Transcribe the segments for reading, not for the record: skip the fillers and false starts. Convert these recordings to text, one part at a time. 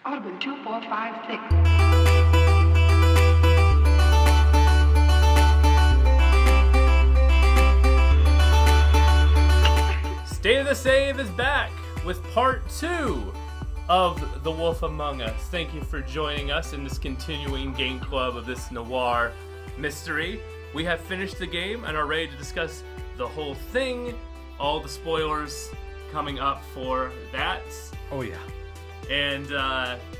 Audubon 2456. State of the Save is back with part 2 of The Wolf Among Us. Thank you for joining us in this continuing game club of this noir mystery. We have finished the game and are ready to discuss the whole thing. All the spoilers coming up for that. Oh yeah. And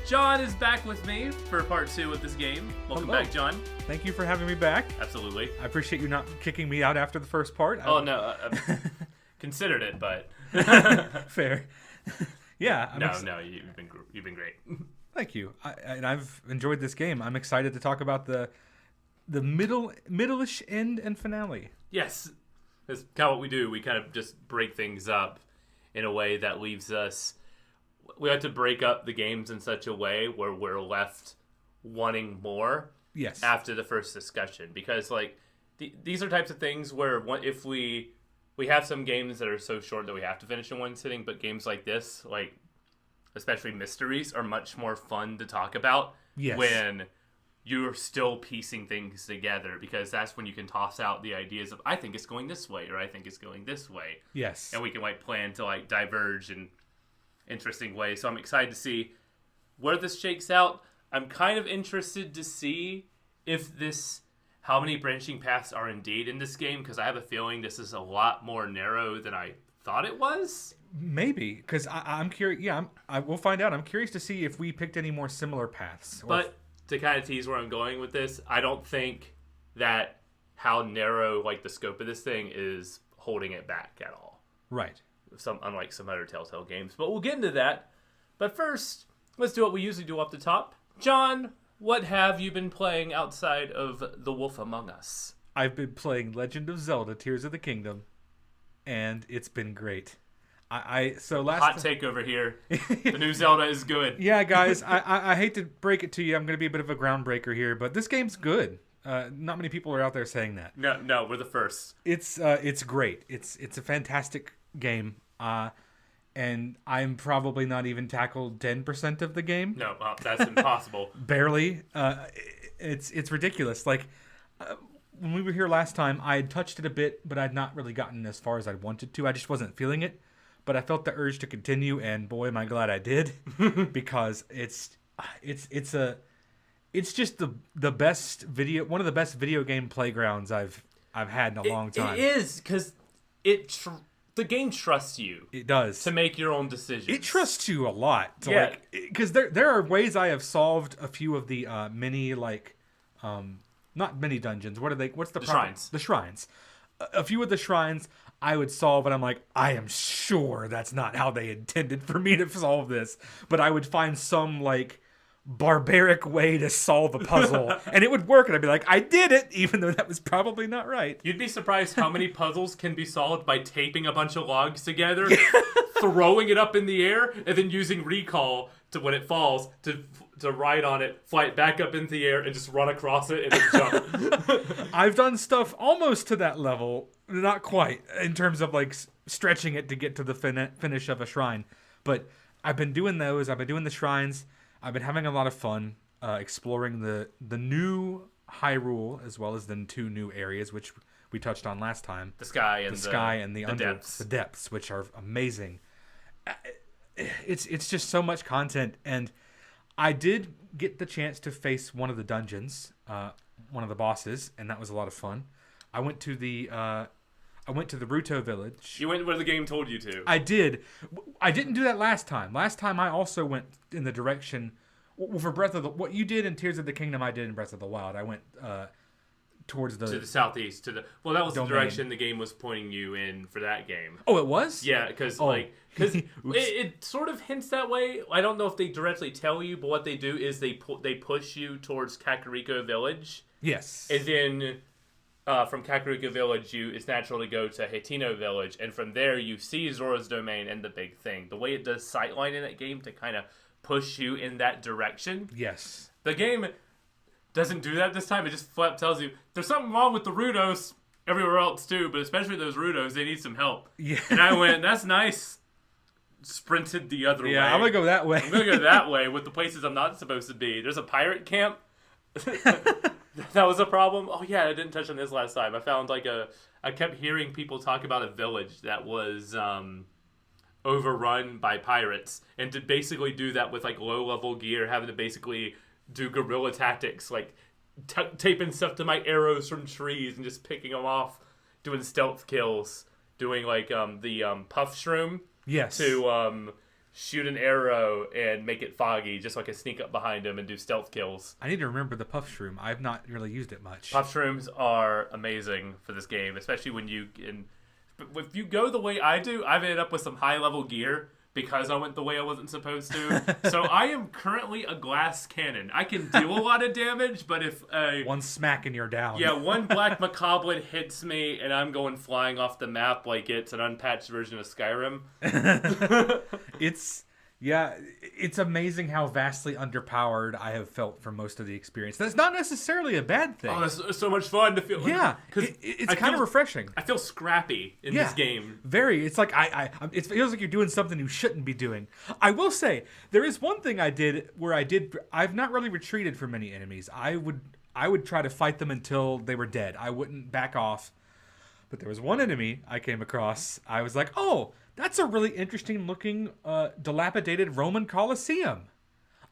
John is back with me for part 2 of this game. Welcome back, John. Thank you for having me back. Absolutely. I appreciate you not kicking me out after the first part. Oh, no. Considered it, but... Fair. Yeah. No, you've been great. Thank you. I've enjoyed this game. I'm excited to talk about the middle-ish end and finale. Yes. That's kind of what we do. We kind of just break things up in a way that leaves us... We have to break up the games in such a way where we're left wanting more. Yes. After the first discussion. Because, like, these are types of things where if we have some games that are so short that we have to finish in one sitting, but games like this, like, especially mysteries, are much more fun to talk about. Yes. When you're still piecing things together, because that's when you can toss out the ideas of, I think it's going this way, or I think it's going this way. Yes. And we can, like, plan to, like, diverge in interesting ways. So I'm excited to see where this shakes out. I'm kind of interested to see how many branching paths are indeed in this game, because I have a feeling this is a lot more narrow than I thought it was. Maybe, because I'm curious. Yeah, we'll find out. I'm curious to see if we picked any more similar paths. But to kind of tease where I'm going with this, I don't think that how narrow, like, the scope of this thing is holding it back at all. Right. Unlike some other Telltale games. But we'll get into that. But first, let's do what we usually do off the top. John, what have you been playing outside of The Wolf Among Us? I've been playing Legend of Zelda: Tears of the Kingdom, and it's been great. Hot take over here. The new Zelda is good. Yeah, guys, I hate to break it to you. I'm going to be a bit of a groundbreaker here, but this game's good. Not many people are out there saying that. No, we're the first. It's great. It's a fantastic game. And I'm probably not even tackled 10% of the game. No, that's impossible. Barely. It's ridiculous. Like, when we were here last time, I had touched it a bit, but I'd not really gotten as far as I wanted to. I just wasn't feeling it. But I felt the urge to continue, and boy, am I glad I did. Because it's just the best one of the best video game playgrounds I've had in a long time. It is, because the game trusts you. It does. To make your own decisions. It trusts you a lot. Yeah. Because there are ways I have solved a few of the mini, like, not mini dungeons. What are they? What's the shrines? The shrines. A few of the shrines I would solve, and I'm like, I am sure that's not how they intended for me to solve this. But I would find some, like, barbaric way to solve a puzzle, and it would work, and I'd be like, I did it, even though that was probably not right. You'd be surprised how many puzzles can be solved by taping a bunch of logs together, throwing it up in the air, and then using recall to, when it falls, to ride on it, fly it back up into the air, and just run across it and then jump. I've done stuff almost to that level, not quite, in terms of, like, stretching it to get to the finish of a shrine, but I've been doing those. I've been doing the shrines. I've been having a lot of fun exploring the new Hyrule, as well as the 2 new areas, which we touched on last time. The sky and the depths. The depths, which are amazing. It's just so much content, and I did get the chance to face one of the dungeons, one of the bosses, and that was a lot of fun. I went to the Ruto village. You went where the game told you to. I did. I didn't do that last time. Last time I also went in the direction... Well, for what you did in Tears of the Kingdom, I did in Breath of the Wild. I went towards to the southeast. That was domain. The direction the game was pointing you in for that game. Oh, it was? Yeah, because it sort of hints that way. I don't know if they directly tell you, but what they do is they push you towards Kakariko Village. Yes. And then... from Kakariko Village, it's natural to go to Hateno Village, and from there you see Zora's Domain and the big thing. The way it does sightline in that game to kind of push you in that direction. Yes. The game doesn't do that this time. It just flat tells you there's something wrong with the Rudos everywhere else too, but especially those Rudos, they need some help. Yeah. And I went, that's nice. sprinted the other way. Yeah, I'm gonna go that way. I'm gonna go that way with the places I'm not supposed to be. There's a pirate camp. That was a problem. Oh yeah, I didn't touch on this last time. I found I kept hearing people talk about a village that was overrun by pirates, and to basically do that with like low level gear, having to basically do guerrilla tactics, like taping stuff to my arrows from trees and just picking them off, doing stealth kills, doing like the puff shroom. Yes. To shoot an arrow and make it foggy, just so I can sneak up behind him and do stealth kills. I need to remember the puff shroom. I've not really used it much. Puff shrooms are amazing for this game, especially when if you go the way I do, I've ended up with some high level gear because I went the way I wasn't supposed to. So I am currently a glass cannon. I can do a lot of damage, but if one smack and you're down. Yeah, one black macabre hits me and I'm going flying off the map like it's an unpatched version of Skyrim. It's amazing how vastly underpowered I have felt for most of the experience. That's not necessarily a bad thing. Oh, that's so much fun to feel. Yeah, it's kind of refreshing. I feel scrappy in this game. Very. It's like it feels like you're doing something you shouldn't be doing. I will say there is one thing I did where I've not really retreated from many enemies. I would try to fight them until they were dead. I wouldn't back off. But there was one enemy I came across. I was like, oh, that's a really interesting looking dilapidated Roman Colosseum.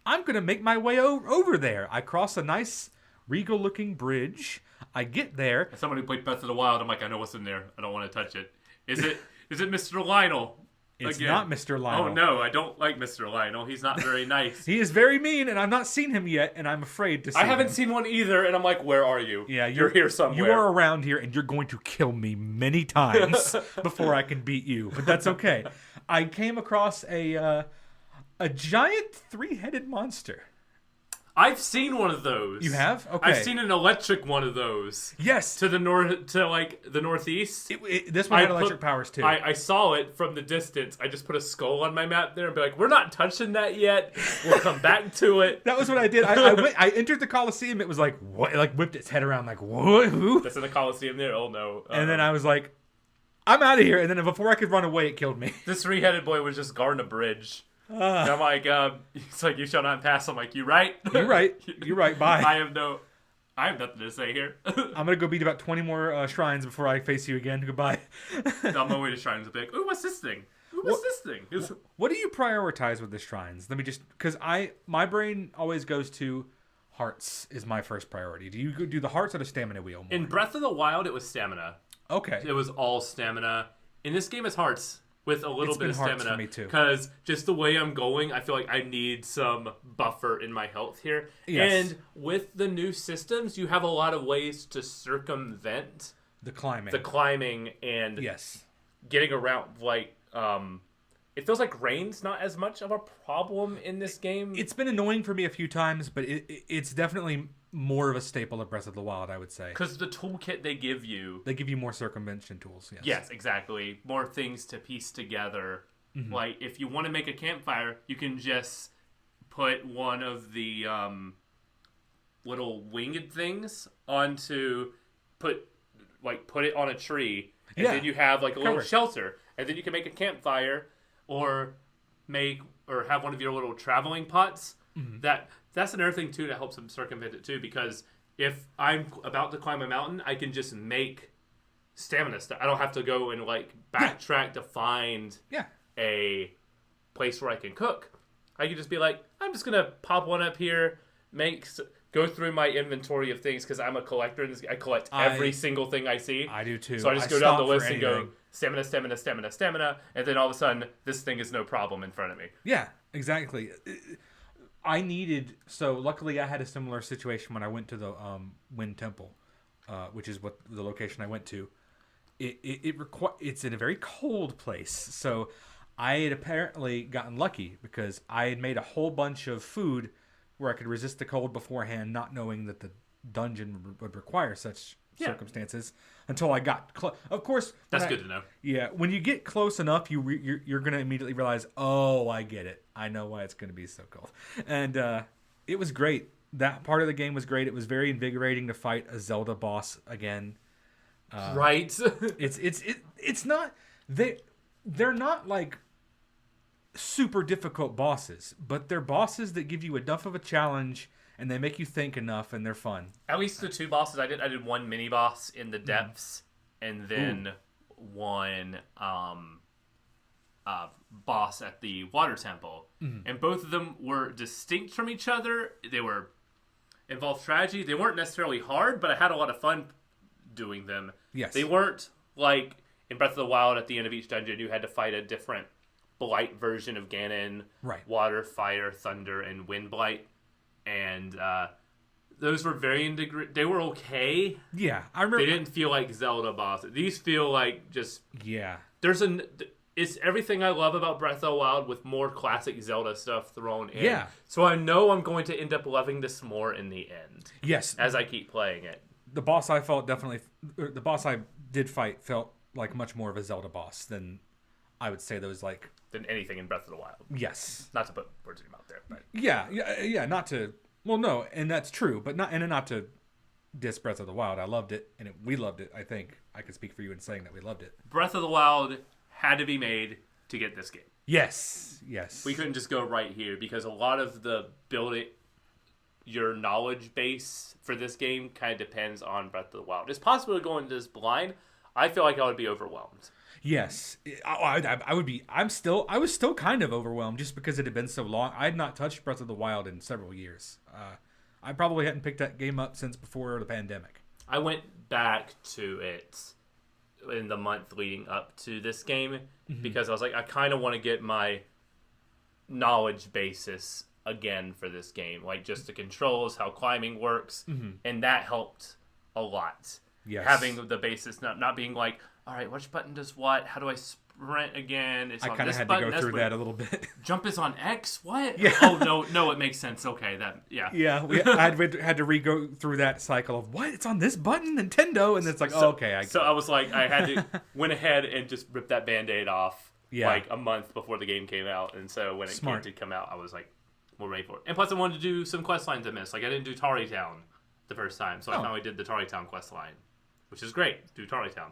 I'm going to make my way over there. I cross a nice regal looking bridge. I get there. As someone who played Breath of the Wild, I'm like, I know what's in there. I don't want to touch it. Is it Mr. Lionel? It's not Mr. Lionel. Oh no, I don't like Mr. Lionel. He's not very nice. He is very mean, and I've not seen him yet, and I'm afraid to see him. I haven't seen one either, and I'm like, where are you? Yeah, you're here somewhere. You are around here, and you're going to kill me many times before I can beat you. But that's okay. I came across a giant 3-headed monster. I've seen one of those. You have? Okay. I've seen an electric one of those. Yes. To the like the northeast. This one had electric powers too. I saw it from the distance. I just put a skull on my map there and be like, we're not touching that yet. We'll come back to it. That was what I did. I entered the Coliseum. It was like, what? It like whipped its head around like, what? Who? That's in the Coliseum there? Oh no. And then I was like, I'm out of here. And then before I could run away, it killed me. This 3-headed boy was just guarding a bridge. And I'm like, it's like, you shall not pass. I'm like, you right? You're right. You're right. Bye. I have nothing to say here. I'm gonna go beat about 20 more shrines before I face you again. Goodbye. On my way to shrines, I'll be like, ooh, what's this thing? Ooh, what's this thing? What do you prioritize with the shrines? Let me just, because my brain always goes to hearts is my first priority. Do you do the hearts or the stamina wheel more? In Breath of the Wild, it was stamina. Okay. It was all stamina. In this game, it's hearts. With a little bit of stamina, for me too. Because just the way I'm going, I feel like I need some buffer in my health here. Yes. And with the new systems, you have a lot of ways to circumvent the climbing and yes, getting around. Like, it feels like rain's not as much of a problem in this game. It's been annoying for me a few times, but it's definitely more of a staple of Breath of the Wild, I would say. Because the toolkit they give you more circumvention tools. Yes. Yes, exactly. More things to piece together. Mm-hmm. Like, if you want to make a campfire, you can just put one of the little winged things put it on a tree, and then you have like a little shelter, and then you can make a campfire, or have one of your little traveling pots. Mm-hmm. That's another thing too that helps them circumvent it too, because if I'm about to climb a mountain, I can just make stamina stuff. I don't have to go and like backtrack to find a place where I can cook. I can just be like, I'm just gonna pop one up here, go through my inventory of things, because I'm a collector. I collect every single thing I see. I do too. So I just go down the list and go stamina, stamina, stamina, stamina, and then all of a sudden this thing is no problem in front of me. Yeah, exactly. Luckily I had a similar situation when I went to the Wind Temple, which is what the location I went to. It's in a very cold place, so I had apparently gotten lucky because I had made a whole bunch of food where I could resist the cold beforehand, not knowing that the dungeon would require such circumstances until I got close. Of course, that's good to know. Yeah, when you get close enough, you're going to immediately realize, oh, I get it. I know why it's going to be so cold. And it was great. That part of the game was great. It was very invigorating to fight a Zelda boss again. Right. It's not they're not like super difficult bosses, but they're bosses that give you enough of a challenge and they make you think enough and they're fun. At least the 2 bosses I did one mini boss in the depths, and then one boss at the water temple, and both of them were distinct from each other. They were involved strategy. They weren't necessarily hard, but I had a lot of fun doing them. Yes. They weren't like in Breath of the Wild. At the end of each dungeon, you had to fight a different blight version of Ganon. Right. Water, fire, thunder, and wind blight, and those were varying degree. They were okay. Yeah, I remember. They didn't feel like Zelda bosses. These feel like just it's everything I love about Breath of the Wild with more classic Zelda stuff thrown in. Yeah. So I know I'm going to end up loving this more in the end. Yes. As I keep playing it. The boss I did fight felt like much more of a Zelda boss than I would say those like than anything in Breath of the Wild. Yes. Not to put words in your mouth there, but yeah. Not to. Well, no, and that's true, but not to diss Breath of the Wild. I loved it, and we loved it. I think I could speak for you in saying that we loved it. Breath of the Wild had to be made to get this game. Yes. We couldn't just go right here because a lot of the building, your knowledge base for this game kind of depends on Breath of the Wild. It's possible to go into this blind. I feel like I would be overwhelmed. Yes, I would be. I was still kind of overwhelmed just because it had been so long. I had not touched Breath of the Wild in several years. I probably hadn't picked that game up since before the pandemic. I went back to it in the month leading up to this game because I was like, I kind of want to get my knowledge basis again for this game, like just the controls, how climbing works, and that helped a lot. Yes. Having the basis, not being like, all right, which button does what? How do I sprint again? I kind of had to go through that a little bit. Jump is on X? What? Yeah. Oh, no, it makes sense. Okay, Yeah, I had to re-go through that cycle of, what? It's on this button? Nintendo? And it's like, okay. I was like, I had to, went ahead and just ripped that Band-Aid off like a month before the game came out. And so when it did come out, I was like, we're ready for it. And plus I wanted to do some quest lines I missed. Like I didn't do Tarry Town the first time. So I finally did the Tarry Town quest line. Which is great. Do Tarry Town.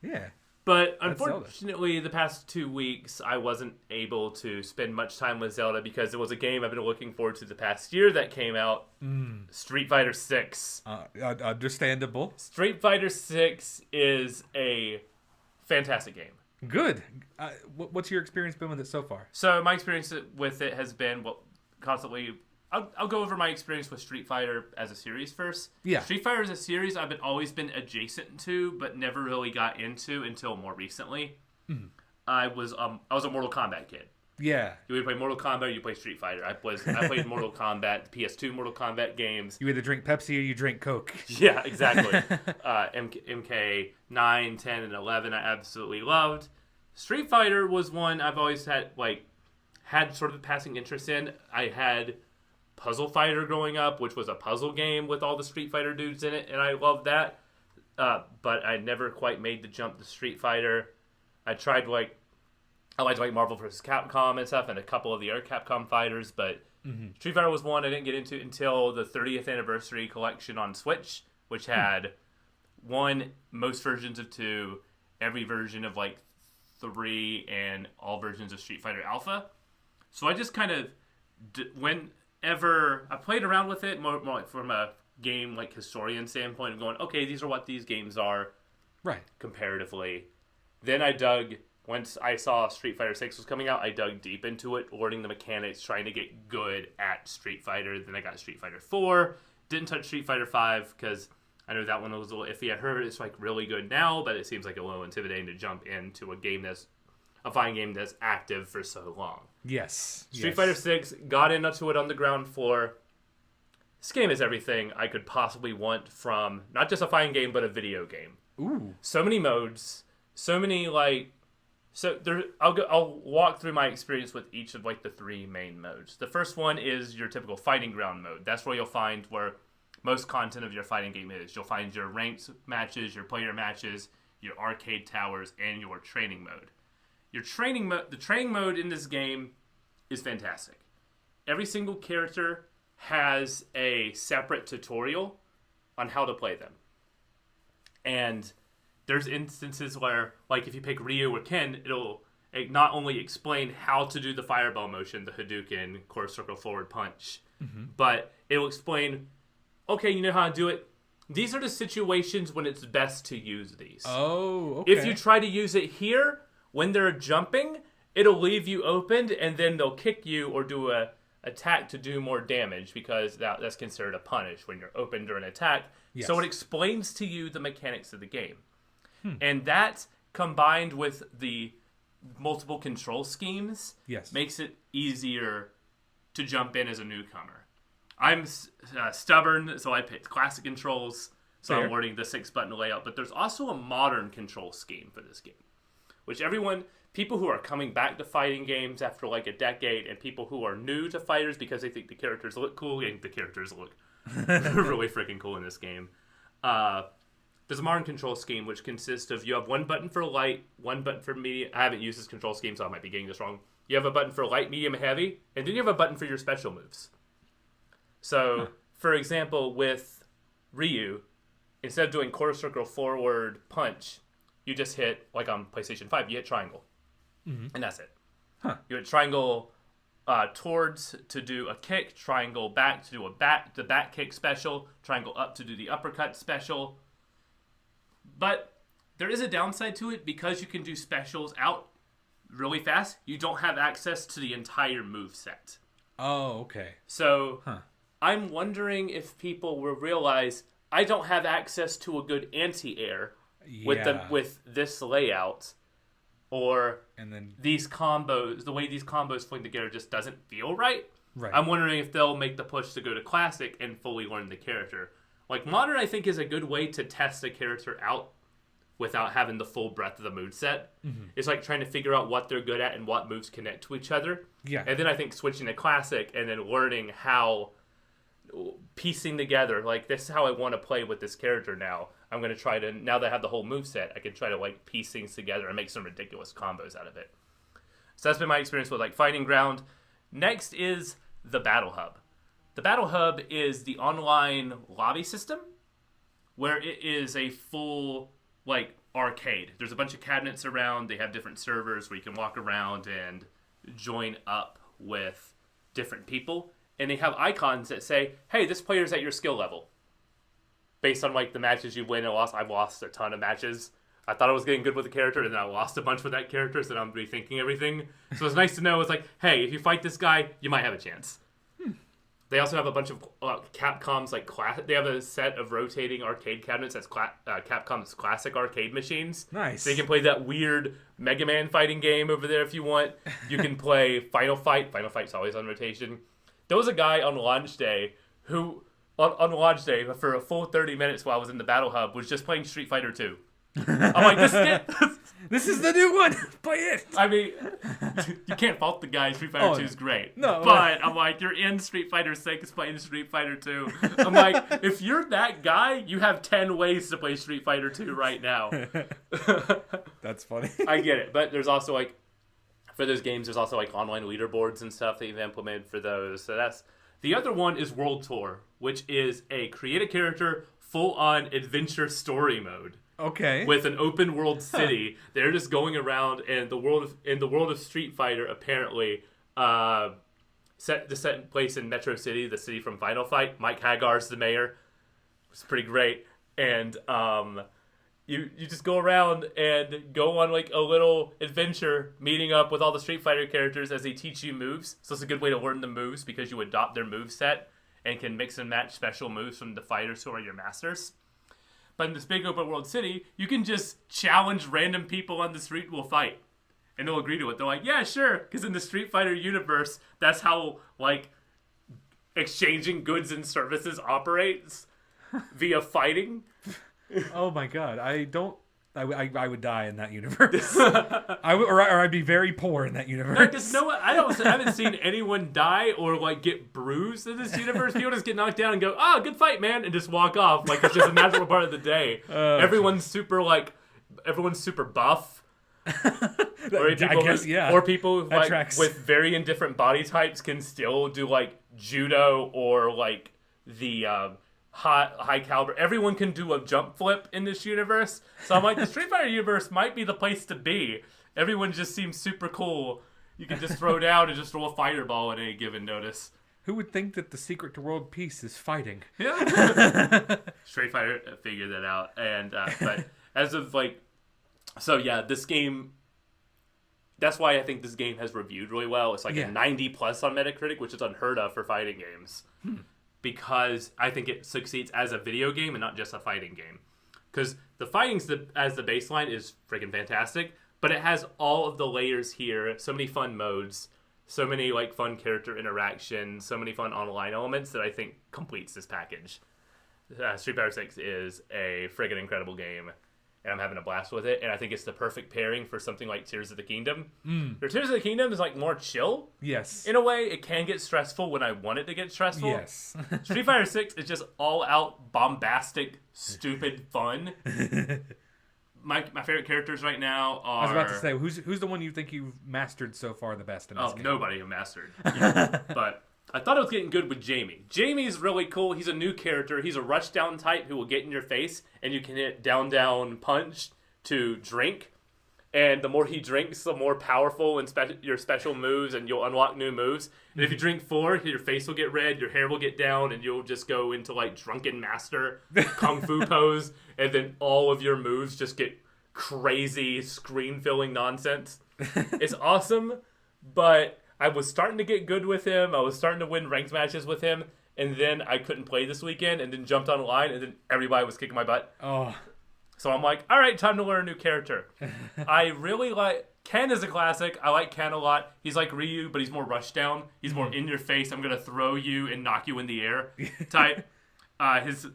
Yeah. But unfortunately, the past 2 weeks, I wasn't able to spend much time with Zelda because it was a game I've been looking forward to the past year that came out. Street Fighter 6. Understandable. Street Fighter 6 is a fantastic game. Good. What's your experience been with it so far? So my experience with it has been constantly... I'll go over my experience with Street Fighter as a series first. Yeah. Street Fighter as a series I've always been adjacent to, but never really got into until more recently. I was a Mortal Kombat kid. Yeah. You would play Mortal Kombat or you play Street Fighter. I played Mortal Kombat, the PS2 Mortal Kombat games. You either drink Pepsi or you drink Coke. Yeah, exactly. MK 9, 10, and 11 I absolutely loved. Street Fighter was one I've always had sort of a passing interest in. I had Puzzle Fighter growing up, which was a puzzle game with all the Street Fighter dudes in it, and I loved that. But I never quite made the jump to Street Fighter. I tried I liked Marvel vs. Capcom and stuff, and a couple of the other Capcom fighters, but Street Fighter was one I didn't get into until the 30th anniversary collection on Switch, which had most versions of 2, every version of 3, and all versions of Street Fighter Alpha. So I just kind of whenever I played around with it, more like from a game historian standpoint of going, okay, these are what these games are, right? Comparatively. Then once I saw Street Fighter 6 was coming out, I dug deep into it, learning the mechanics, trying to get good at Street Fighter. Then I got Street Fighter 4. Didn't touch Street Fighter 5 because I know that one was a little iffy. I heard it's really good now, but it seems like a little intimidating to jump into a fighting game that's active for so long. Yes. Street Fighter 6, got into it on the ground floor. This game is everything I could possibly want from not just a fighting game, but a video game. Ooh. So many modes, so many I'll walk through my experience with each of the 3 main modes. The first one is your typical fighting ground mode. That's where you'll find where most content of your fighting game is. You'll find your ranked matches, your player matches, your arcade towers, and your training mode. The training mode in this game is fantastic. Every single character has a separate tutorial on how to play them. And there's instances where, if you pick Ryu or Ken, not only explain how to do the fireball motion, the Hadouken, quarter circle forward punch, but it will explain, okay, you know how to do it. These are the situations when it's best to use these. Oh, okay. If you try to use it here, when they're jumping, it'll leave you opened, and then they'll kick you or do a attack to do more damage, because that's considered a punish when you're open during an attack. Yes. So it explains to you the mechanics of the game. And that, combined with the multiple control schemes, makes it easier to jump in as a newcomer. I'm stubborn, so I picked classic controls, so Fair. I'm learning the 6-button layout. But there's also a modern control scheme for this game, which people who are coming back to fighting games after like a decade, and people who are new to fighters because they think the characters look cool, and the characters look really freaking cool in this game. There's a modern control scheme which consists of, you have one button for light, one button for medium. I haven't used this control scheme, so I might be getting this wrong. You have a button for light, medium, and heavy, and then you have a button for your special moves. So, for example, with Ryu, instead of doing quarter circle forward punch, you just hit, like on PlayStation 5, you hit triangle. And that's it. You hit triangle towards to do a kick, triangle back to do the back kick special, triangle up to do the uppercut special. But there is a downside to it, because you can do specials out really fast. You don't have access to the entire move set. Oh, okay. So I'm wondering if people will realize I don't have access to a good anti-air with this layout, or these combos, the way these combos fling together just doesn't feel right. Right. I'm wondering if they'll make the push to go to classic and fully learn the character. Like, modern, I think, is a good way to test a character out without having the full breadth of the moveset. It's like trying to figure out what they're good at and what moves connect to each other. Yeah. And then I think switching to classic and then learning how, piecing together, like, this is how I want to play with this character now. I'm going to try to, now that I have the whole moveset, I can try to, like, piece things together and make some ridiculous combos out of it. So that's been my experience with, like, Fighting Ground. Next is the Battle Hub. The Battle Hub is the online lobby system, where it is a full, like, arcade. There's a bunch of cabinets around. They have different servers where you can walk around and join up with different people. And they have icons that say, hey, this player's at your skill level. Based on, like, the matches you win and lost. I've lost a ton of matches. I thought I was getting good with the character, and then I lost a bunch with that character, so now I'm rethinking everything. So it's nice to know, it's like, hey, if you fight this guy, you might have a chance. They also have a bunch of Capcom's, like, they have a set of rotating arcade cabinets that's Capcom's classic arcade machines. Nice. So you can play that weird Mega Man fighting game over there if you want. You can play Final Fight. Final Fight's always on rotation. There was a guy on launch day who, on launch day, for a full 30 minutes while I was in the Battle Hub, was just playing Street Fighter 2. I'm like, this is it. This is the new one. Play it. I mean, you can't fault the guy. Street Fighter 2 is great. No, but I'm like, you're in Street Fighter 6 playing Street Fighter 2. I'm like, if you're that guy, you have 10 ways to play Street Fighter 2 right now. That's funny. I get it. But there's also, like, for those games, there's also, like, online leaderboards and stuff that you've implemented for those. So that's... The other one is World Tour, which is a create a character, full-on adventure story mode. Okay. With an open world city, they're just going around, and in the world of Street Fighter, apparently, set in place in Metro City, the city from Final Fight. Mike Hagar's the mayor. It's pretty great, and you just go around and go on, like, a little adventure, meeting up with all the Street Fighter characters as they teach you moves. So it's a good way to learn the moves, because you adopt their move set and can mix and match special moves from the fighters who are your masters. But in this big open world city, you can just challenge random people on the street who will fight. And they'll agree to it. They're like, yeah, sure. Because in the Street Fighter universe, that's how, like, exchanging goods and services operates via fighting. Oh my god. I would die in that universe. or I'd be very poor in that universe. Because I haven't seen anyone die or, like, get bruised in this universe. People just get knocked down and go, "Oh, good fight, man," and just walk off like it's just a natural part of the day. Everyone's super buff. Or people, or people like with very indifferent body types can still do, like, judo or, like, the high caliber. Everyone can do a jump flip in this universe. So I'm like, the Street Fighter universe might be the place to be Everyone just seems super cool. You can just throw down and just throw a fireball at any given notice. Who would think that the secret to world peace is fighting? Yeah. Street Fighter figured that out. And but as of like, so yeah, this game. That's why I think this game has reviewed really well. It's like a 90 plus on Metacritic, which is unheard of for fighting games. Because I think it succeeds as a video game and not just a fighting game. Because the fighting as the baseline is freaking fantastic, but it has all of the layers here, so many fun modes, so many like fun character interactions, so many fun online elements that I think completes this package. Street Fighter 6 is a friggin' incredible game, and I'm having a blast with it, and I think it's the perfect pairing for something like Tears of the Kingdom. Tears of the Kingdom is like more chill. Yes. In a way, it can get stressful when I want it to get stressful. Yes. Street Fighter 6 is just all-out, bombastic, stupid fun. My favorite characters right now are... I was about to say, who's the one you think you've mastered so far the best in this game? Nobody have mastered. Yeah. But I thought it was getting good with Jamie. Jamie's really cool. He's a new character. He's a rushdown type who will get in your face, and you can hit down, punch to drink. And the more he drinks, the more powerful and your special moves, and you'll unlock new moves. And if you drink 4, your face will get red, your hair will get down, and you'll just go into like drunken master kung fu pose, and then all of your moves just get crazy screen-filling nonsense. It's awesome, but I was starting to get good with him. I was starting to win ranked matches with him, and then I couldn't play this weekend, and then jumped online, and then everybody was kicking my butt. Oh. So I'm like, all right, time to learn a new character. I really like... Ken is a classic. I like Ken a lot. He's like Ryu, but he's more rushdown. He's more in your face. I'm going to throw you and knock you in the air type. His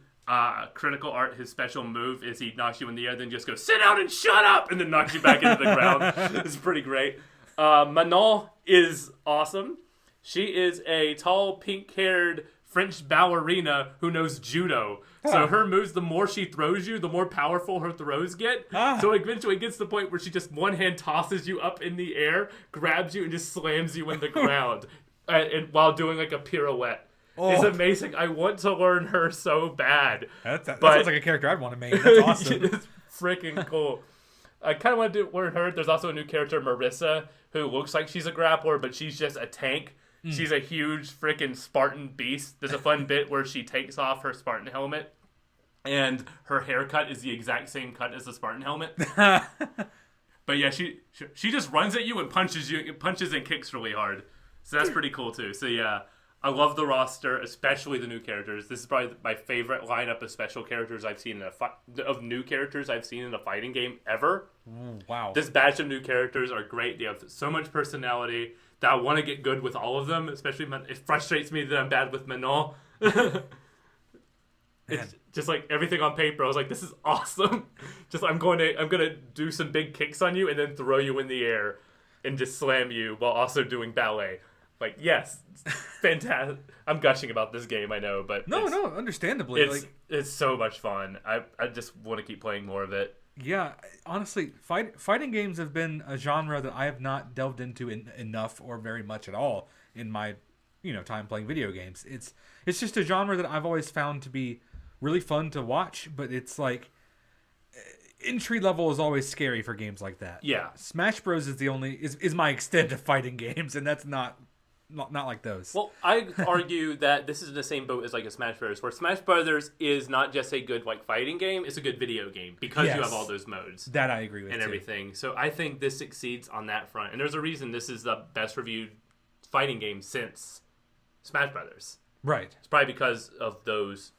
critical art, his special move is he knocks you in the air, then just goes, sit down and shut up, and then knocks you back into the ground. It's pretty great. Manon is awesome. She is a tall, pink-haired French ballerina who knows judo. So her moves, the more she throws you, the more powerful her throws get. So eventually it gets to the point where she just one hand tosses you up in the air, grabs you, and just slams you in the ground and while doing like a pirouette. It's amazing. I want to learn her so bad. That sounds like a character I'd want to make. That's awesome. It's freaking cool. I kind of want to learn her. There's also a new character, Marissa, who looks like she's a grappler, but she's just a tank. She's a huge freaking Spartan beast. There's a fun bit where she takes off her Spartan helmet, and her haircut is the exact same cut as the Spartan helmet. But yeah, she just runs at you and punches and kicks really hard. So that's pretty cool too. So yeah, I love the roster, especially the new characters. This is probably my favorite lineup of special characters I've seen of new characters I've seen in a fighting game ever. Wow. This batch of new characters are great. They have so much personality that I want to get good with all of them. Especially, it frustrates me that I'm bad with Manon. It's just like everything on paper. I was like, this is awesome. Just I'm gonna do some big kicks on you and then throw you in the air and just slam you while also doing ballet. Like, yes, fantastic. I'm gushing about this game, I know, but no, understandably, it's so much fun. I just want to keep playing more of it. Yeah, honestly, fighting games have been a genre that I have not delved into enough or very much at all in my time playing video games. It's just a genre that I've always found to be really fun to watch, but it's like entry level is always scary for games like that. Yeah, Smash Bros is my extent of fighting games, and that's not like those. Well, I argue that this is in the same boat as like a Smash Brothers, where Smash Brothers is not just a good like fighting game; it's a good video game because you have all those modes. That I agree with and too. Everything. So I think this succeeds on that front, and there's a reason this is the best reviewed fighting game since Smash Brothers. Right. It's probably because of those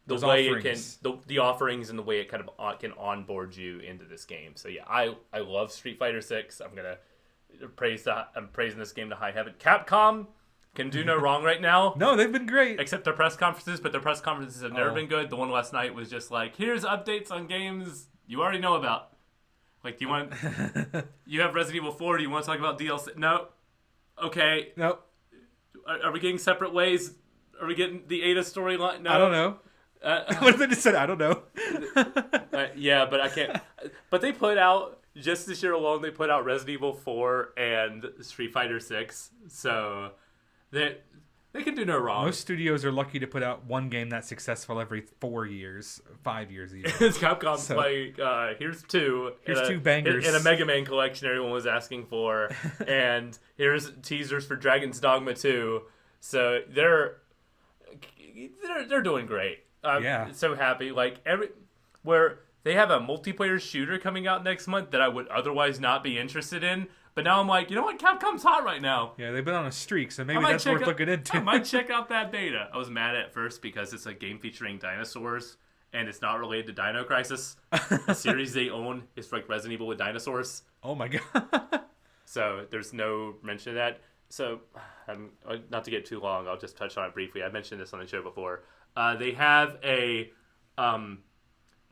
way offerings. It can the offerings and the way it kind of can onboard you into this game. So yeah, I love Street Fighter 6. I'm praising this game to high heaven. Capcom can do no wrong right now. No, they've been great. Except their press conferences, but their press conferences have never been good. The one last night was just like, here's updates on games you already know about. Like, do you want... you have Resident Evil 4, do you want to talk about DLC? No. Okay. Nope. Are we getting separate ways? Are we getting the Ada storyline? No. I don't know. What did they just say? I don't know. Yeah, but I can't... But they put out... Just this year alone, they put out Resident Evil 4 and Street Fighter 6. So They can do no wrong. Most studios are lucky to put out one game that's successful every 4 years, 5 years even. Capcom's like, here's two. Here's two bangers. In a Mega Man collection everyone was asking for. And here's teasers for Dragon's Dogma 2. So they're doing great. I'm so happy. Like, where they have a multiplayer shooter coming out next month that I would otherwise not be interested in. But now I'm like, you know what? Capcom's hot right now. Yeah, they've been on a streak, so maybe that's worth looking into. I might check out that beta. I was mad at first because it's a game featuring dinosaurs, and it's not related to Dino Crisis. The series they own is like Resident Evil with dinosaurs. Oh my god. So there's no mention of that. So, not to get too long, I'll just touch on it briefly. I mentioned this on the show before. They have a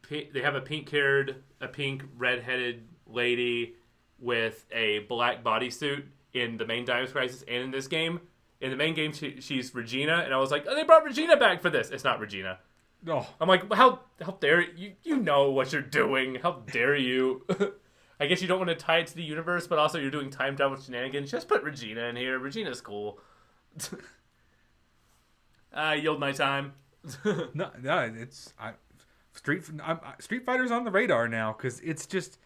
pink red-headed lady with a black bodysuit in the main Dino Crisis and in this game. In the main game, she's Regina, and I was like, oh, they brought Regina back for this. It's not Regina. Oh. I'm like, how dare you? You know what you're doing. How dare you? I guess you don't want to tie it to the universe, but also you're doing time travel shenanigans. Just put Regina in here. Regina's cool. I yield my time. No, it's Street Fighter's on the radar now because it's just,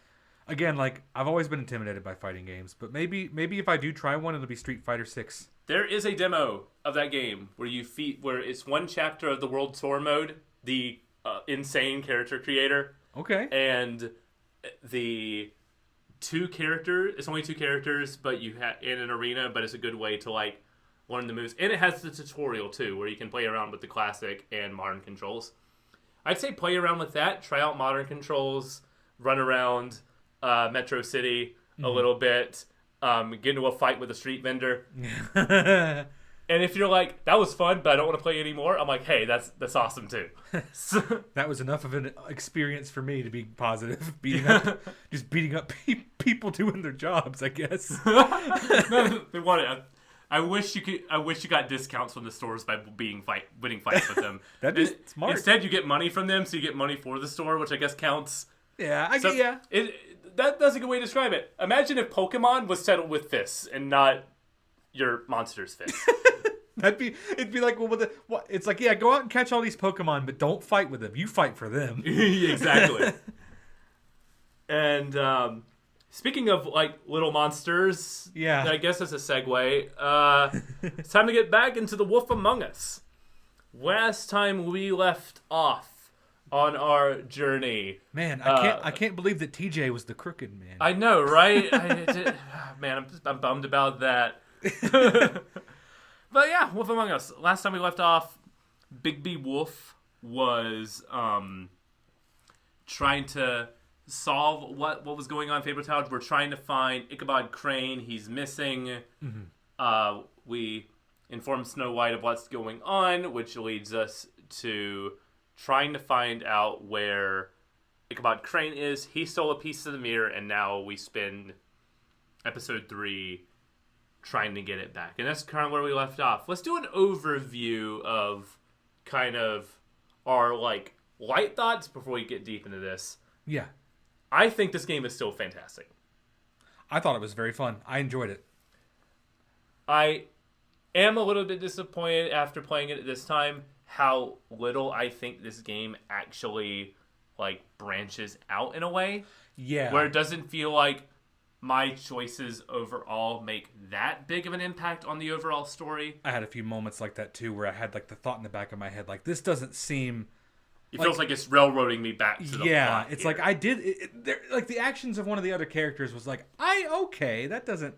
again, like I've always been intimidated by fighting games, but maybe if I do try one, it'll be Street Fighter 6. There is a demo of that game where it's one chapter of the World Tour mode, the insane character creator. Okay. And it's only two characters, but you have in an arena, but it's a good way to like learn the moves. And it has the tutorial too, where you can play around with the classic and modern controls. I'd say play around with that, try out modern controls, run around Metro City a little bit, get into a fight with a street vendor. And if you're like, that was fun, but I don't want to play anymore, I'm like, hey, that's awesome too. That was enough of an experience for me to be positive. Beating up people doing their jobs, I guess. No, they want it. I wish you got discounts from the stores by winning fights with them. That'd be smart. Instead, you get money from them, so you get money for the store, which I guess counts. Yeah, That's a good way to describe it. Imagine if Pokemon was settled with fists and not your monster's fist. It'd be like, well, what? It's like, yeah, go out and catch all these Pokemon, but don't fight with them. You fight for them. Exactly. And speaking of like little monsters, yeah, I guess that's a segue. It's time to get back into the Wolf Among Us. Last time we left off on our journey, man, I can't believe that TJ was the crooked man. I know, right? Man, I'm bummed about that. But yeah, Wolf Among Us. Last time we left off, Big B Wolf was trying to solve what was going on in Fabled Towers. We're trying to find Ichabod Crane. He's missing. Mm-hmm. We inform Snow White of what's going on, which leads us to trying to find out where Ichabod Crane is. He stole a piece of the mirror, and now we spend episode 3 trying to get it back. And that's kind of where we left off. Let's do an overview of kind of our like light thoughts before we get deep into this. Yeah. I think this game is still fantastic. I thought it was very fun. I enjoyed it. I am a little bit disappointed after playing it this time how little I think this game actually like branches out in a way. Yeah. Where it doesn't feel like my choices overall make that big of an impact on the overall story. I had a few moments like that too, where I had like the thought in the back of my head, like this doesn't seem. It feels like it's railroading me back to the plot. It's here. like I did. Like the actions of one of the other characters was like, that doesn't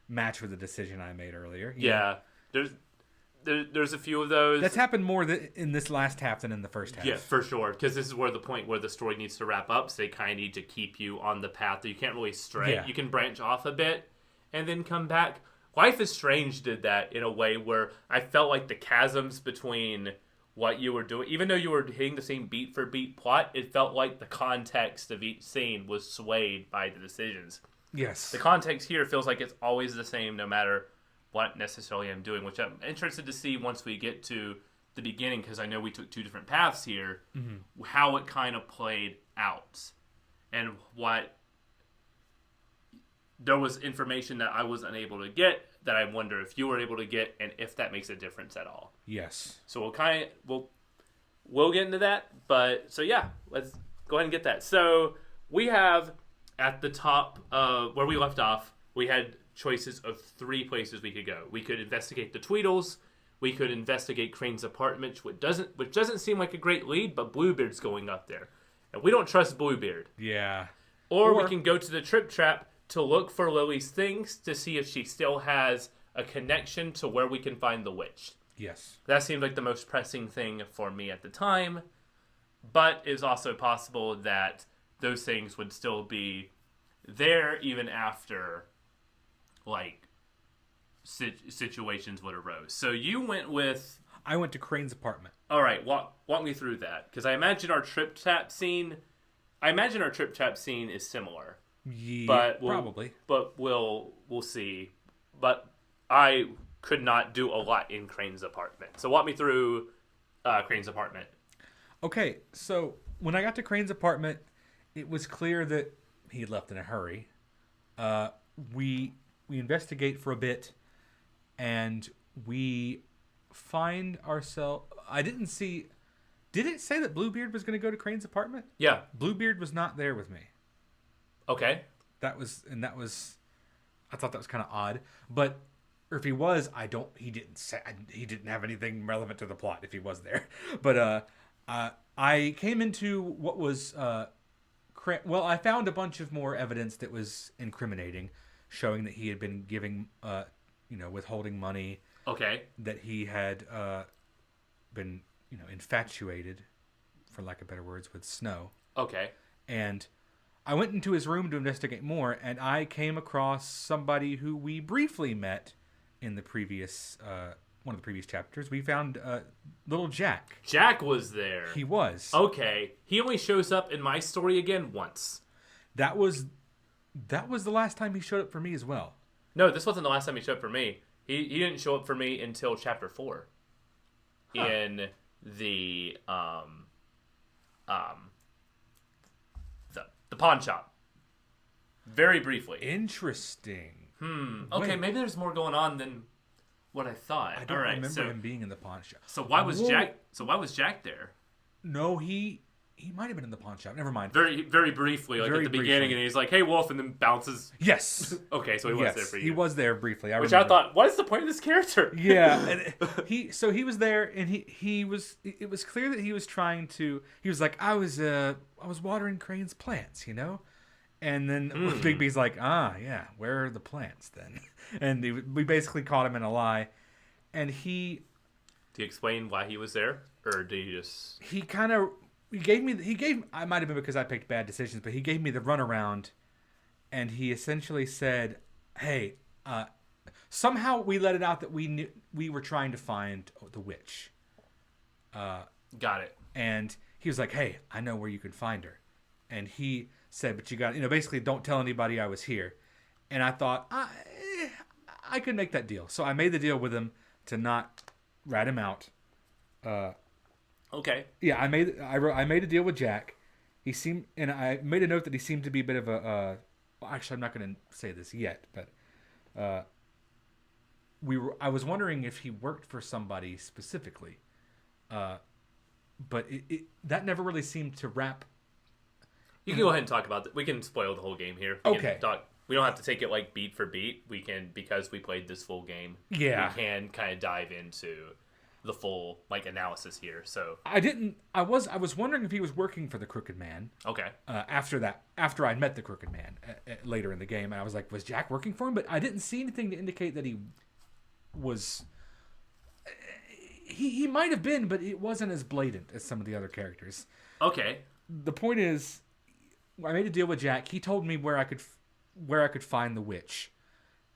match with the decision I made earlier. Yeah, there's a few of those. That's happened more in this last half than in the first half. Yeah, for sure. Because this is where the point where the story needs to wrap up. So they kind of need to keep you on the path that you can't really stray. Yeah. You can branch off a bit and then come back. Life is Strange did that in a way where I felt like the chasms between what you were doing, even though you were hitting the same beat for beat plot, it felt like the context of each scene was swayed by the decisions. Yes. The context here feels like it's always the same no matter what necessarily I'm doing, which I'm interested to see once we get to the beginning, because I know we took two different paths here, how it kind of played out. And what there was information that I was unable to get that I wonder if you were able to get, and if that makes a difference at all. Yes. So we'll get into that, but so yeah, let's go ahead and get that. So we have at the top where we left off, we had choices of 3 places we could go. We could investigate the Tweedles, we could investigate Crane's apartment, which doesn't seem like a great lead, but Bluebeard's going up there, and we don't trust Bluebeard. Yeah. Or we can go to the Trip Trap to look for Lily's things to see if she still has a connection to where we can find the witch. Yes. That seemed like the most pressing thing for me at the time, but it's also possible that those things would still be there even after, like, situations would arose. So you went with... I went to Crane's apartment. All right, walk me through that, because I imagine our Trip Trap scene is similar. Yeah, but probably. But we'll see. But I could not do a lot in Crane's apartment. So walk me through Crane's apartment. Okay, so when I got to Crane's apartment, it was clear that he had left in a hurry. We investigate for a bit, and we find ourselves... I didn't see... Did it say that Bluebeard was going to go to Crane's apartment? Yeah. Bluebeard was not there with me. Okay. I thought that was kind of odd, but or if he was, he didn't have anything relevant to the plot if he was there. But I came into what was I found a bunch of more evidence that was incriminating, showing that he had been giving withholding money. Okay. That he had been infatuated, for lack of better words, with Snow. Okay. And I went into his room to investigate more, and I came across somebody who we briefly met in the previous one of the previous chapters. We found little Jack. Jack was there. He was. Okay. He only shows up in my story again once. That was the last time he showed up for me as well. No, this wasn't the last time he showed up for me. He didn't show up for me until chapter 4. Huh. In the pawn shop. Very briefly. Interesting. Okay, maybe there's more going on than what I thought. I don't remember him being in the pawn shop. So why was Jack there? No, he might have been in the pawn shop. Never mind. Very, very briefly, like very at the beginning, and he's like, "Hey, Wolf," and then bounces. Yes. Okay, so he was there for you. He was there briefly. I thought, what is the point of this character? Yeah, and he was there, and he was. It was clear that he was trying to. He was like, I was watering Crane's plants, and then Bigby's like, yeah, where are the plants then? And we basically caught him in a lie, and he. Do you explain why he was there, or do you just? He gave. I might have been because I picked bad decisions, but he gave me the runaround, and he essentially said, "Hey, somehow we let it out that we knew we were trying to find the witch." Got it. And he was like, "Hey, I know where you can find her," and he said, "But you got basically don't tell anybody I was here." And I thought I could make that deal, so I made the deal with him to not rat him out. Okay. Yeah, I made a deal with Jack. And I made a note that he seemed to be a bit of a. Well, actually, I'm not going to say this yet, but I was wondering if he worked for somebody specifically, but that never really seemed to wrap. You can go ahead and talk about that. We can spoil the whole game here. We don't have to take it like beat for beat. We can, because we played this full game. Yeah. We can kind of dive into the full analysis here. So I was wondering if he was working for the Crooked Man. Okay. After I met the Crooked Man later in the game, and I was like, was Jack working for him? But I didn't see anything to indicate that he was. He might have been, but it wasn't as blatant as some of the other characters. Okay. The point is, I made a deal with Jack. He told me where I could find the witch,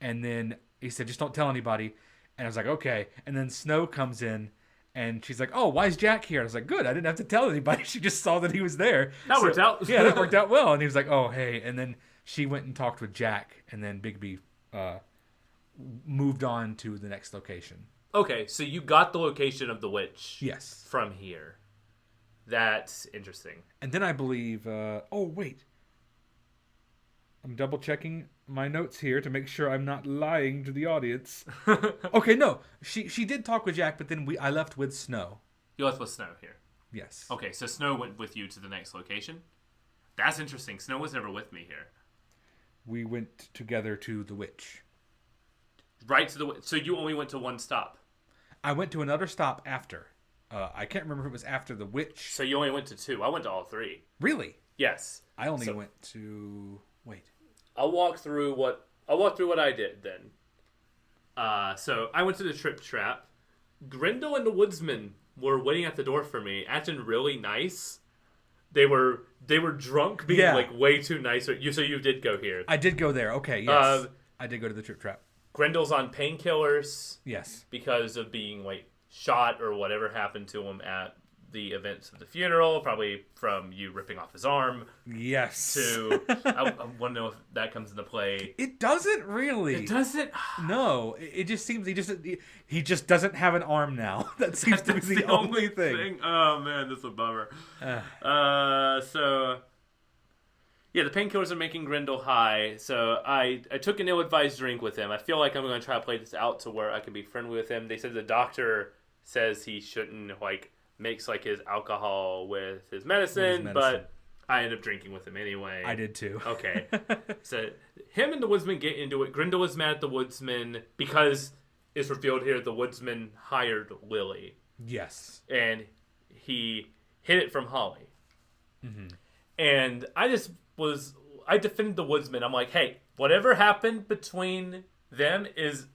and then he said, "Just don't tell anybody." And I was like, "Okay." And then Snow comes in, and she's like, "Oh, why is Jack here?" I was like, "Good. I didn't have to tell anybody. She just saw that he was there." That worked out. Yeah, that worked out well. And he was like, "Oh, hey." And then she went and talked with Jack, and then Bigby moved on to the next location. Okay, so you got the location of the witch. Yes. From here. That's interesting. And then I believe. Oh wait. I'm double checking my notes here to make sure I'm not lying to the audience. Okay, no. She did talk with Jack, but then I left with Snow. You left with Snow here. Yes. Okay, so Snow went with you to the next location? That's interesting. Snow was never with me here. We went together to the witch. Right to the... So you only went to one stop? I went to another stop after. I can't remember if it was after the witch. So you only went to 2. I went to all 3. Really? Yes. I only went to... Wait. I'll walk through what I did then. So I went to the Trip Trap. Grendel and the Woodsman were waiting at the door for me, acting really nice. They were drunk, being like way too nice. So you did go here. I did go there. Okay, yes. I did go to the Trip Trap. Grendel's on painkillers. Yes. Because of being like shot or whatever happened to him at the events of the funeral, probably from you ripping off his arm. Yes. I want to know if that comes into play. It doesn't really. It doesn't. No, it just seems he just doesn't have an arm now. That seems to be the only thing. Oh man, that's a bummer. So yeah, the painkillers are making Grendel high. So I took an ill-advised drink with him. I feel like I'm going to try to play this out to where I can be friendly with him. They said the doctor says he shouldn't mix his alcohol with his medicine, but I ended up drinking with him anyway. I did too. Okay. So him and the Woodsman get into it. Grendel is mad at the Woodsman because it's revealed here the Woodsman hired Lily. Yes. And he hid it from Holly. Mm-hmm. And I defended the Woodsman. I'm like, hey, whatever happened between them is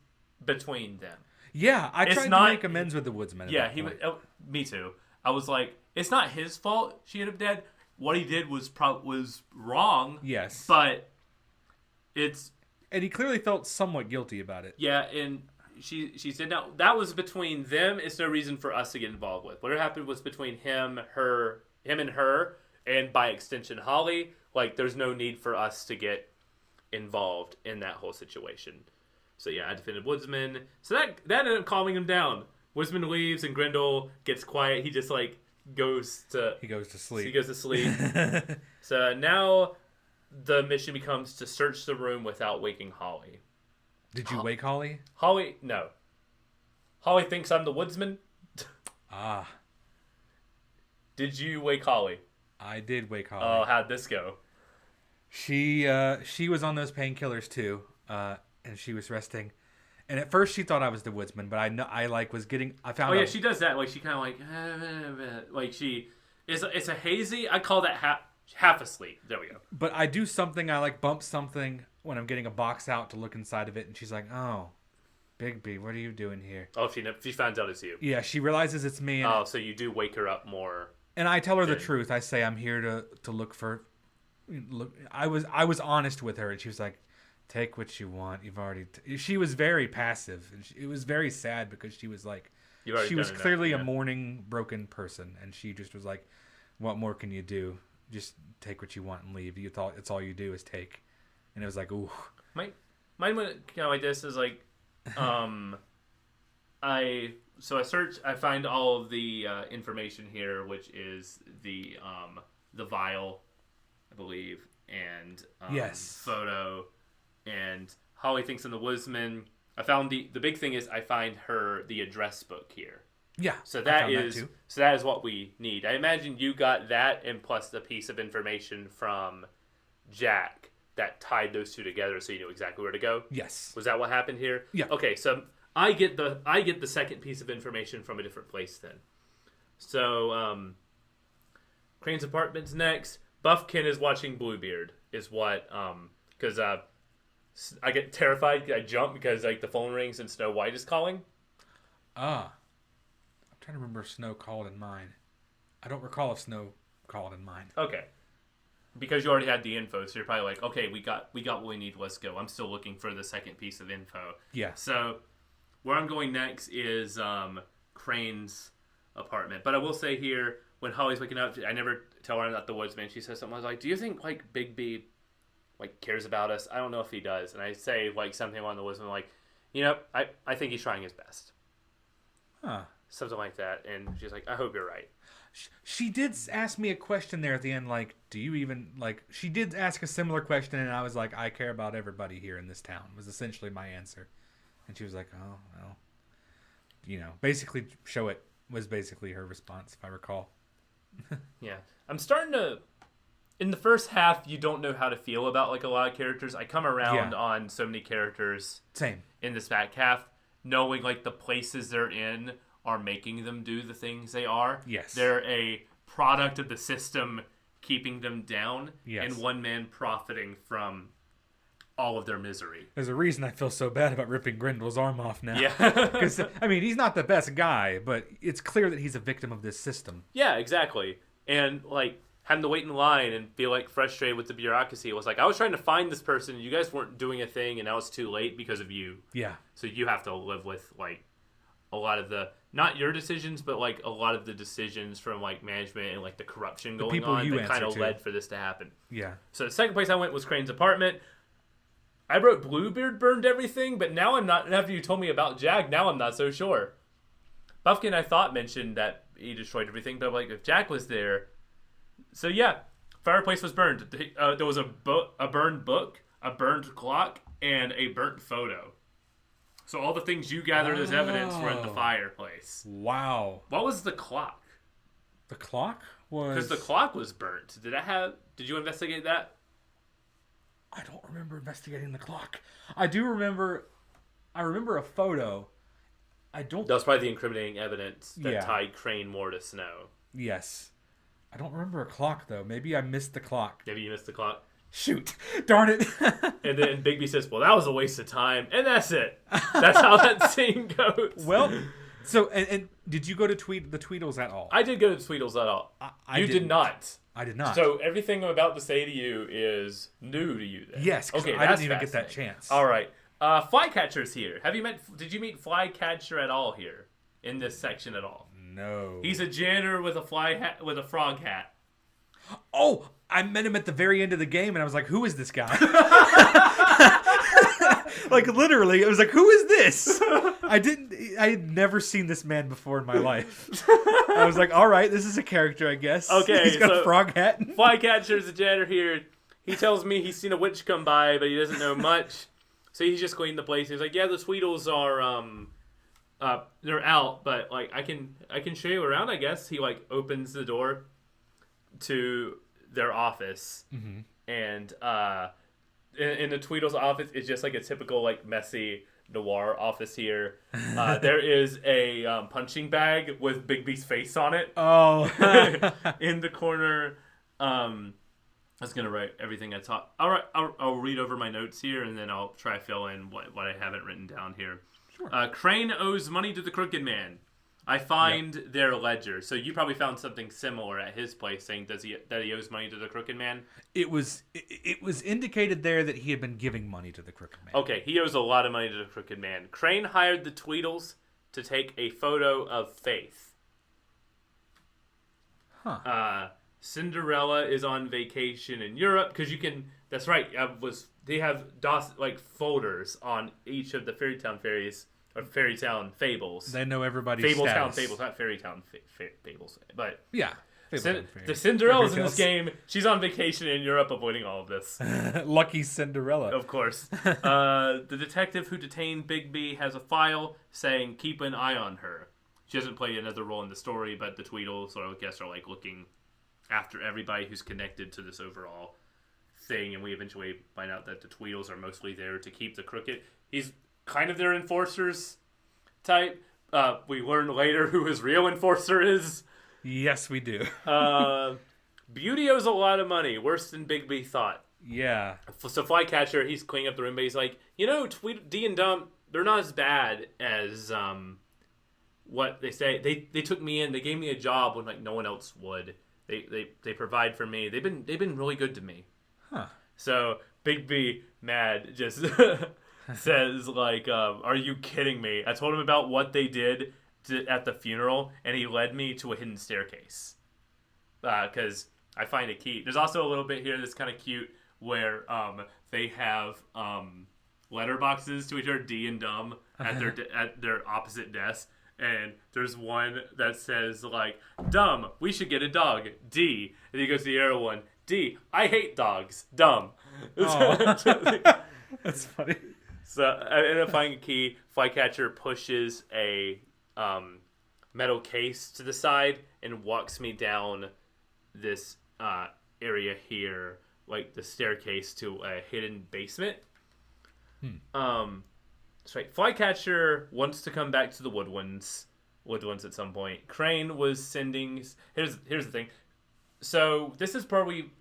between them. Yeah, I tried to make amends with the Woodsman. Yeah, me too. I was like, it's not his fault she ended up dead. What he did was wrong. Yes, but and he clearly felt somewhat guilty about it. Yeah, and she said, no, that was between them. It's no reason for us to get involved with. Whatever happened was between him and her, and by extension Holly. There's no need for us to get involved in that whole situation. So yeah, I defended Woodsman. So that ended up calming him down. Woodsman leaves and Grendel gets quiet. He just goes to sleep. He goes to sleep. So now the mission becomes to search the room without waking Holly. Did you wake Holly? Holly, no. Holly thinks I'm the Woodsman. Ah. Did you wake Holly? I did wake Holly. Oh, how'd this go? She was on those painkillers too. And she was resting, and at first she thought I was the Woodsman, but I found. Oh yeah, she does that. She kind of it's a hazy. I call that half asleep. There we go. But I do something. I bump something when I'm getting a box out to look inside of it, and she's like, "Oh, Bigby, what are you doing here?" Oh, she finds out it's you. Yeah, she realizes it's me. And so you do wake her up more. And I tell her the truth. I say I'm here to look for. I was honest with her, and she was like, take what you want. You've already... She was very passive. And it was very sad because she was she was clearly a mourning, broken person. And she just was like, what more can you do? Just take what you want and leave. You thought it's all you do is take. And it was like, ooh. Mine went like this is I search, I find all of the information here, which is the vial, I believe, and yes, photo. And Holly thinks I'm the Woodsman. I found the big thing is I find the address book here. Yeah. So that is what we need. I imagine you got that and plus the piece of information from Jack that tied those two together so you knew exactly where to go. Yes. Was that what happened here? Yeah. Okay, so I get the second piece of information from a different place then. So Crane's apartment's next. Buffkin is watching Bluebeard is what because I get terrified. I jump because the phone rings and Snow White is calling. I'm trying to remember if Snow called in mine. I don't recall if Snow called in mine. Okay, because you already had the info, so you're probably like, okay, we got what we need. Let's go. I'm still looking for the second piece of info. Yeah. So where I'm going next is Crane's apartment. But I will say here, when Holly's waking up, I never tell her I'm not the Woodsman. She says something. I was like, do you think Bigby cares about us? I don't know if he does. And I say something along the Woodsman I think he's trying his best. Huh. something like that. And she's like, I hope you're right. She did ask me a question there at the end, like, do you even, like, she did ask a similar question, and I was like, I care about everybody here in this town, was essentially my answer. And she was like, oh, well, you know, basically, show it was basically her response, if I recall. Yeah. I'm starting to, in the first half, you don't know how to feel about, like, a lot of characters. I come around on so many characters. Same. In this back half, knowing, like, the places they're in are making them do the things they are. Yes. They're a product of the system keeping them down, yes. and one man profiting from all of their misery. There's a reason I feel so bad about ripping Grendel's arm off now. Yeah. Because, I mean, he's not the best guy, but it's clear that he's a victim of this system. Yeah, exactly. And, like, having to wait in line and feel, like, frustrated with the bureaucracy. It was like, I was trying to find this person, and you guys weren't doing a thing, and now it's too late because of you. Yeah. So you have to live with, like, a lot of the, not your decisions, but, like, a lot of the decisions from, like, management and, like, the corruption going on that kind of led for this to happen. Yeah. So the second place I went was Crane's apartment. I wrote Bluebeard burned everything, but now I'm not, after you told me about Jag, now I'm not so sure. Buffkin, I thought, mentioned that he destroyed everything, but, like, if Jag was there. So, yeah, fireplace was burned. There was a burned book, a burned clock, and a burnt photo. So all the things you gathered as evidence were in the fireplace. Wow. What was the clock? The clock was... Because the clock was burnt. Did you investigate that? I don't remember investigating the clock. I remember a photo. That was probably the incriminating evidence that tied Crane more to Snow. Yes. I don't remember a clock, though. Maybe I missed the clock. Maybe you missed the clock. Shoot. Darn it. And then Bigby says, well, that was a waste of time. And that's it. That's how that scene goes. Well, so, and did you go to the Tweedles at all? I did go to Tweedles at all. You did not. I did not. So everything I'm about to say to you is new to you then. Yes, okay, I didn't even get that chance. All right. Flycatcher's here. Did you meet Flycatcher at all here in this section at all? No. He's a janitor with a frog hat. Oh, I met him at the very end of the game, and I was like, who is this guy? Like, literally, it was like, who is this? I had never seen this man before in my life. I was like, all right, this is a character, I guess. Okay. He's got a frog hat. Flycatcher's a janitor here. He tells me he's seen a witch come by, but he doesn't know much. So he's just cleaning the place. He's like, yeah, the Tweedles are, they're out, but, like, I can show you around, I guess. He, like, opens the door to their office, and in the Tweedles office, it's just like a typical, like, messy noir office here. There is a punching bag with Bigby's face on it. Oh. In the corner. I was gonna write everything I taught. All right, I'll read over my notes here, and then I'll try to fill in what I haven't written down here. Sure. Crane owes money to the Crooked Man. I find their ledger. So you probably found something similar at his place, saying that he owes money to the Crooked Man. It was indicated there that he had been giving money to the Crooked Man. Okay, he owes a lot of money to the Crooked Man. Crane hired the Tweedles to take a photo of Faith. Huh. Cinderella is on vacation in Europe because you can. That's right. They have folders on each of the Fairytown fairies. Or Fairytown fables. They know everybody's Fabletown status. fables, not Fairytown fables. But yeah, the Cinderella's in this game. She's on vacation in Europe, avoiding all of this. Lucky Cinderella. Of course. The detective who detained Bigby has a file saying keep an eye on her. She doesn't play another role in the story, but the Tweedles, or I guess, are like looking after everybody who's connected to this overall thing, and we eventually find out that the Tweedles are mostly there to keep the Crooked. He's kind of their enforcers type. We learn later who his real enforcer is. Yes, we do. Beauty owes a lot of money, worse than Bigby thought. Yeah. So Flycatcher, he's cleaning up the room, but he's like, D and Dump, they're not as bad as what they say. They took me in. They gave me a job when like no one else would. They provide for me. They've been really good to me. Huh. So Bigby, mad, just says like, are you kidding me? I told him about what they did at the funeral, and he led me to a hidden staircase. Because I find it key. There's also a little bit here that's kind of cute where they have letterboxes to each other, D and Dumb, at their opposite desks. And there's one that says, like, dumb, we should get a dog, D. And he goes to the arrow one, D, I hate dogs, dumb. Oh. That's funny. So I end up finding a key. Flycatcher pushes a metal case to the side and walks me down this area here, like the staircase to a hidden basement. That's right. Flycatcher wants to come back to the Woodlands at some point. Crane was sending. Here's the thing. So this is where we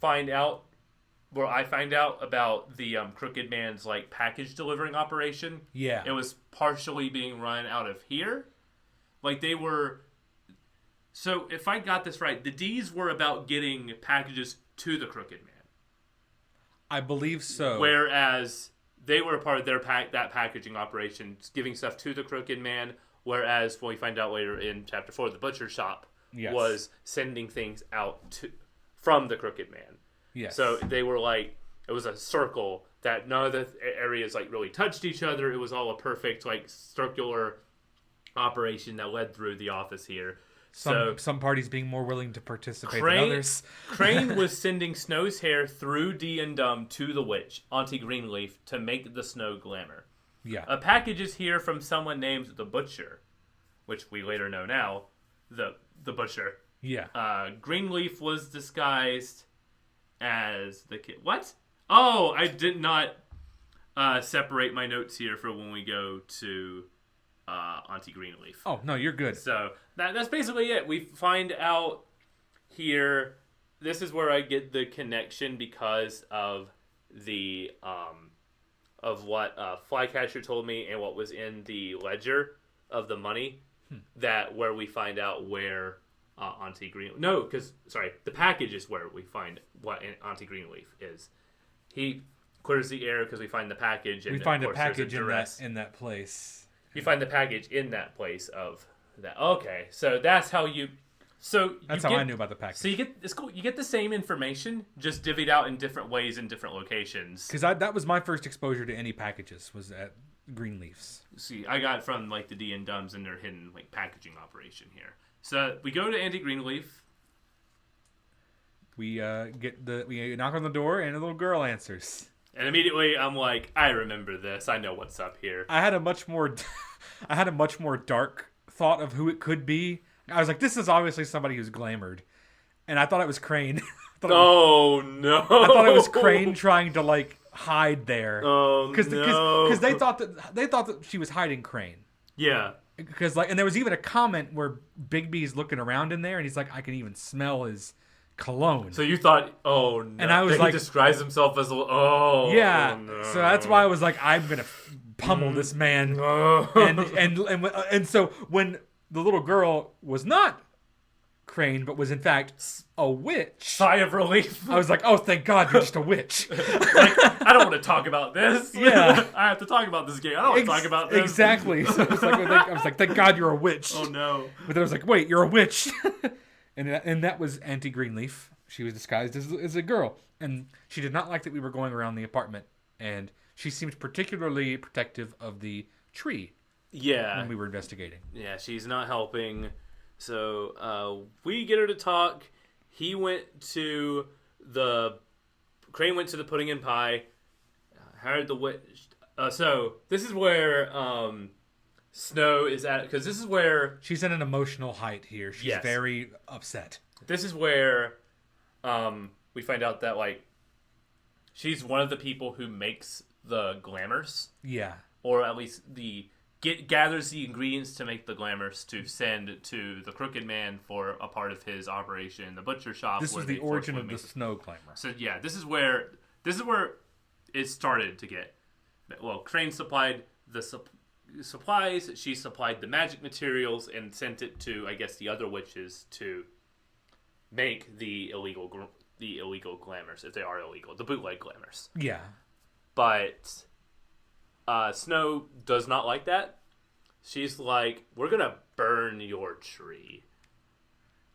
find out, where I find out about the Crooked Man's like package delivering operation. Yeah, it was partially being run out of here. Like they were. So if I got this right, the D's were about getting packages to the Crooked Man. I believe so. Whereas they were a part of their that packaging operation, giving stuff to the Crooked Man. Whereas when we find out later in Chapter 4, the butcher shop was sending things out from the Crooked Man. Yes. So they were like, it was a circle that none of the areas like really touched each other. It was all a perfect like circular operation that led through the office here. Some parties being more willing to participate than others. Crane was sending Snow's hair through D and Dumb to the witch, Auntie Greenleaf, to make the snow glamour. Yeah. A package is here from someone named the Butcher, which we later know now, the Butcher. Yeah. Greenleaf was disguised as the kid. What? Oh, I did not separate my notes here for when we go to Auntie Greenleaf. Oh, no, you're good. So that's basically it. We find out here. This is where I get the connection because of the of what Flycatcher told me and what was in the ledger of the money. That where we find out where Auntie Greenleaf. No, because the package is where we find what Auntie Greenleaf is. He clears the air because we find the package. And we find of a course, package in that place. You find the package in that place of that. Okay, so that's how you. So that's how I knew about the package. So you get it's cool. You get the same information, just divvied out in different ways in different locations. Because that was my first exposure to any packages was at Greenleaf's. See, I got it from like the D and Dumbs and their hidden like packaging operation here. So we go to Auntie Greenleaf. We we knock on the door and a little girl answers. And immediately I'm like, I remember this. I know what's up here. I had a much more dark thought of who it could be. I was like, this is obviously somebody who's glamored. And I thought it was Crane. No. I thought it was Crane trying to like hide there. Oh, no. Because they thought that she was hiding Crane. Yeah. Because and there was even a comment where Bigby's looking around in there and he's like, I can even smell his cologne. So you thought, oh no. And I was like, he describes himself as yeah. Oh, no. So that's why I was like, I'm gonna pummel this man. And so when the little girl was not Crane, but was in fact a witch, sigh of relief. I was like, oh, thank God, you're just a witch. Like, I don't want to talk about this. Yeah. I have to talk about this game. I don't want to talk about this. Exactly. So I was like, thank God you're a witch. Oh no. But then I was like, wait, you're a witch. And that was Auntie Greenleaf. She was disguised as a girl. And she did not like that we were going around the apartment. And she seemed particularly protective of the tree. Yeah. When we were investigating. Yeah, she's not helping. So we get her to talk. Crane went to the pudding and pie. Hired the witch. So this is where Snow is at, because this is where she's at an emotional height here. She's very upset. This is where we find out that like she's one of the people who makes the glamours. Yeah. Or at least gathers the ingredients to make the glamours to send to the Crooked Man for a part of his operation in the butcher shop. This was the origin of the snow glamour. So yeah, this is where it started to get. Well, Crane supplied the supplies. She supplied the magic materials and sent it to, I guess, the other witches to make the illegal glamours, if they are illegal, the bootleg glamours. Yeah. But Snow does not like that. She's like, we're going to burn your tree.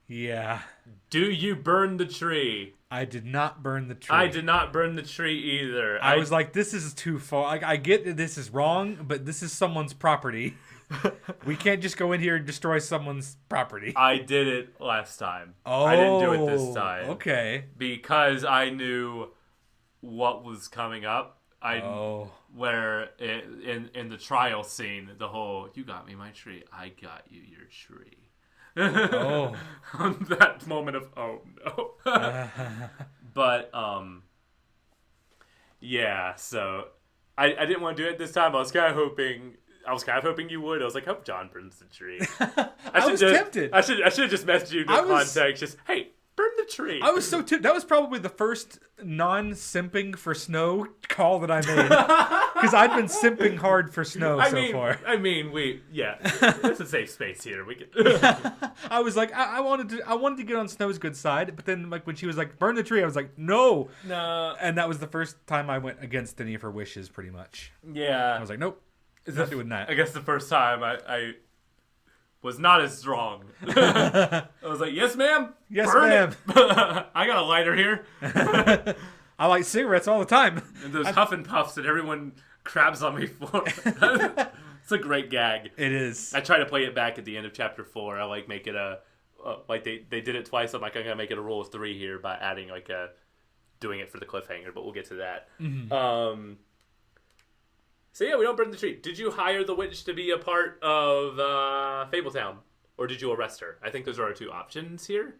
Yeah. Do you burn the tree? I did not burn the tree. I did not burn the tree either. I was like, this is too far. I get that this is wrong, but this is someone's property. We can't just go in here and destroy someone's property. I did it last time. Oh, I didn't do it this time. Okay. Because I knew what was coming up. Where in the trial scene, the whole "you got me my tree, I got you your tree." Oh. That moment of oh no. But yeah. So I didn't want to do it this time. I was kind of hoping you would. I was like, hope John burns the tree. I was tempted. I should have just messaged you no context. Just hey, burn the tree. I was so tempted. That was probably the first non-simping for Snow call that I made, because I'd been simping hard for Snow so far. I mean, it's a safe space here. We can. I was like, I wanted to get on Snow's good side, but then like when she was like, burn the tree, I was like, no. And that was the first time I went against any of her wishes, pretty much. Yeah. I was like, nope. Not doing that. I guess the first time I was not as strong. I was like, yes, ma'am. Yes, burn ma'am. I got a lighter here. I light cigarettes all the time. And those Huff and Puffs that everyone crabs on me for. It's a great gag. It is. I try to play it back at the end of chapter 4. I like make it like they did it twice. I'm like, I'm gonna make it a rule of 3 here by adding like doing it for the cliffhanger, but we'll get to that. Mm-hmm. So yeah, we don't burn the tree. Did you hire the witch to be a part of Fabletown, or did you arrest her? I think those are our 2 options here.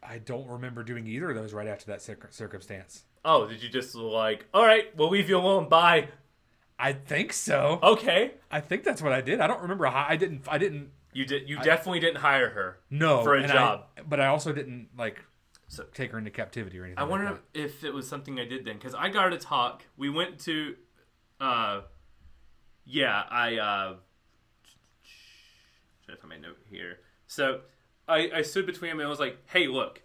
I don't remember doing either of those right after that circumstance. Oh, did you just like, all right, we'll leave you alone, bye? I think so. Okay. I think that's what I did. I don't remember how I didn't. You definitely didn't hire her. No, for a job. But I also didn't take her into captivity or anything. I wonder if it was something I did then, because I got her to talk. We went to, trying to find my note here. So I stood between them and I was like, hey, look,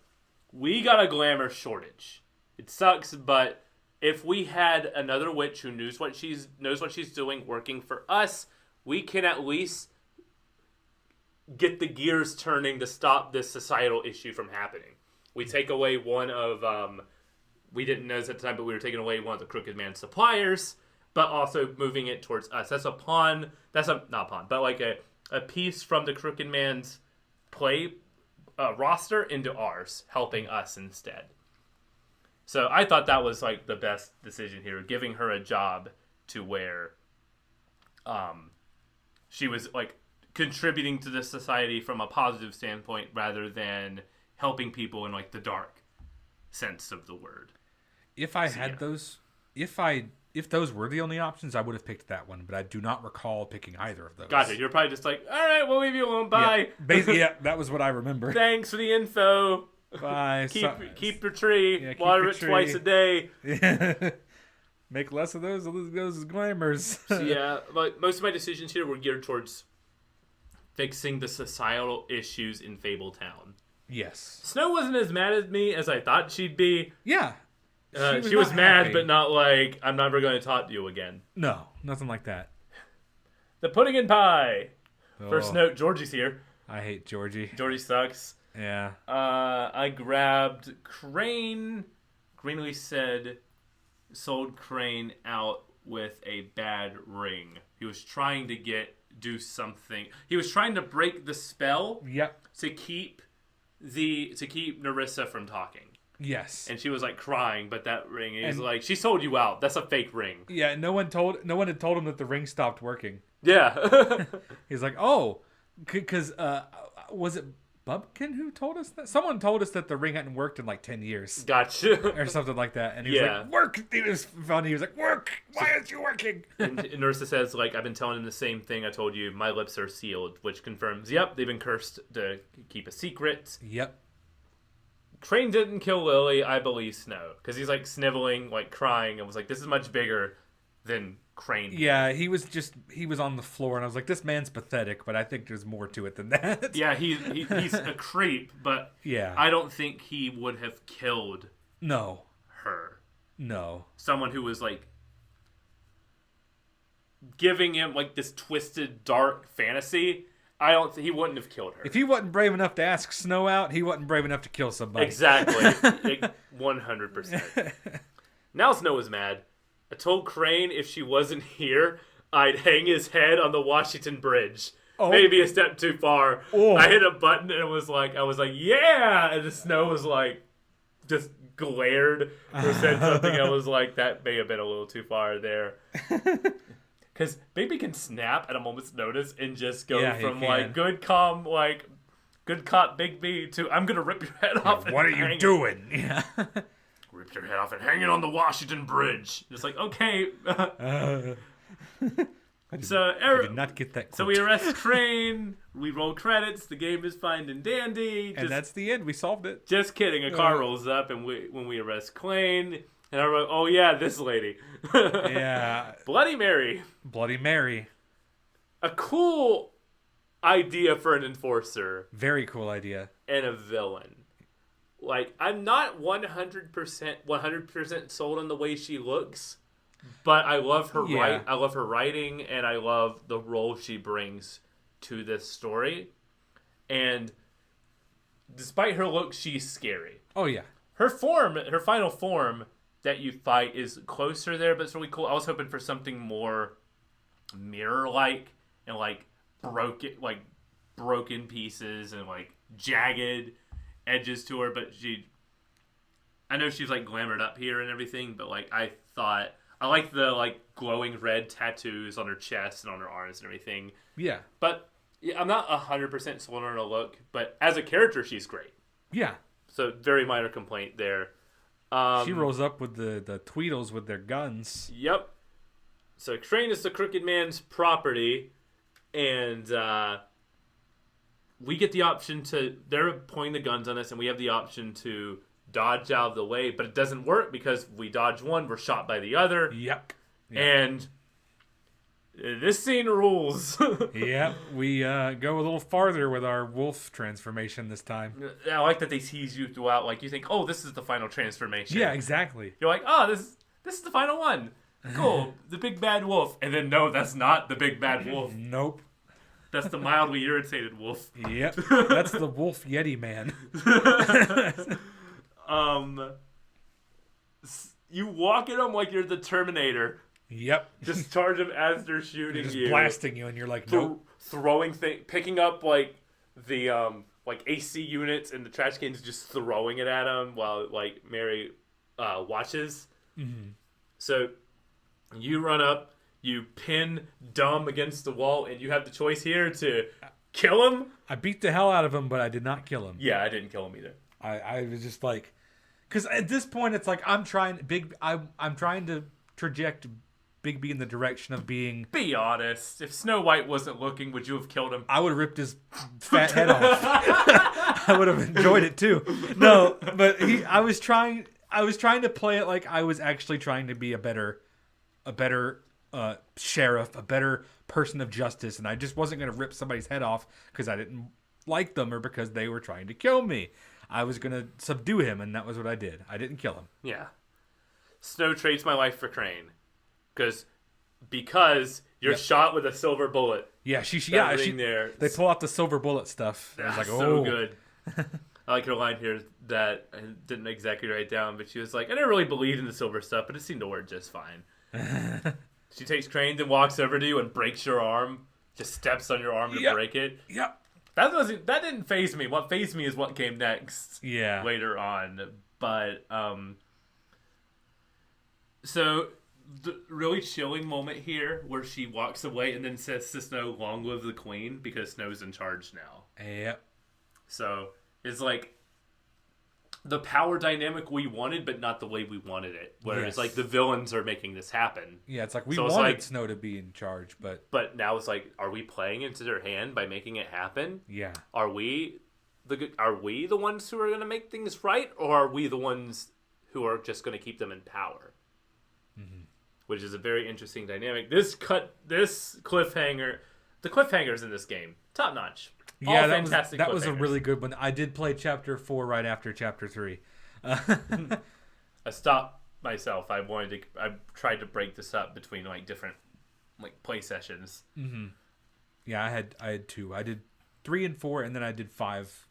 we got a glamour shortage. It sucks, but if we had another witch who knows what she's doing working for us, we can at least get the gears turning to stop this societal issue from happening. We take away one of, we didn't know this at the time, but we were taking away one of the Crooked Man's suppliers, but also moving it towards us. That's a pawn, not a pawn, but like a piece from the Crooked Man's play roster into ours, helping us instead. So I thought that was like the best decision here, giving her a job to where she was like contributing to the society from a positive standpoint rather than helping people in like the dark sense of the word. If I had those, if those were the only options, I would have picked that one, but I do not recall picking either of those. Gotcha. You're probably just like, all right, we'll leave you alone. Bye. Yeah, that was what I remember. Thanks for the info. Bye. Keep your tree. Yeah, water it twice a day. Make less of those glamours. So yeah, but most of my decisions here were geared towards fixing the societal issues in Fabletown. Yes. Snow wasn't as mad at me as I thought she'd be. Yeah. She was mad, but not like, I'm never going to talk to you again. No, nothing like that. The pudding and pie. Oh. First note, Georgie's here. I hate Georgie. Georgie sucks. Yeah. I grabbed Crane. Greenlee said, sold Crane out with a bad ring. He was trying to do something. He was trying to break the spell. Yep. To keep Narissa from talking. Yes. And she was like crying, but that ring is like, she sold you out. That's a fake ring. Yeah, no one had told him that the ring stopped working. Yeah. He's like, oh, because was it Bubkin who told us that? Someone told us that the ring hadn't worked in like 10 years. Gotcha. Or something like that. And he was like, work! It was funny. He was like, work! Why aren't you working? And Narissa says, like, I've been telling him the same thing I told you. My lips are sealed, which confirms, yep, they've been cursed to keep a secret. Yep. Crane didn't kill Lily. I believe Snow. Because he's like sniveling, like crying, and was like, this is much bigger than Crane. Yeah, he was on the floor, and I was like, this man's pathetic, but I think there's more to it than that. Yeah, he's a creep, but yeah, I don't think he would have killed her. No. Someone who was like giving him like this twisted, dark fantasy. He wouldn't have killed her. If he wasn't brave enough to ask Snow out, he wasn't brave enough to kill somebody. Exactly. 100%. Now Snow is mad. I told Crane if she wasn't here, I'd hang his head on the Washington Bridge. Oh. Maybe a step too far. Oh. I hit a button and I was like, yeah! And the snow was like, just glared or said something. I was like, that may have been a little too far there. Because Bigby can snap at a moment's notice and just go from like good cop Bigby to I'm gonna rip your head off. What are you doing? Yeah. Rip your head off and hang it on the Washington Bridge. It's like, okay. I did not get that quote. So we arrest Crane, we roll credits, the game is fine and dandy. And that's the end. We solved it. Just kidding. A car rolls up and when we arrest Crane, and I wrote, oh yeah, this lady. Yeah. Bloody Mary. Bloody Mary. A cool idea for an enforcer. Very cool idea. And a villain. Like, I'm not 100% sold on the way she looks. But I love her I love her writing, and I love the role she brings to this story. And despite her look, she's scary. Oh yeah. Her final form that you fight is closer there, but it's really cool. I was hoping for something more mirror-like and like broken pieces and like jagged edges to her. But I know she's like glamored up here and everything, but like I like the like glowing red tattoos on her chest and on her arms and everything. Yeah. But I'm not 100% sold on her look, but as a character, she's great. Yeah. So very minor complaint there. She rolls up with the Tweedles with their guns. Yep. So Crane is the Crooked Man's property, and we get the option to... They're pointing the guns on us, and we have the option to dodge out of the way, but it doesn't work because we dodge one, we're shot by the other. Yep. And this scene rules. Yep. We go a little farther with our wolf transformation this time. I like that they tease you throughout. Like, you think, oh, this is the final transformation. Yeah, exactly. You're like, oh, this is the final one. Cool. The big bad wolf. And then, no, that's not the big bad wolf. Nope. That's the mildly irritated wolf. Yep. That's the wolf Yeti man. You walk at them like you're the Terminator. Yep. Just charge them as they're shooting just you. Blasting you, and you're like, nope. Throwing things, picking up like the like AC units and the trash cans, just throwing it at them while like Mary watches. Mm-hmm. So you run up, you pin Dumb against the wall, and you have the choice here to kill him. I beat the hell out of him, but I did not kill him. Yeah, I didn't kill him either. I was just like, because at this point it's like I'm trying to traject Bigby in the direction of being... Be honest. If Snow White wasn't looking, would you have killed him? I would have ripped his fat head off. I would have enjoyed it too. No, but I was trying to play it like I was actually trying to be a better sheriff, a better person of justice, and I just wasn't going to rip somebody's head off because I didn't like them or because they were trying to kill me. I was going to subdue him, and that was what I did. I didn't kill him. Yeah. Snow trades my life for Crane. Because you're shot with a silver bullet. Yeah, they pull out the silver bullet stuff. I was like, so good. I like her line here that I didn't exactly write down, but she was like, I never really believed in the silver stuff, but it seemed to work just fine. She takes Crane and walks over to you and breaks your arm. Just steps on your arm to break it. Yep. That didn't faze me. What fazed me is what came next. Yeah. Later on. But so the really chilling moment here where she walks away and then says to Snow, long live the queen, because Snow's in charge now. Yep. So it's like the power dynamic we wanted, but not the way we wanted it. Where it's like the villains are making this happen. Yeah, it's like we wanted Snow to be in charge, but now it's like, are we playing into their hand by making it happen? Yeah. Are we the ones who are going to make things right, or are we the ones who are just going to keep them in power? Mm-hmm. Which is a very interesting dynamic. This cliffhanger, the cliffhangers in this game, top notch. Yeah, that was a really good one. I did play Chapter 4 right after Chapter 3. I stopped myself. I tried to break this up between like different like play sessions. Mm-hmm. Yeah, I had 2. I did 3 and 4, and then I did 5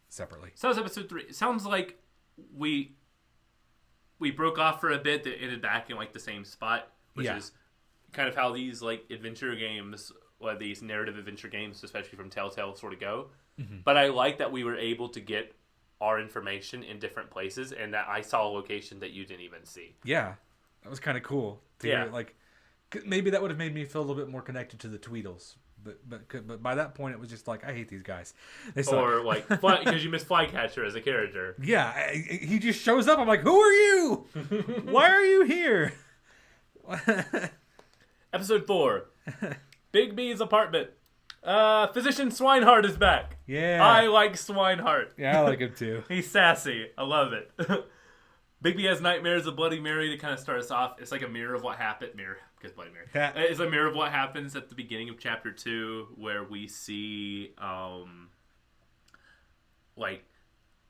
separately. So that was episode 3. It sounds like we broke off for a bit that ended back in like the same spot, which is kind of how these like adventure games, or these narrative adventure games, especially from Telltale, sort of go. Mm-hmm. But I like that we were able to get our information in different places, and that I saw a location that you didn't even see. Yeah, that was kind of cool. Like maybe that would have made me feel a little bit more connected to the Tweedles. But by that point, it was just like, I hate these guys. Or like, because you miss Flycatcher as a character. Yeah, he just shows up. I'm like, who are you? Why are you here? Episode 4. Big B's apartment. Physician Swinehart is back. Yeah. I like Swinehart. Yeah, I like him too. He's sassy. I love it. Big B has nightmares of Bloody Mary to kind of start us off. It's like a mirror of what happened. Because Bloody Mary. It's a mirror of what happens at the beginning of Chapter 2, where we see,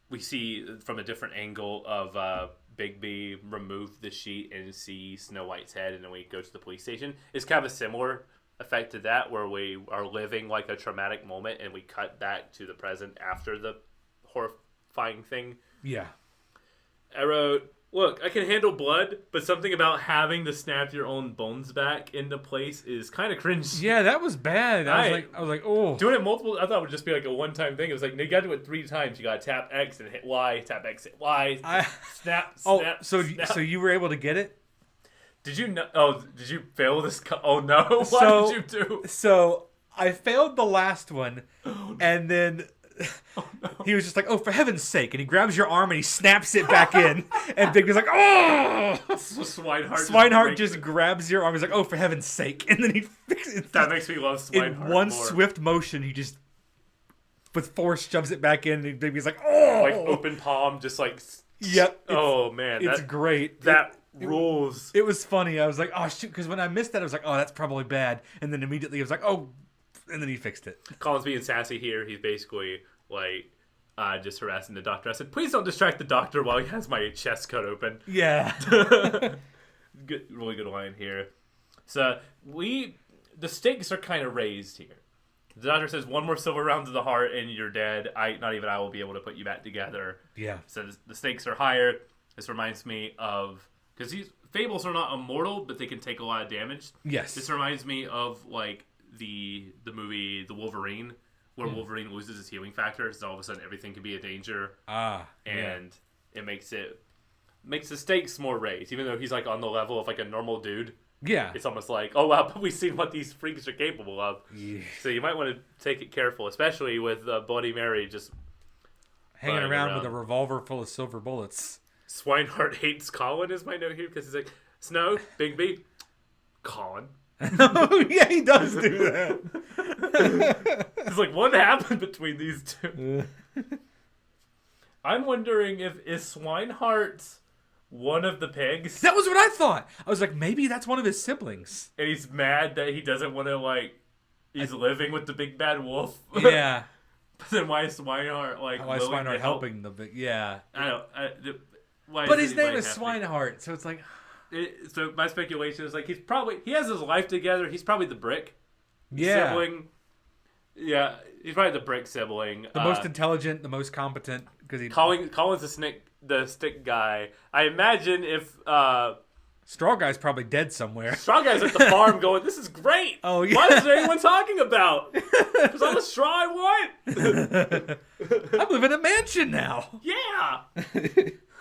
we see from a different angle of Big B remove the sheet and see Snow White's head, and then we go to the police station. It's kind of a similar effect to that, where we are living like a traumatic moment, and we cut back to the present after the horrifying thing. Yeah. I wrote, look, I can handle blood, but something about having to snap your own bones back into place is kind of cringe. Yeah, that was bad. I was like, oh. Doing it multiple, I thought it would just be like a one-time thing. It was like, you got to do it 3 times. You got to tap X and hit Y, tap X, hit Y, snap. So you were able to get it? Did you know? Oh, did you fail this? Oh no! What did you do? So I failed the last one, and then he was just like, "Oh, for heaven's sake!" And he grabs your arm and he snaps it back in, and Big B's like, "Oh!" So Swinehart just grabs your arm. He's like, "Oh, for heaven's sake!" And then he fixes it. That makes me love Swinehart. In one swift motion, he just with force shoves it back in, and Big B's like, "Oh!" Like open palm, just like. Yep. Oh man, it's great. That rules. It was funny. I was like, oh shoot, because when I missed that, I was like, oh, that's probably bad. And then immediately I was like, oh, and then he fixed it. Colin's being sassy here. He's basically like just harassing the doctor. I said, please don't distract the doctor while he has my chest cut open. Yeah. Really good line here. So the stakes are kind of raised here. The doctor says, 1 more silver round to the heart and you're dead. Not even I will be able to put you back together. Yeah. So the stakes are higher. This reminds me of, because these fables are not immortal, but they can take a lot of damage. Yes. This reminds me of like the movie The Wolverine, where Wolverine loses his healing factor, so all of a sudden everything can be a danger. And it makes the stakes more raised, even though he's like on the level of like a normal dude. Yeah. It's almost like, oh wow, but we've seen what these freaks are capable of. Yeah. So you might want to take it careful, especially with Bloody Mary just hanging around with a revolver full of silver bullets. Swinehart hates Colin is my note here, because he's like, Snow, Big B, Colin. Oh, yeah, he does do that. It's like, what happened between these two? I'm wondering is Swinehart one of the pigs? That was what I thought. I was like, maybe that's one of his siblings. And he's mad that he doesn't want to, he's living with the big bad wolf. Yeah. But then why is Swinehart, why is Swinehart helping the big, yeah. I don't but his name is Swinehart, so it's like... So my speculation is he has his life together. He's probably the brick sibling. Yeah, he's probably the brick sibling. The most intelligent, the most competent. Colin's the stick guy. I imagine if... Straw Guy's probably dead somewhere. Straw Guy's at the farm going, this is great. Oh, yeah. Why isn't anyone talking about? Because I'm a straw I want. I'm living in a mansion now. Yeah.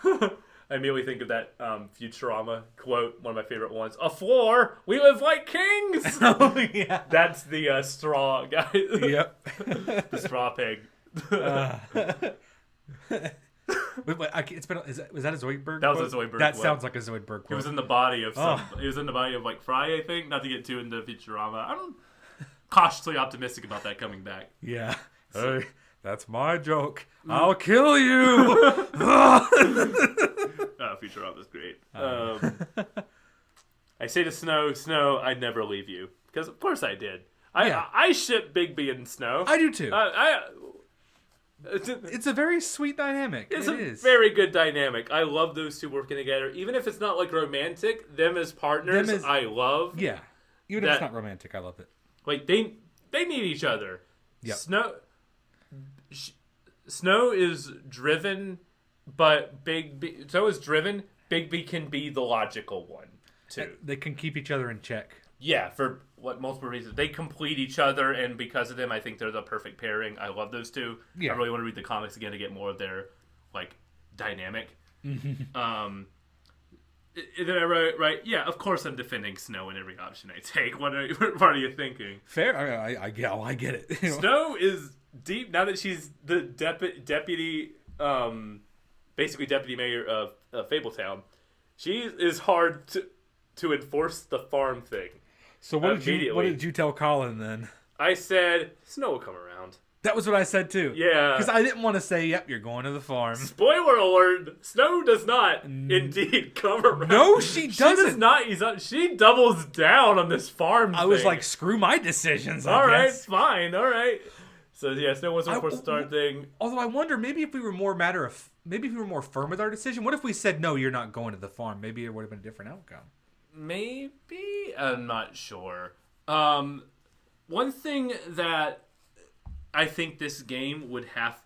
I immediately think of that Futurama quote, one of my favorite ones. A floor, we live like kings. Oh, yeah. That's the straw guy. Yep. The straw pig. Was that a Zoidberg? That was a Zoidberg. That sounds like a Zoidberg quote. He was in the body of He was in the body of Fry, I think. Not to get too into Futurama. I'm cautiously optimistic about that coming back. Yeah. Hey, that's my joke. I'll kill you. Futurama's great. I say to Snow, I'd never leave you, because of course I did. I ship Big B and Snow. I do too. It's a very sweet dynamic. It's a very good dynamic. I love those two working together. Even if it's not romantic, them as partners, I love. Yeah. Even if it's not romantic, I love it. They need each other. Yep. Snow is driven, but Snow is driven. Big B can be the logical one too. They can keep each other in check. Yeah, for multiple reasons. They complete each other, and because of them, I think they're the perfect pairing. I love those two. Yeah. I really want to read the comics again to get more of their dynamic. And then I wrote, right, yeah, of course I'm defending Snow in every option I take. What are you thinking? Fair. I get it. Snow is deep now that she's the deputy, basically deputy mayor of Fabletown. She is hard to enforce the farm thing. So what did you tell Colin then? I said, Snow will come around. That was what I said too. Yeah. Because I didn't want to say, yep, you're going to the farm. Spoiler alert, Snow does not indeed come around. No, she doesn't. She does not. She doubles down on this farm thing. I was like, screw my decisions, All right, guess. fine, all right. So yeah, Snow wasn't supposed to start thing. Although I wonder, maybe if we were more firm with our decision, what if we said, no, you're not going to the farm? Maybe it would have been a different outcome. Maybe? I'm not sure. One thing that I think this game would have...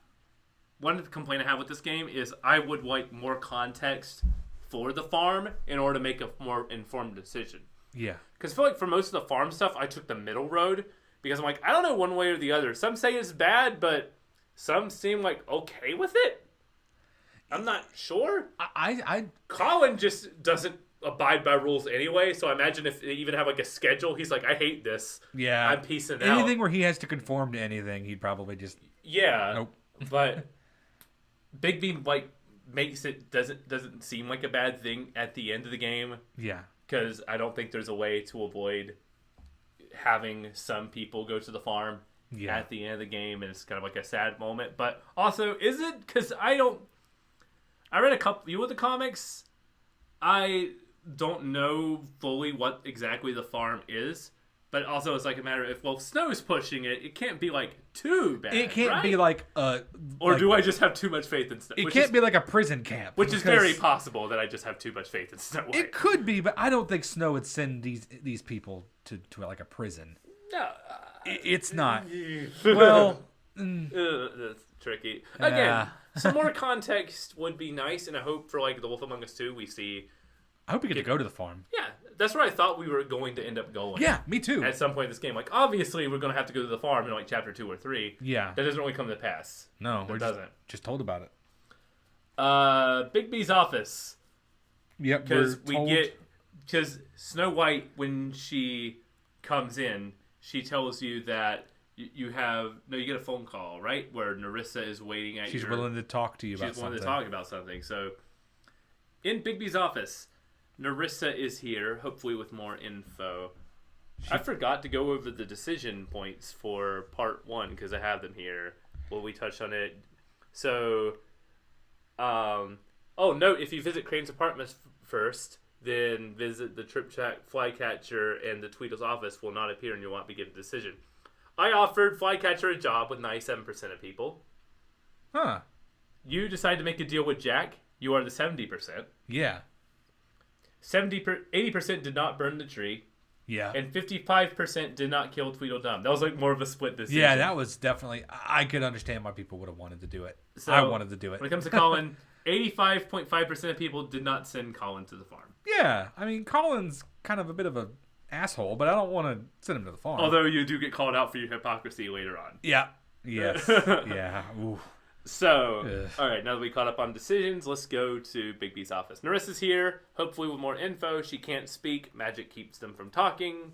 One complaint I have with this game is I would like more context for the farm in order to make a more informed decision. Yeah. Because I feel like for most of the farm stuff, I took the middle road. Because I'm like, I don't know one way or the other. Some say it's bad, but some seem like okay with it. I'm not sure. Colin just doesn't abide by rules anyway, so I imagine if they even have like a schedule, he's like, I hate this. Yeah. I'm piecing out. Anything where he has to conform to anything, he'd probably just... Yeah. Nope. But Bigby makes it doesn't seem like a bad thing at the end of the game. Yeah. Because I don't think there's a way to avoid having some people go to the farm at the end of the game, and it's kind of like a sad moment. But also, is it? Because I read a couple of the comics. I don't know fully what exactly the farm is, but also it's like a matter of if Snow's pushing it, it can't be like too bad. It can't be like or do I just have too much faith in Snow? It can't be like a prison camp, which is very possible that I just have too much faith in Snow White. It could be, but I don't think Snow would send these people to like a prison. No, it's not. Well, that's tricky. Again, some more context would be nice, and I hope for like The Wolf Among Us 2 we see. I hope we get to go to the farm. Yeah, that's where I thought we were going to end up going. Yeah, me too. At some point in this game, like obviously we're going to have to go to the farm in like chapter 2 or 3. Yeah, that doesn't really come to pass. No, it doesn't. Just told about it. Bigby's office. Yep, because Snow White, when she comes in, she tells you that you get a phone call, right, where Nerissa is waiting at. She's willing to talk to you about something. She's willing to talk about something. So in Bigby's office, Nerissa is here, hopefully with more info. I forgot to go over the decision points for part 1 because I have them here. Will we touch on it? So, note, if you visit Crane's apartment first, then visit the Tripjack Flycatcher and the Tweedle's office will not appear and you won't be given a decision. I offered Flycatcher a job with 97% of people. Huh. You decided to make a deal with Jack. You are the 70%. Yeah. 80% did not burn the tree. Yeah. And 55% did not kill Tweedledum. That was like more of a split decision. Yeah, that was definitely... I could understand why people would have wanted to do it. So, I wanted to do it. When it comes to Colin, 85.5% of people did not send Colin to the farm. Yeah. I mean, Colin's kind of a bit of an asshole, but I don't want to send him to the farm. Although you do get called out for your hypocrisy later on. Yeah. Yes. Yeah. Ooh. So, all right, now that we caught up on decisions, let's go to Bigby's office. Nerissa's here, hopefully with more info. She can't speak. Magic keeps them from talking.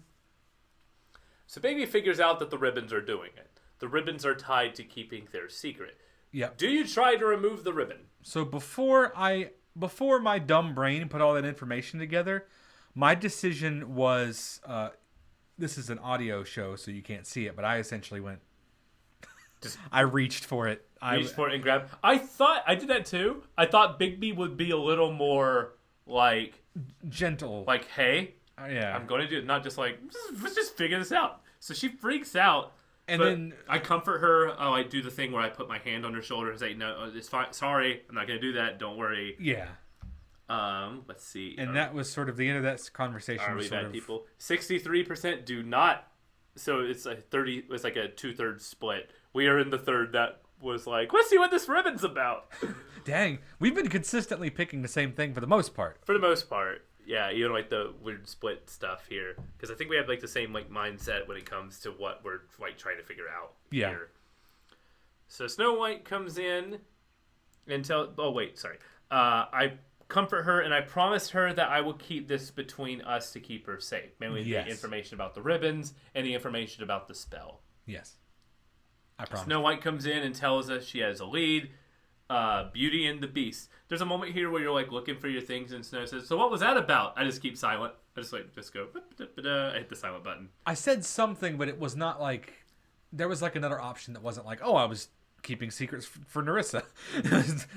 So Bigby figures out that the ribbons are doing it. The ribbons are tied to keeping their secret. Yeah. Do you try to remove the ribbon? So before my dumb brain put all that information together, my decision was, this is an audio show, so you can't see it, but I essentially went, I reached for it. Reached for it and grabbed. I did that too. I thought Bigby would be a little more like gentle. Like, hey, yeah, I'm going to do it. Not just like, let's just figure this out. So she freaks out. And then I comfort her. Oh, I do the thing where I put my hand on her shoulder and say, no, it's fine. Sorry, I'm not going to do that. Don't worry. Yeah. Let's see. And that was sort of the end of that conversation. Are we bad people? 63% do not. So it's a 30. It's like a 2/3 split. We are in the third that was like, let's see what this ribbon's about. Dang, we've been consistently picking the same thing for the most part. For the most part. Yeah, even like the weird split stuff here, because I think we have like the same like mindset when it comes to what we're like trying to figure out. Yeah. Here. So Snow White comes in and I comfort her and I promised her that I will keep this between us to keep her safe. Mainly the information about the ribbons and the information about the spell. Yes. I promise. Snow White comes in and tells us she has a lead. Beauty and the Beast. There's a moment here where you're like looking for your things and Snow says, so what was that about? I just keep silent. I just go, I hit the silent button. I said something, but it was not like, there was like another option that wasn't like, oh, I was keeping secrets for Nerissa.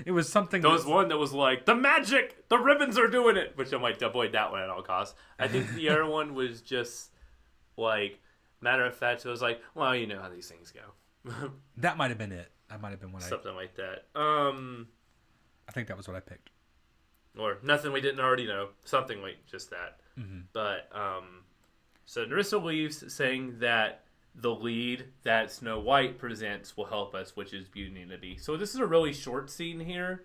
It was something. There was one that was like, the magic, the ribbons are doing it, which I'm like, avoid that one at all costs. I think the other one was just like, matter of fact, it was like, well, you know how these things go. That might have been it. That might have been what something like that. I think that was what I picked. Or nothing we didn't already know. Something like just that. Mm-hmm. But so Nerissa leaves saying that the lead that Snow White presents will help us, which is Beauty and the Beast. So this is a really short scene here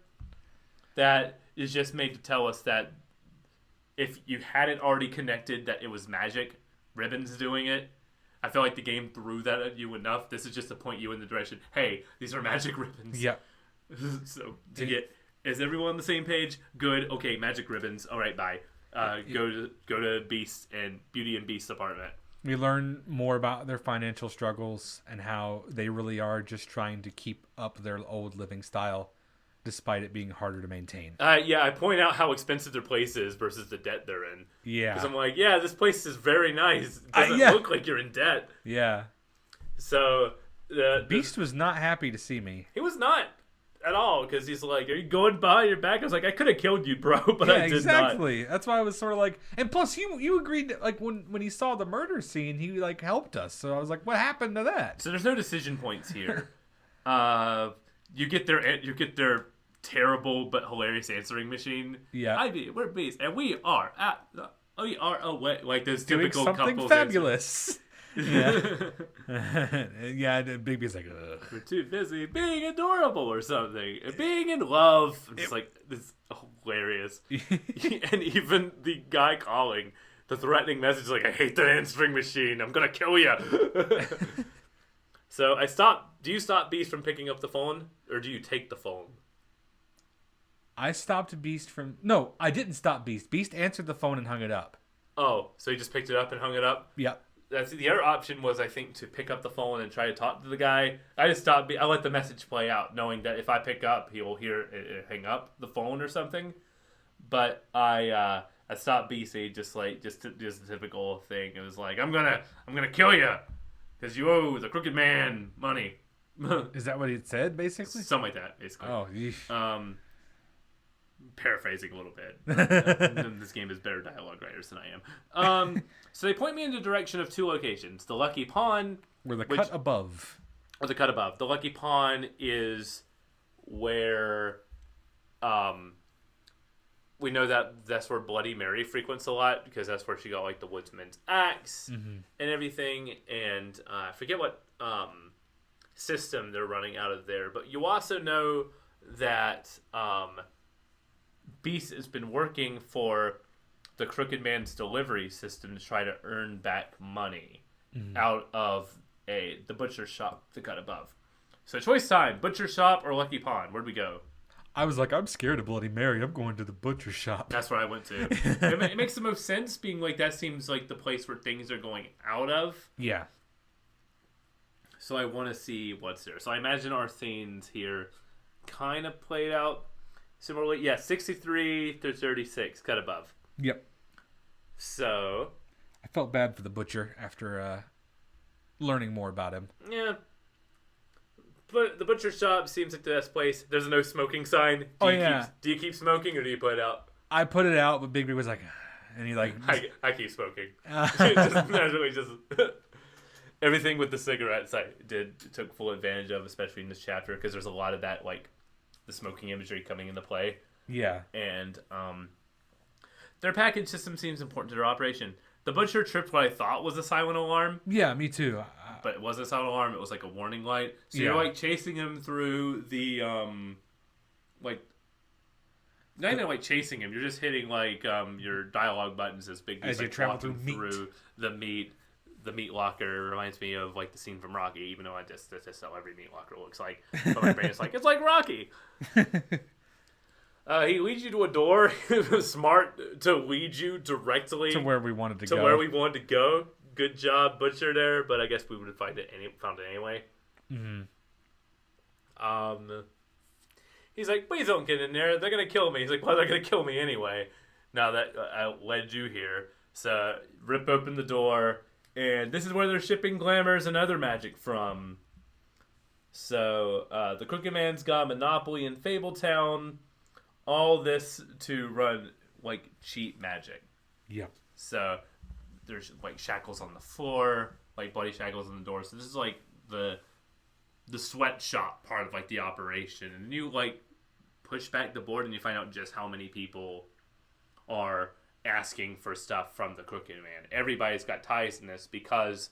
that is just made to tell us that if you hadn't already connected that it was magic, ribbons doing it, I feel like the game threw that at you enough. This is just to point you in the direction, hey, these are magic ribbons. Yeah. So is everyone on the same page? Good. Okay, magic ribbons. All right, bye. Go to Beast and Beauty and Beast's apartment. We learn more about their financial struggles and how they really are just trying to keep up their old living style, despite it being harder to maintain. I point out how expensive their place is versus the debt they're in. Yeah. Because I'm like, yeah, this place is very nice. It doesn't look like you're in debt. Yeah. So Beast was not happy to see me. He was not at all, because he's like, are you going behind your back? I was like, I could have killed you, bro, but I did exactly. That's why I was sort of like, and plus you agreed that, like, when he saw the murder scene, he like helped us. So I was like, what happened to that? So there's no decision points here. You get their terrible but hilarious answering machine. Yeah. We're Beast, and we are away, like those doing typical something couples fabulous. Yeah. Yeah, and Big B's like, ugh. We're too busy being adorable or something. Being in love. It's like, this is hilarious. And even the guy calling, the threatening message is like, I hate that answering machine. I'm going to kill you. So do you stop Beast from picking up the phone? Or do you take the phone? I stopped Beast from... No, I didn't stop Beast. Beast answered the phone and hung it up. Oh, so he just picked it up and hung it up? Yep. That's the other option was, I think, to pick up the phone and try to talk to the guy. I just stopped. I let the message play out, knowing that if I pick up, he will hear it hang up the phone or something. But I stopped BC just the typical thing. It was like, I'm gonna kill you because you owe the crooked man money. Is that what he said, basically? Something like that, basically. Oh, yeesh. Paraphrasing a little bit. This game is better dialogue writers than I am. So they point me in the direction of two locations. The Lucky Pawn. Or the cut above. Or the cut above. The Lucky Pawn is where we know that's where Bloody Mary frequents a lot, because that's where she got like the woodsman's axe and everything. And I forget what system they're running out of there. But you also know that Beast has been working for the Crooked Man's delivery system to try to earn back money out of the butcher shop, the cut above. So choice time, butcher shop or Lucky Pawn. Where'd we go? I was like, I'm scared of Bloody Mary. I'm going to the butcher shop. That's where I went to. It makes the most sense, being like that seems like the place where things are going out of. Yeah. So I want to see what's there. So I imagine our scenes here kind of played out similarly. Yeah, 63 to 36, cut above. Yep. So I felt bad for the butcher after learning more about him. Yeah. But the butcher shop seems like the best place. There's a no smoking sign. Do you keep smoking or do you put it out? I put it out, but Bigby was like, and he like... I keep smoking. just everything with the cigarettes I took full advantage of, especially in this chapter, because there's a lot of that, like, the smoking imagery coming into play. Yeah. And their package system seems important to their operation. The butcher tripped what I thought was a silent alarm. Yeah, me too. But it wasn't a silent alarm. It was like a warning light. So you're like chasing him through the not even like chasing him. You're just hitting like your dialogue buttons as big As you like, travel walking through meat. The meat locker reminds me of like the scene from Rocky, even though that's just how every meat locker looks like. But my brain is like, it's like Rocky. He leads you to a door. It was smart to lead you directly to where we wanted to go. To where we wanted to go. Good job, Butcher there. But I guess we would have found it anyway. Mm-hmm. He's like, please don't get in there. They're gonna kill me. He's like, well, they're gonna kill me anyway. Now that I led you here, so rip open the door. And this is where they're shipping glamours and other magic from. So, the Crooked Man's got a monopoly in Fabletown. All this to run, like, cheap magic. Yep. So, there's, like, shackles on the floor. Like, bloody shackles on the door. So, this is, like, the sweatshop part of, like, the operation. And you, like, push back the board and you find out just how many people are asking for stuff from the Crooked Man. Everybody's got ties in this because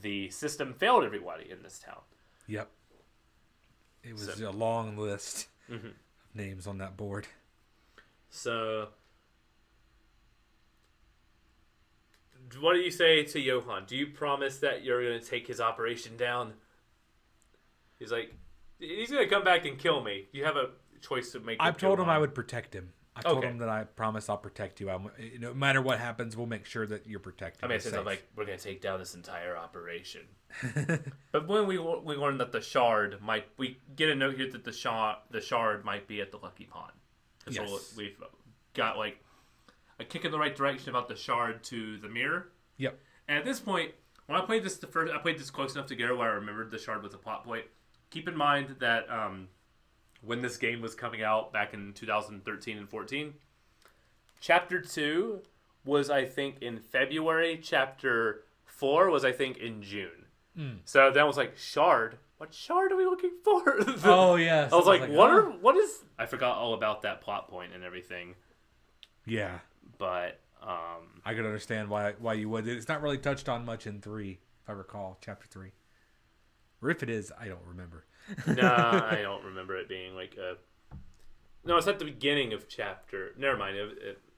the system failed everybody in this town. Yep. It was a long list of names on that board. So, what do you say to Johann? Do you promise that you're going to take his operation down? He's like, he's going to come back and kill me. You have a choice to make. I've told him I would protect him. I told Okay. him that I promise I'll protect you. No matter what happens, we'll make sure that you're protected. I mean, it says like we're gonna take down this entire operation. But when we learn that the shard we get a note here that the shard might be at the Lucky Pond. And Yes. So we've got like a kick in the right direction about the shard to the mirror. Yep. And at this point, when I played this I played this close enough together where I remembered the shard was a plot point. Keep in mind that when this game was coming out back in 2013 and 14, Chapter 2 was, I think, in February. Chapter 4 was, I think, in June. So then I was like, shard? What shard are we looking for? Oh, yes. I was like, what is... I forgot all about that plot point and everything. Yeah. But, I could understand why you would. It's not really touched on much in 3, if I recall, Chapter 3. Or if it is, I don't remember. Nah, I don't remember it being like a... No, it's at the beginning of chapter... Never mind.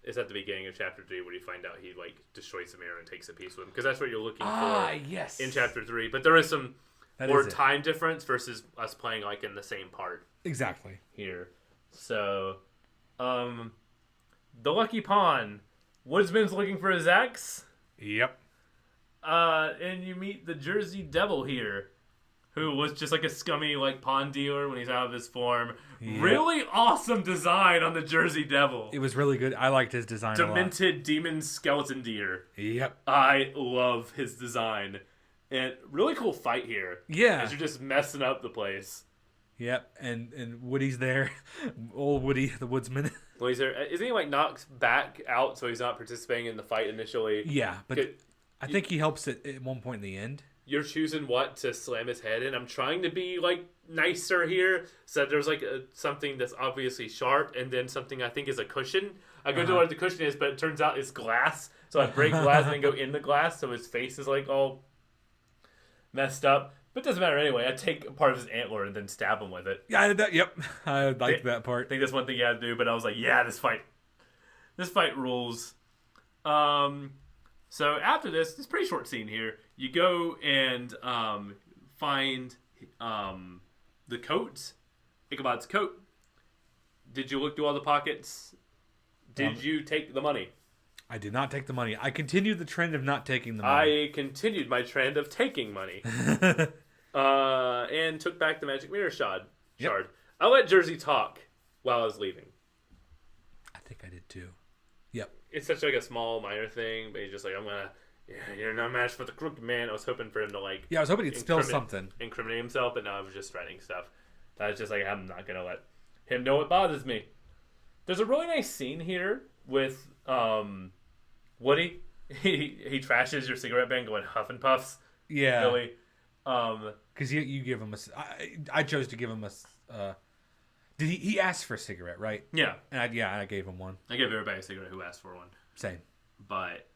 It's at the beginning of chapter 3 where you find out he like destroys the mirror and takes a piece with him. Because that's what you're looking for yes. in chapter 3. But there is some That more is it. time difference versus us playing like in the same part Exactly. here. So, the Lucky Pawn. Woodsman's looking for his ex. Yep. And you meet the Jersey Devil here, who was just like a scummy like pawn dealer when he's out of his form. Yep. Really awesome design on the Jersey Devil. It was really good. I liked his design a lot. Demented demon skeleton deer. Yep. I love his design. And really cool fight here. Yeah. As you're just messing up the place. Yep. And Woody's there. Old Woody, the woodsman. Well, he's there. Isn't he like knocked back out so he's not participating in the fight initially? Yeah, but Okay, I think he helps it at one point in the end. You're choosing what to slam his head in. I'm trying to be like nicer here. So there's like something that's obviously sharp, and then something I think is a cushion. I go to what the cushion is, but it turns out it's glass. So I break glass and then go in the glass, so his face is like all messed up. But it doesn't matter anyway. I take part of his antler and then stab him with it. Yeah, I did that. Yep. I liked that I part. think that's one thing you had to do. But I was like, yeah, this fight rules. So after this, it's a pretty short scene here. You go and find the coat, Ichabod's coat. Did you look through all the pockets? Did you take the money? I did not take the money. I continued the trend of not taking the money. I continued my trend of taking money. And took back the magic mirror shard. Yep. I let Jersey talk while I was leaving. I think I did too. Yep. It's such like a small minor thing, but he's just like, you're no match for the Crooked Man. I was hoping for him to like... Yeah, I was hoping he'd spill something. Incriminate himself, but no, I was just writing stuff. I was just like, I'm not going to let him know what bothers me. There's a really nice scene here with Woody. He trashes your cigarette band going Huff and Puffs. Yeah. Really. Because you give him I chose to give him a... Did he asked for a cigarette, right? Yeah. And I gave him one. I gave everybody a cigarette who asked for one. Same. But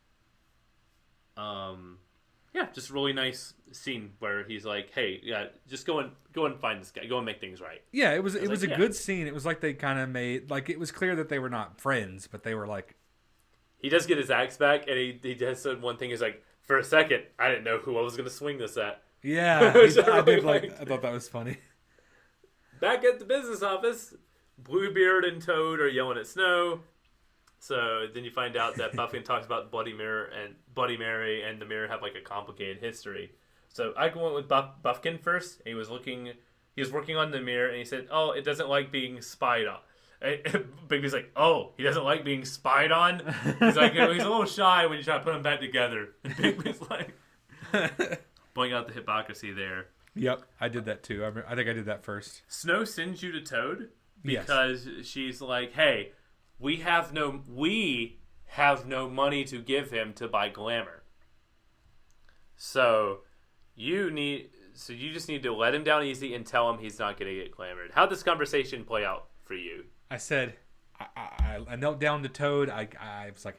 Yeah, just really nice scene where he's like, "Hey, yeah, just go and find this guy. Go and make things right." Yeah, it was a like, good scene. It was like they kind of made like it was clear that they were not friends, but they were like. He does get his axe back, and he does said one thing. He's like, "For a second, I didn't know who I was going to swing this at." Yeah, I did like. I thought that was funny. Back at the business office, Bluebeard and Toad are yelling at Snow. So then you find out that Buffkin talks about Bloody Mary and the mirror have like a complicated history. So I went with Buffkin first. He was working on the mirror, and he said, "Oh, it doesn't like being spied on." Bigby's like, "Oh, he doesn't like being spied on." He's like, he's a little shy when you try to put them back together. And Bigby's like, pointing out the hypocrisy there. Yep, I did that too. I think I did that first. Snow sends you to Toad because she's like, "Hey, we have no money to give him to buy glamour. So you just need to let him down easy and tell him he's not going to get glamored." How'd this conversation play out for you? I said, I knelt down to Toad. I was like,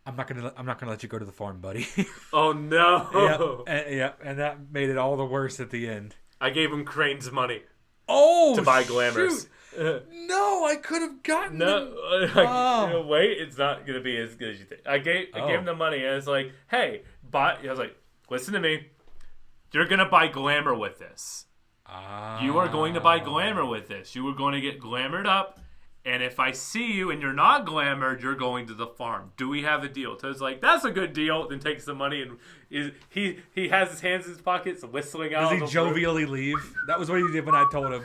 I'm not gonna let you go to the farm, buddy. Oh no! And that made it all the worse at the end. I gave him Crane's money. Oh, to buy glamours. No, I could have gotten. No, wait, it's not gonna be as good as you think. I gave him the money, and it's like, hey, I was like, listen to me. You're gonna buy glamour with this. You are going to buy glamour with this. You are going to get glamored up. And if I see you and you're not glamored, you're going to the farm. Do we have a deal? Toad's like, that's a good deal. Then takes the money and he has his hands in his pockets, whistling out. Does he jovially leave? That was what he did when I told him.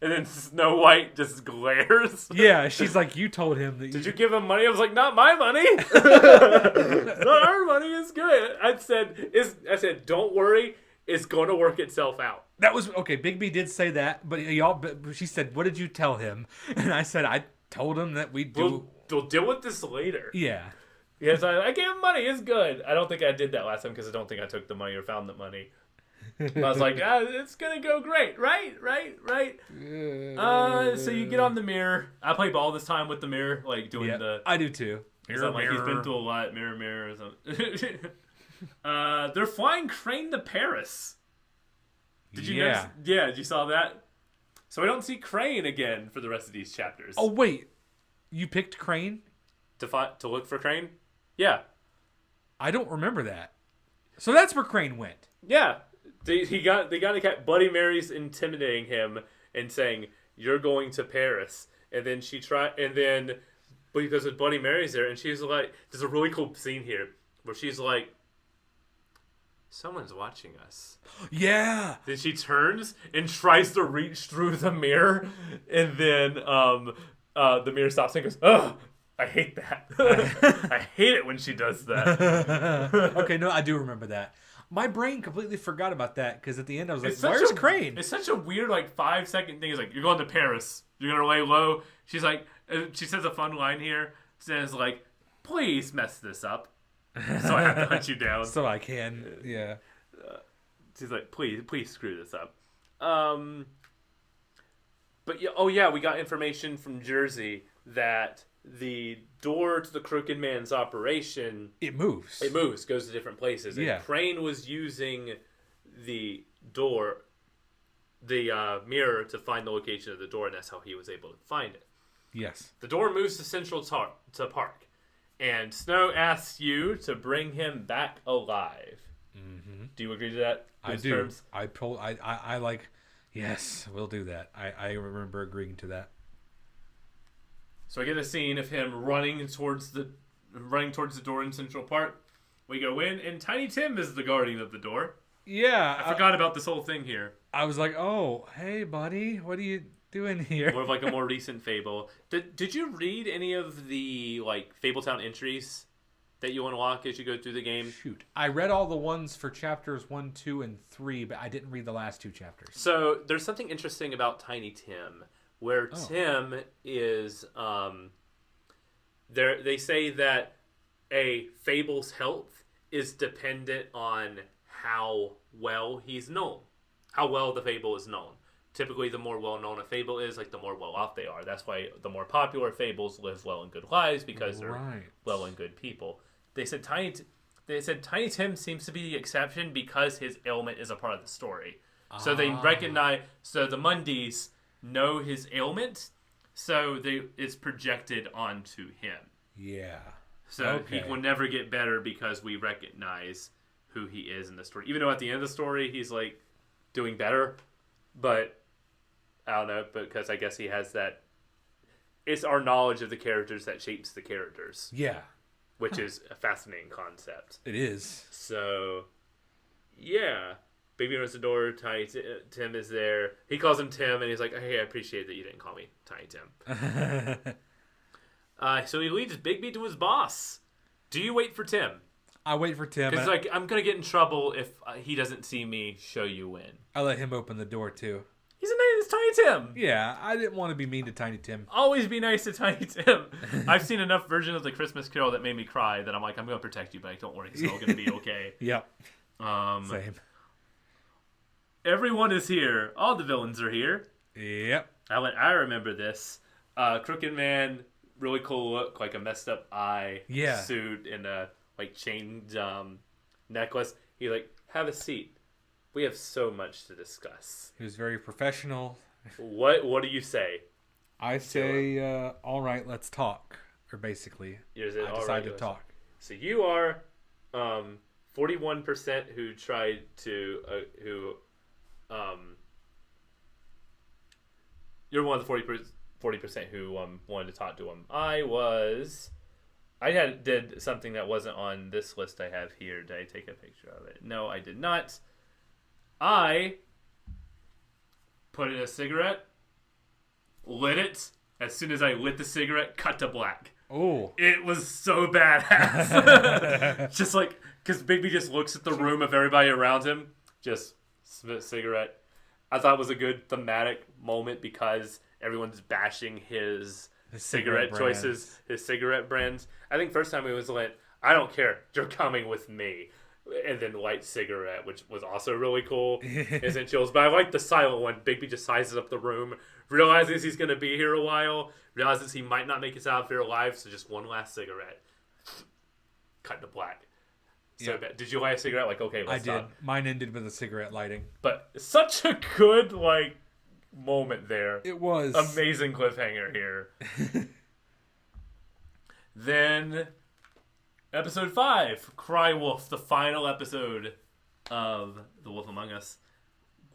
And then Snow White just glares. Yeah, she's like, you told him that. Did you give him money? I was like, not my money. Not our money. It's good. I said, don't worry. It's going to work itself out. That was okay. Bigby did say that, but she said, "What did you tell him?" And I said, "I told him that we do. We'll deal with this later." Yeah. Yes, I gave him money. It's good. I don't think I did that last time because I don't think I took the money or found the money. But I was like, it's gonna go great, right? So you get on the mirror. I play ball this time with the mirror, like doing the. I do too. Mirror, like he's been through a lot. Mirror, or something. They're flying Crane to Peyruis. Did you notice? Yeah, you saw that? So we don't see Crane again for the rest of these chapters. Oh, wait. You picked Crane? To look for Crane? Yeah. I don't remember that. So that's where Crane went. Yeah. They got to catch Bloody Mary's intimidating him and saying, "You're going to Peyruis." And then because Bloody Mary's there, and she's like, there's a really cool scene here where she's like, someone's watching us. Yeah. Then she turns and tries to reach through the mirror, and then the mirror stops and goes, "Ugh, I hate that." I hate it when she does that. Okay, no, I do remember that. My brain completely forgot about that because at the end I was like, "Where's Crane?" It's such a weird 5-second thing. It's like, you're going to Peyruis. You're gonna lay low. She's like, she says a fun line here. Says like, "Please mess this up." So I have to hunt you down. So I can, yeah. She's like, please screw this up. But yeah, we got information from Jersey that the door to the Crooked Man's operation... It moves, goes to different places. Yeah. And Crane was using the mirror to find the location of the door, and that's how he was able to find it. Yes. The door moves to Central Park. And Snow asks you to bring him back alive. Mm-hmm. Do you agree to that? I do. Terms? I like, yes, we'll do that. I remember agreeing to that. So I get a scene of him running towards the door in Central Park. We go in, and Tiny Tim is the guardian of the door. Yeah. I forgot about this whole thing here. I was like, oh, hey, buddy, what are you doing here? More of a more recent fable. Did you read any of the Fabletown entries that you unlock as you go through the game? Shoot, I read all the ones for chapters 1, 2, and 3, but I didn't read the last 2 chapters. So there's something interesting about Tiny Tim, where Tim is they say that a fable's health is dependent on how well he's known, how well the fable is known. Typically, the more well-known a fable is, the more well-off they are. That's why the more popular fables live well and good lives, because they're well and good people. They said they said Tiny Tim seems to be the exception because his ailment is a part of the story. So they recognize. So the Mundies know his ailment, so it's projected onto him. Yeah. So he will never get better because we recognize who he is in the story. Even though at the end of the story he's like doing better, but I don't know, because I guess he has that. It's our knowledge of the characters that shapes the characters. Yeah. Which is a fascinating concept. It is. So, yeah. Baby opens the door. Tiny Tim is there. He calls him Tim, and he's like, "Hey, I appreciate that you didn't call me Tiny Tim." So he leads Bigby to his boss. Do you wait for Tim? I wait for Tim. Because like I'm gonna get in trouble if he doesn't see me show you in. I let him open the door too. It's Tiny Tim. Yeah, I didn't want to be mean to Tiny Tim. Always be nice to Tiny Tim. I've seen enough versions of the Christmas Carol that made me cry that I'm like, I'm gonna protect you, but don't worry, it's all gonna be okay. Yep. Same. Everyone is here. All the villains are here. Yep. I remember this. Crooked Man, really cool look, like a messed up eye suit and a like chained necklace. He like, have a seat. We have so much to discuss. He was very professional. What do you say? I say, all right, let's talk. Or basically, I decided to talk. So you are 41% who tried to you're one of the 40% who wanted to talk to him. I did something that wasn't on this list I have here. Did I take a picture of it? No, I did not. I put in a cigarette, lit it. As soon as I lit the cigarette, cut to black. Oh. It was so badass. Just like, because Bigby just looks at the room of everybody around him, just spit cigarette. I thought it was a good thematic moment because everyone's bashing his cigarette choices, his cigarette brands. I think first time it was lit, I don't care, you're coming with me. And then light cigarette, which was also really cool. Isn't chills, but I like the silent one. Bigby just sizes up the room, realizes he's going to be here a while, realizes he might not make it out of here alive, so just one last cigarette. Cut to black. So bad. Did you light a cigarette? Like, okay, let's stop. I did. Mine ended with a cigarette lighting. But such a good, like, moment there. It was. Amazing cliffhanger here. Then... Episode 5, Cry Wolf, the final episode of The Wolf Among Us.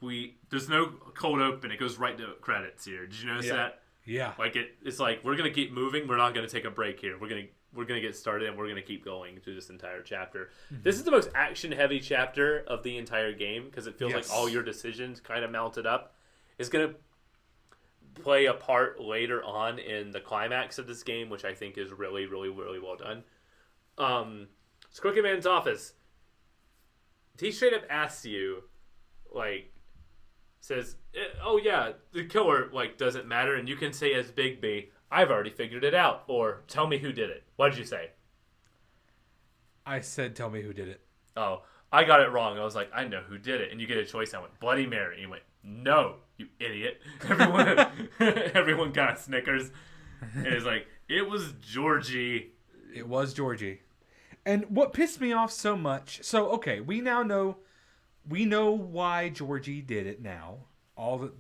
There's no cold open, it goes right to credits here. Did you notice that? Yeah. Like it's like we're gonna keep moving, we're not gonna take a break here. We're gonna get started and we're gonna keep going through this entire chapter. Mm-hmm. This is the most action heavy chapter of the entire game because it feels like all your decisions kind of mounted up. It's gonna play a part later on in the climax of this game, which I think is really, really, really well done. It's Crooked Man's office. He straight up asks you, like, says, "Oh yeah, the killer like doesn't matter," and you can say as Bigby, "I've already figured it out," or "Tell me who did it." What did you say? I said, "Tell me who did it." Oh, I got it wrong. I was like, "I know who did it," and you get a choice. I went, "Bloody Mary," and you went, "No, you idiot!" Everyone got a Snickers. And it's like, it was Georgie. It was Georgie. And what pissed me off so much... So, okay, we know why Georgie did it now.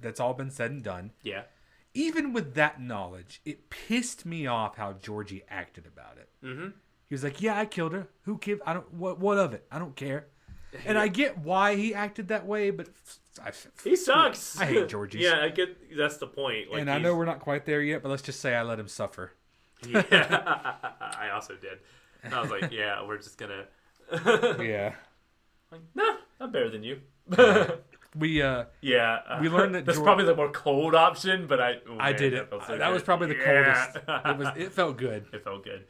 That's all been said and done. Yeah. Even with that knowledge, it pissed me off how Georgie acted about it. Mm-hmm. He was like, "Yeah, I killed her. Who cares? What of it? I don't care." And I get why he acted that way, but... he sucks. I hate Georgie. Yeah, I get... That's the point. Like, and I know we're not quite there yet, but let's just say I let him suffer. Yeah, I also did. And I was like, yeah, we're just gonna... Yeah. Like, nah, I'm better than you. We learned that that's probably the more cold option, but I did it. That was probably the coldest. It felt good. It felt good.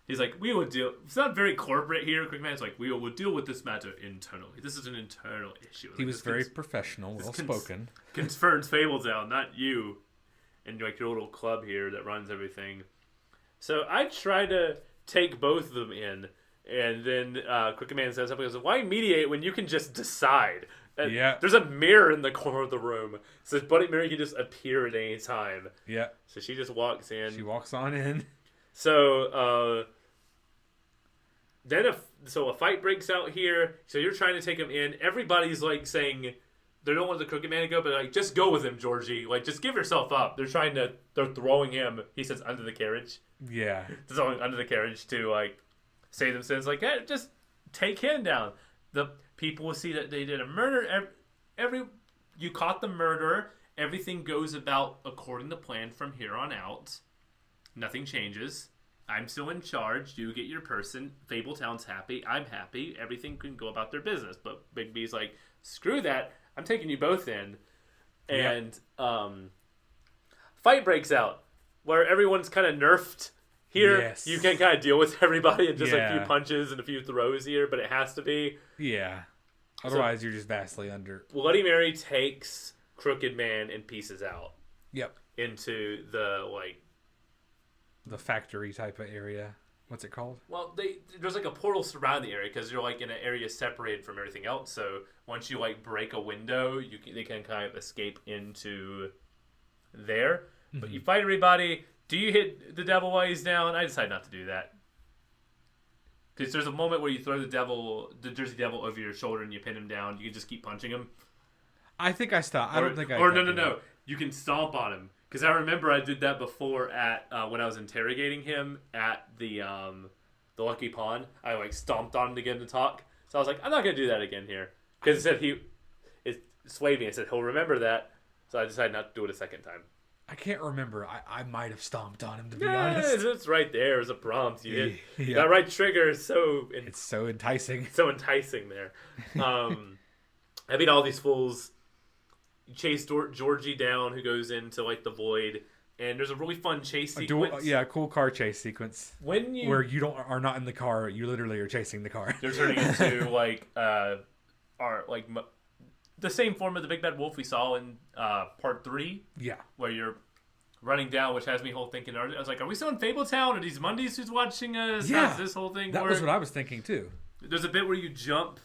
He's like, we will deal. It's not very corporate here. Quick Man is like, we will deal with this matter internally. This is an internal issue. He was very professional, well spoken. Concerns Fabletown, not you, and like your little club here that runs everything. So I try to take both of them in. And then Crooked Man says something. He goes, "Why mediate when you can just decide?" And there's a mirror in the corner of the room. So Bloody Mary can just appear at any time. Yeah. So she just walks in. She walks on in. So then a fight breaks out here. So you're trying to take him in. Everybody's like saying they don't want the Crooked Man to go, but like just go with him, Georgie. Like just give yourself up. They're throwing him. He says under the carriage. Yeah. Throwing under the carriage to like save themselves. Like hey, just take him down. The people will see that they did a murder. You caught the murderer. Everything goes about according to plan from here on out. Nothing changes. I'm still in charge. You get your person. Fabletown's happy. I'm happy. Everything can go about their business. But Big B's like, screw that. I'm taking you both in. And fight breaks out where everyone's kind of nerfed. Here, yes. You can kind of deal with everybody and just a few punches and a few throws here, but it has to be. Yeah. Otherwise, you're just vastly under. Bloody Mary takes Crooked Man and pieces out. Yep. Into the, like... the factory type of area. What's it called? Well, there's like a portal surrounding the area because you're like in an area separated from everything else. So once you like break a window, they can kind of escape into there. Mm-hmm. But you fight everybody. Do you hit the devil while he's down? I decided not to do that because there's a moment where you throw the Jersey Devil over your shoulder and you pin him down. You can just keep punching him. I think I stopped. I don't think I. Or no. You can stomp on him. Because I remember I did that before at when I was interrogating him at the Lucky Pawn. I like stomped on him to get him to talk. So I was like, I'm not gonna do that again here because it said it swayed me. It said he'll remember that. So I decided not to do it a second time. I can't remember. I might have stomped on him to be honest. It's right there as a prompt. You hit that right trigger. It's so enticing. So enticing there. I beat all these fools. You chase Georgie down, who goes into like the void, and there's a really fun chase sequence. A cool car chase sequence. Where you are not in the car, you literally are chasing the car. They're turning into like the same form of the big bad wolf we saw in part 3. Yeah, where you're running down, which has me whole thinking. I was like, are we still in Fabletown? Are these Mondays who's watching us? Yeah, how's this whole thing that work? was what I was thinking too. There's a bit where you jump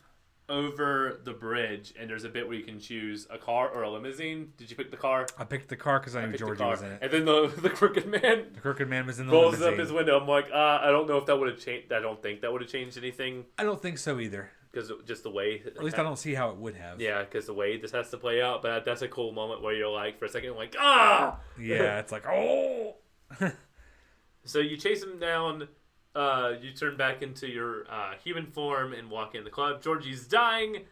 over the bridge, and there's a bit where you can choose a car or a limousine. Did you pick the car? I picked the car because I knew Georgie was in it. And then the Crooked Man. The Crooked Man was in the rolls limousine. Up his window. I'm like, I don't know if that would have changed. I don't think that would have changed anything. I don't think so either. Because just the way. Or at least I don't see how it would have. Yeah, because the way this has to play out. But that's a cool moment where you're like, for a second, like, Yeah, it's like, oh. So you chase him down. You turn back into your human form and walk in the club. Georgie's dying.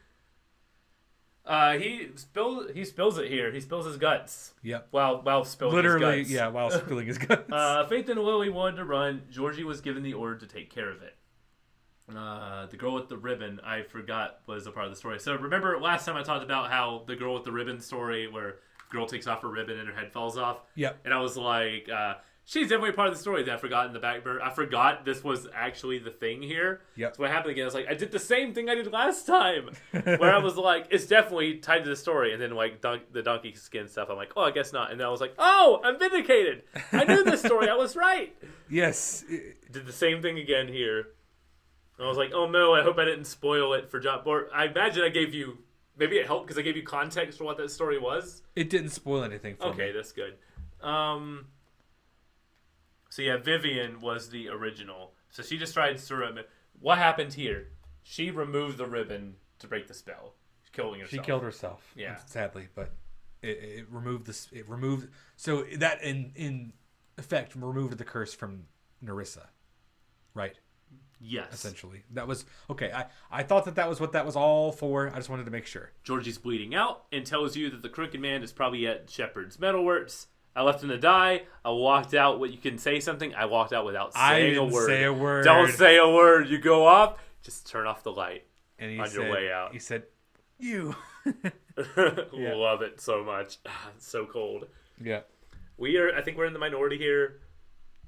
He spills it here. He spills his guts. Yep. While spilling literally, his guts. yeah, while spilling his guts. Faith and Lily wanted to run. Georgie was given the order to take care of it. The girl with the ribbon, I forgot, was a part of the story. So remember last time I talked about how the girl with the ribbon story where the girl takes off her ribbon and her head falls off? Yep. And I was like, she's definitely part of the story that I forgot in the back burner. I forgot this was actually the thing here. Yep. So what happened again, I was like, I did the same thing I did last time. Where I was like, it's definitely tied to the story. And then like the donkey skin stuff, I'm like, oh, I guess not. And then I was like, oh, I'm vindicated. I knew this story. I was right. Yes. Did the same thing again here. I was like, oh no, I hope I didn't spoil it for John. Or I imagine I gave you, maybe it helped because I gave you context for what that story was. It didn't spoil anything for me. Okay, that's good. So yeah, Vivian was the original. So she just tried to remove. What happened here? She removed the ribbon to break the spell, killing herself. She killed herself. Yeah, sadly, but it removed this. It removed so that in effect removed the curse from Nerissa, right? Yes. Essentially, that was okay. I thought that was what that was all for. I just wanted to make sure. Georgie's bleeding out and tells you that the Crooked Man is probably at Shepherd's Metalworks. I left him to die. I walked out. What you can say something? I walked out without saying a word. Say a word. Don't say a word. You go off. Just turn off the light and on your way out. He said, "You." Yeah. Love it so much. It's so cold. Yeah. I think we're in the minority here.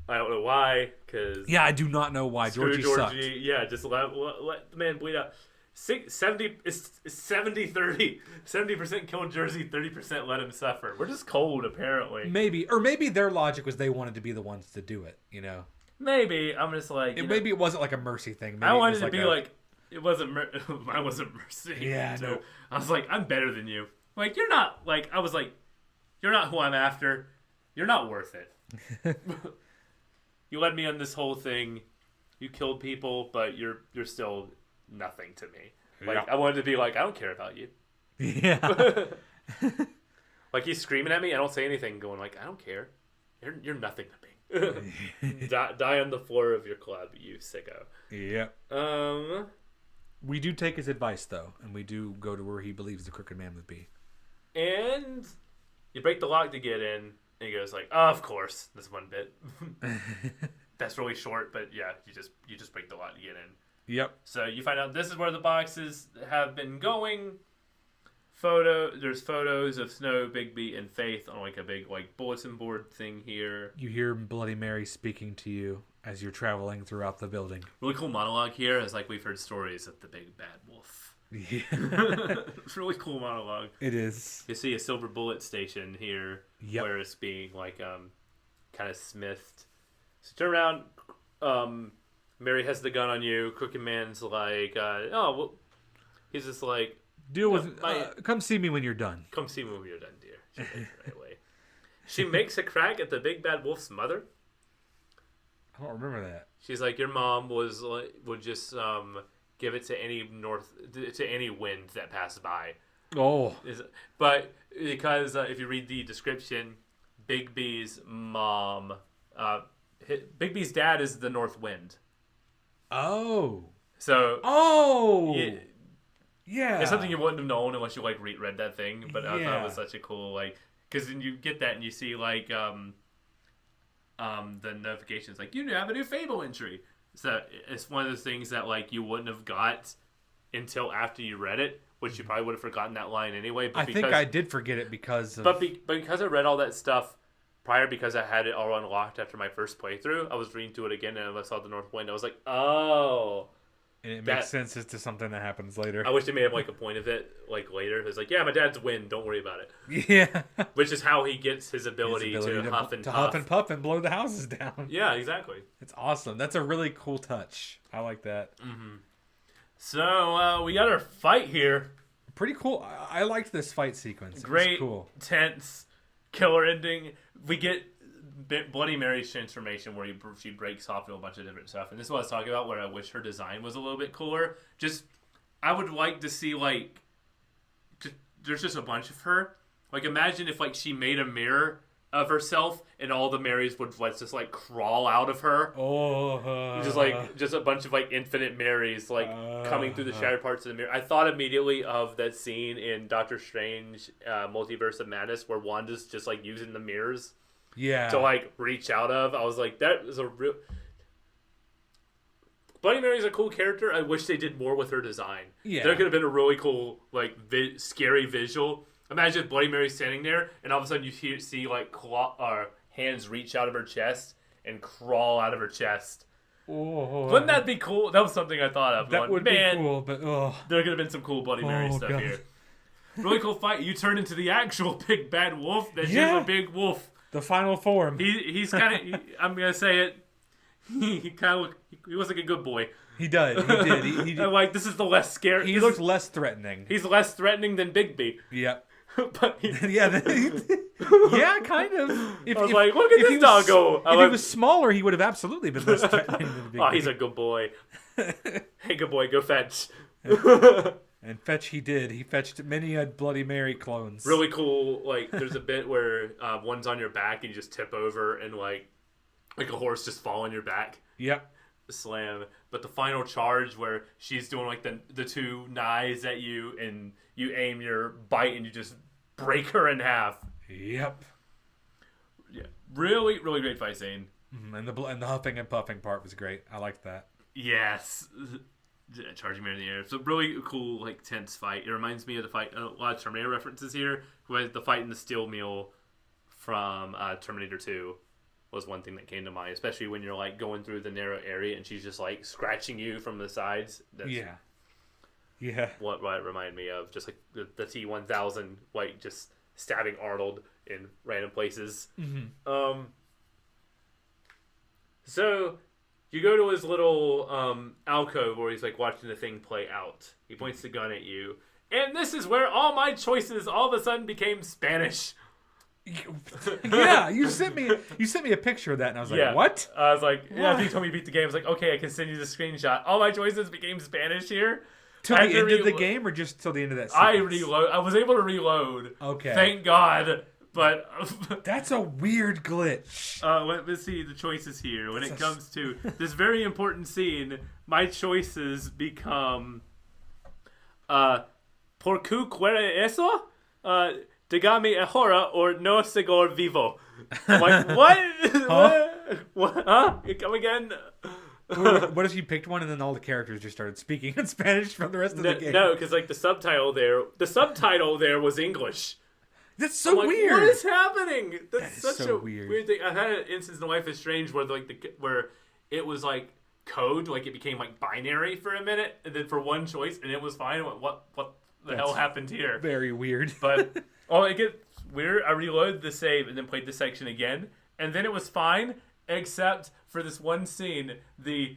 I don't know why. Cause I do not know why. Georgie sucked. Yeah, just let the man bleed out. 70 it's 70-30. 70% killed Jersey, 30% let him suffer. We're just cold, apparently. Maybe their logic was they wanted to be the ones to do it. You know. Maybe I'm just like. Maybe it wasn't like a mercy thing. Maybe I wanted to be like. It wasn't. Mine wasn't mercy. Yeah. So No. I was like, I'm better than you. Like you're not. Like I was like, you're not who I'm after. You're not worth it. You led me on this whole thing. you killed people, but you're still nothing to me. Like, Yeah. I wanted to be like, I don't care about you. Yeah. Like, he's screaming at me, I don't say anything, going like, I don't care. You're nothing to me. Die on the floor of your club, you sicko. Yep. We do take his advice, though, and we do go to where he believes the Crooked Man would be. And you break the lock to get in, and he goes like, oh, of course, this one bit. That's really short, but yeah, you just break the lock to get in. Yep. So you find out this is where the boxes have been going. There's photos of Snow, Bigby, and Faith on like a big like bulletin board thing here. You hear Bloody Mary speaking to you as you're traveling throughout the building. Really cool monologue here, as like we've heard stories of the big bad wolf. Yeah. It's really cool monologue. It is. You see a silver bullet station here, Yep. where it's being like kind of smithed. So turn around. Mary has the gun on you. Crooked Man's like, oh, well, he's just like, Deal with. Come see me when you're done. come see me when you're done, dear. She takes it right away. She makes a crack at the big bad wolf's mother. I don't remember that. She's like, your mom would just give it to any wind that passed by. Oh. But because if you read the description, Bigby's mom, Bigby's dad is the North Wind. Oh. So Yeah. it's something you wouldn't have known unless you like read that thing. But I thought it was Yeah. such a cool like, because then you get that and you see like the notifications like you have a new Fable entry. So it's one of those things that like you wouldn't have got until after you read it, which you probably would have forgotten that line anyway. But I think I did forget it because of... But because I read all that stuff prior, because I had it all unlocked after my first playthrough, I was reading through it again and I saw the North Wind. I was like, oh. And it makes sense as to something that happens later. I wish they made like a point of it like later. It's like, yeah, my dad's wind. Don't worry about it. Yeah. Which is how he gets his ability to huff and puff. Huff and puff and blow the houses down. Yeah, exactly. It's awesome. That's a really cool touch. I like that. Mm-hmm. So we got our fight here. Pretty cool. I liked this fight sequence. Great, cool. tense, killer ending. We get Bloody Mary's transformation where she breaks off into a bunch of different stuff. And this is what I was talking about, where I wish her design was a little bit cooler. I would like to see, like, there's just a bunch of her. Like, imagine if, like, she made a mirror of herself and all the Marys would just, like, crawl out of her. Oh. Just a bunch of, like, infinite Marys, like, coming through the shattered parts of the mirror. I thought immediately of that scene in Doctor Strange, Multiverse of Madness, where Wanda's just, like, using the mirrors. Yeah. To like reach out of. I was like, that is a real. Bloody Mary's a cool character. I wish they did more with her design. Yeah. There could have been a really cool, like, scary visual. Imagine if Bloody Mary's standing there, and all of a sudden you see like hands reach out of her chest and crawl out of her chest. Oh. Wouldn't that be cool? That was something I thought of. That would be cool, but there could have been some cool Bloody Mary stuff God. here. Really cool fight. You turn into the actual big bad wolf. That's just a big wolf. The final form. He's kind of. I'm gonna say it. He kind of. He was like a good boy. He did. He did. I'm like, this is the less scary. He looked less threatening. He's less threatening than Bigby. Yeah. But yeah, kind of. I was like, look at this doggo. If he was smaller, he would have absolutely been less threatening than Bigby. Oh, he's a good boy. Hey, good boy, go fetch. And fetch he did. He fetched many a Bloody Mary clones. Really cool. Like, there's a bit where one's on your back and you just tip over and like a horse just fall on your back. Yep. Slam. But the final charge where she's doing like the two knives at you and you aim your bite and you just break her in half. Yep. Yeah. Really, really great fight scene. And the huffing and puffing part was great. I liked that. Yes. Charging me in the air. It's a really cool, like, tense fight. It reminds me of the fight, a lot of Terminator references here. The fight in the steel mill from Terminator 2 was one thing that came to mind, especially when you're, like, going through the narrow area and she's just, like, scratching you from the sides. That's Yeah. What it reminded me of. Just, like, the T-1000, like, just stabbing Arnold in random places. Mm-hmm. So... you go to his little alcove where he's like watching the thing play out. He points the gun at you. And this is where all my choices all of a sudden became Spanish. Yeah, you sent me a picture of that, and I was like, "What?" I was like, What? after you told me you beat the game, I was like, okay, I can send you the screenshot. All my choices became Spanish here. Till the end of the game, or just till the end of that sequence? I was able to reload. Okay. Thank God. But that's a weird glitch. Let's see the choices here. When it comes to this very important scene, my choices become ¿Por qué quiere eso? Dígame ahora or no seguir vivo. I'm like, what? Huh? What? Huh? Come again? What if you picked one and then all the characters just started speaking in Spanish for the rest of the game? No, because like the subtitle there was English. That's so weird. What is happening? That's that is such so a weird thing. I had an instance in Life is Strange where where it was like code, like it became like binary for a minute, and then for one choice, and it was fine. What the hell happened here? Very weird. But it gets weird. I reloaded the save and then played the section again, and then it was fine, except for this one scene. You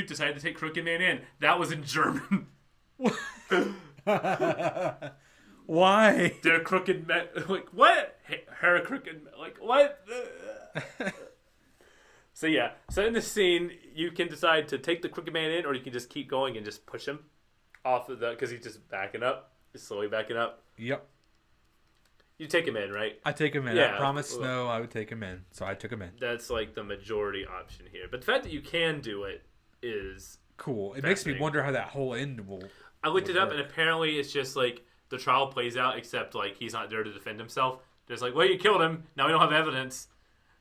decided to take Crooked Man in. That was in German. Why? Der Crooked Man, like what? Her Crooked Man, like what? So in this scene, you can decide to take the Crooked Man in, or you can just keep going and just push him off of because he's just backing up. He's slowly backing up. Yep. You take him in, right? I take him in. Yeah. I promised Snow I would take him in, so I took him in. That's like the majority option here. But the fact that you can do it is cool. It makes me wonder how that whole end will. I looked it up, and apparently it's just like the trial plays out, except like he's not there to defend himself. There's like, well, you killed him. Now we don't have evidence.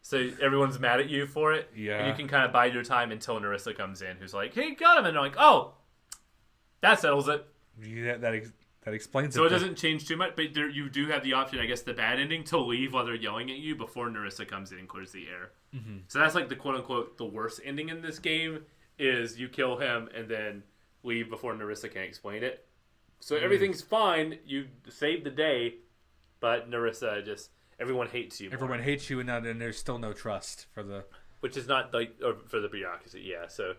So everyone's mad at you for it. Yeah. And you can kind of bide your time until Narissa comes in, who's like, hey, got him. And they're like, oh, that settles it. Yeah, that explains it. So it doesn't change too much, but you do have the option, I guess, the bad ending, to leave while they're yelling at you before Narissa comes in and clears the air. Mm-hmm. So that's like the quote-unquote the worst ending in this game, is you kill him and then leave before Narissa can explain it. So everything's fine. You saved the day, but Narissa everyone hates you. Everyone hates you, and there's still no trust for the. Which is not like for the bureaucracy, yeah. So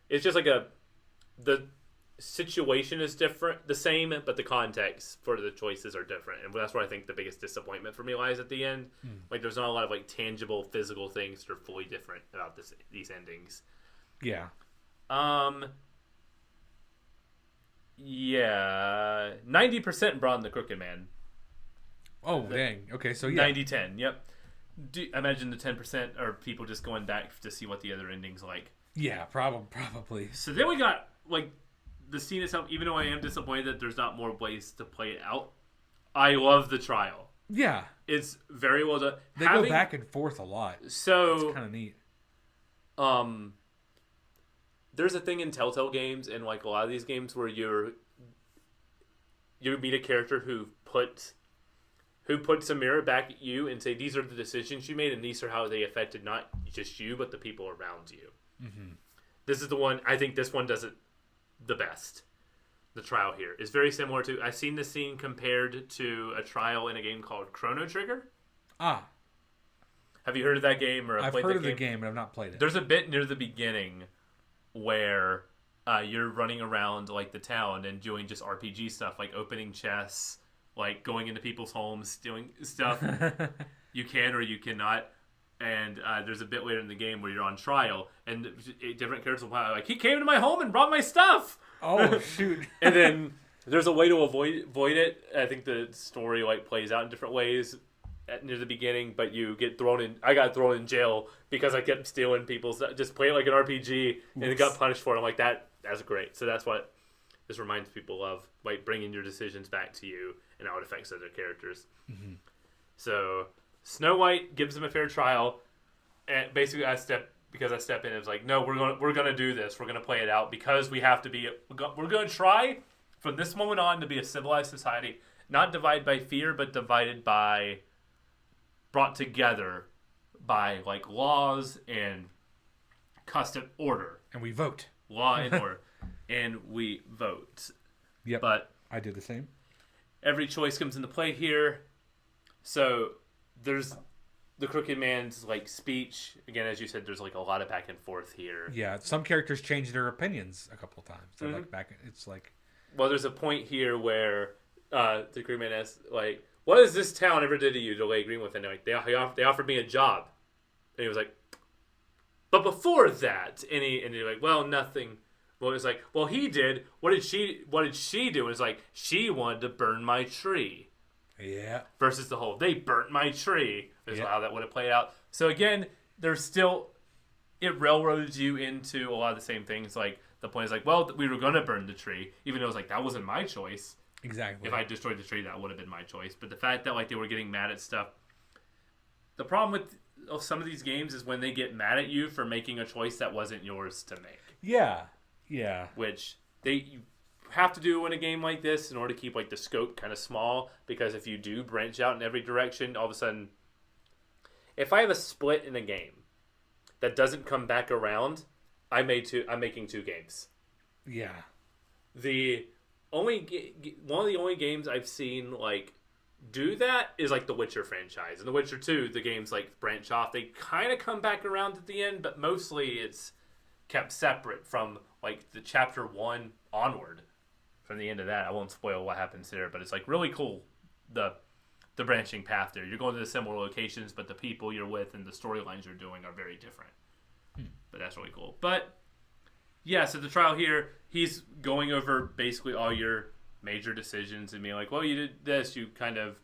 it's just like the situation is different, the same, but the context for the choices are different, and that's where I think the biggest disappointment for me lies at the end. Like, there's not a lot of like tangible, physical things that are fully different about these endings. Yeah. Yeah, 90% brought in the Crooked Man. Oh, dang. Okay, so yeah. 90-10, yep. Imagine the 10% are people just going back to see what the other ending's like. Yeah, probably. So then we got, like, the scene itself. Even though I am disappointed that there's not more ways to play it out, I love the trial. Yeah. It's very well done. They go back and forth a lot. So it's kind of neat. There's a thing in Telltale games and like a lot of these games where you meet a character who puts a mirror back at you and say, these are the decisions you made and these are how they affected not just you but the people around you. Mm-hmm. This is the one. I think this one does it the best. The trial here is very similar to. I've seen this scene compared to a trial in a game called Chrono Trigger. Ah. Have you heard of that game? Or I've played heard of game? the game, but I've not played it. There's a bit near the beginning where you're running around like the town and doing just RPG stuff, like opening chests, like going into people's homes, stealing stuff. You can or you cannot. And there's a bit later in the game where you're on trial, and different characters will probably like, he came into my home and brought my stuff. Oh shoot! And then there's a way to avoid it. I think the story like plays out in different ways near the beginning, but you get thrown in. I got thrown in jail because I kept stealing people's stuff. Just play it like an RPG, and it got punished for it. I'm like, that's great. So that's what this reminds people of, like bringing your decisions back to you and how it affects other characters. Mm-hmm. So Snow White gives him a fair trial, and basically I step in. It was like, no, we're gonna do this. We're gonna play it out because we have to be. We're gonna try from this moment on to be a civilized society, not divided by fear, but brought together by like laws and custom order. And we vote. Law and order, and we vote. Yep. But I did the same. Every choice comes into play here, so. There's the Crooked Man's like speech again, as you said. There's like a lot of back and forth here. Yeah, some characters change their opinions a couple of times. They're mm-hmm. like back. It's like, well, there's a point here where the Green asks, like, what has this town ever did to you to lay agreeing with? And like, they offered me a job. And he was like, but before that, and you're like, well, nothing. Well, it's like, well, he did. What did she do? And it's like, she wanted to burn my tree. Yeah. Versus the whole, they burnt my tree. Is how that would have played out. So again, there's still, it railroads you into a lot of the same things. Like, the point is like, well, we were going to burn the tree, even though it was like, that wasn't my choice. Exactly. If I destroyed the tree, that would have been my choice. But the fact that like they were getting mad at stuff, the problem with some of these games is when they get mad at you for making a choice that wasn't yours to make. Yeah. Yeah. Which you have to do in a game like this in order to keep like the scope kind of small, because if you do branch out in every direction, all of a sudden, if I have a split in a game that doesn't come back around, I'm making 2 games. Yeah. One of the only games I've seen like do that is like the Witcher franchise. And the Witcher 2, the games like branch off. They kind of come back around at the end, but mostly it's kept separate from like the chapter 1 onward. From the end of that, I won't spoil what happens there, but it's like really cool, the branching path there. You're going to the similar locations, but the people you're with and the storylines you're doing are very different. But that's really cool. But yeah, so the trial here, he's going over basically all your major decisions and being like, well, you did this, you kind of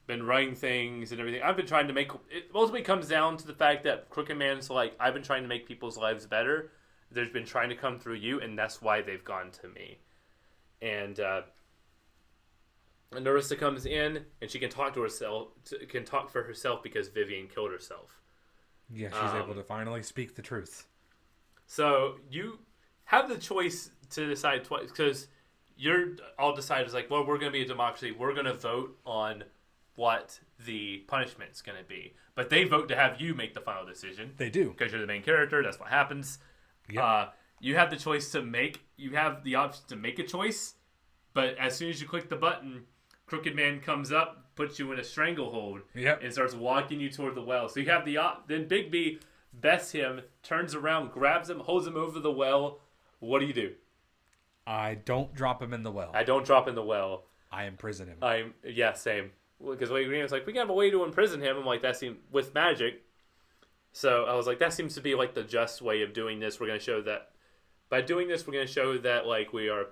been writing things and everything. I've been trying to make, it ultimately comes down to the fact that Crooked Man's like, I've been trying to make people's lives better. There's been trying to come through you, and that's why they've gone to me. And Narissa comes in, and she can talk to herself, can talk for herself because Vivian killed herself. Yeah, she's able to finally speak the truth. So you have the choice to decide twice, because you're all decided is like, well, we're going to be a democracy. We're going to vote on what the punishment's going to be. But they vote to have you make the final decision. They do. Because you're the main character. That's what happens. Yep. You have the choice you have the option to make a choice, but as soon as you click the button, Crooked Man comes up, puts you in a stranglehold, and starts walking you toward the well. So you have then Bigby bests him, turns around, grabs him, holds him over the well. What do you do? I don't drop him in the well. I don't drop in the well. I imprison him. Same. Because was like, we can have a way to imprison him. I'm like, that seems with magic. So I was like, that seems to be like the just way of doing this. We're going to show that by doing this, we're going to show that like we are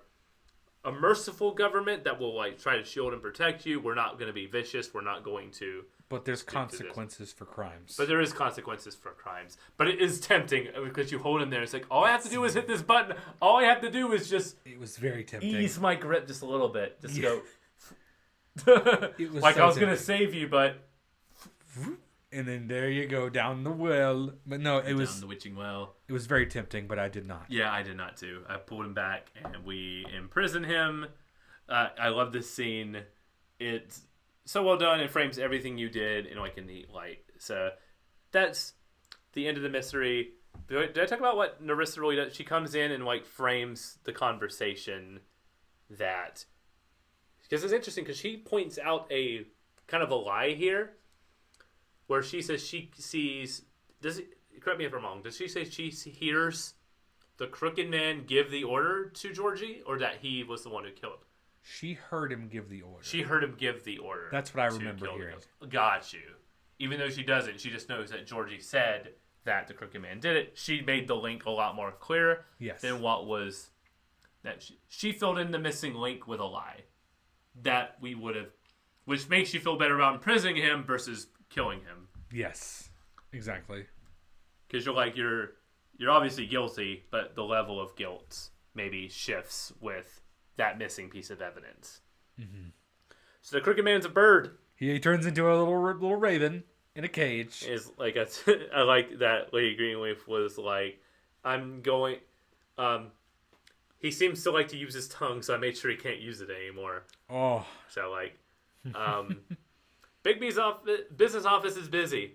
a merciful government that will like try to shield and protect you. We're not going to be vicious. We're not going to. But there's consequences for crimes. But there is consequences for crimes. But it is tempting because you hold him there. It's like, all I have to do is hit this button. All I have to do is just. It was very tempting. Ease my grip just a little bit. Just go. It was like so I was going to tempting. save you, but. And then there you go, down the well. But no, it was down the witching well. It was very tempting, but I did not. Yeah, I did not too. I pulled him back, and we imprison him. I love this scene. It's so well done. It frames everything you did in like a neat light. So that's the end of the mystery. Did I talk about what Narissa really does? She comes in and like frames the conversation that, because it's interesting because she points out a kind of a lie here. Where she says she sees, correct me if I'm wrong, does she say she hears the Crooked Man give the order to Georgie, or that he was the one who killed? She heard him give the order. She heard him give the order. That's what I remember hearing. Got you. Even though she doesn't, she just knows that Georgie said that the Crooked Man did it. She made the link a lot more clear than what was, that she filled in the missing link with a lie. That we would have, which makes you feel better about imprisoning him versus killing him. Yes, exactly. Because you're obviously guilty, but the level of guilt maybe shifts with that missing piece of evidence. Mm-hmm. So the Crooked Man's a bird. He turns into a little raven in a cage. Is like I like that Lady Greenleaf was like, I'm going. He seems to like to use his tongue, so I made sure he can't use it anymore. Oh, so like. Bigby's business office is busy.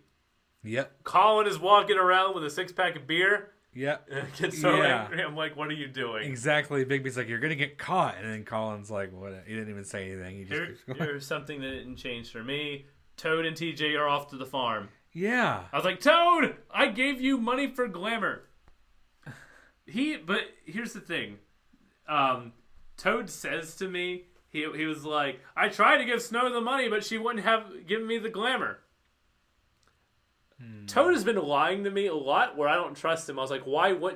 Yep. Colin is walking around with a 6-pack of beer. Yep. Gets so angry. I'm like, what are you doing? Exactly. Bigby's like, you're going to get caught. And then Colin's like, what? He didn't even say anything. He just Here's something that didn't change for me. Toad and TJ are off to the farm. Yeah. I was like, Toad, I gave you money for glamour. But here's the thing. Toad says to me, he was like, I tried to give Snow the money, but she wouldn't have given me the glamour. Toad has been lying to me a lot where I don't trust him. I was like,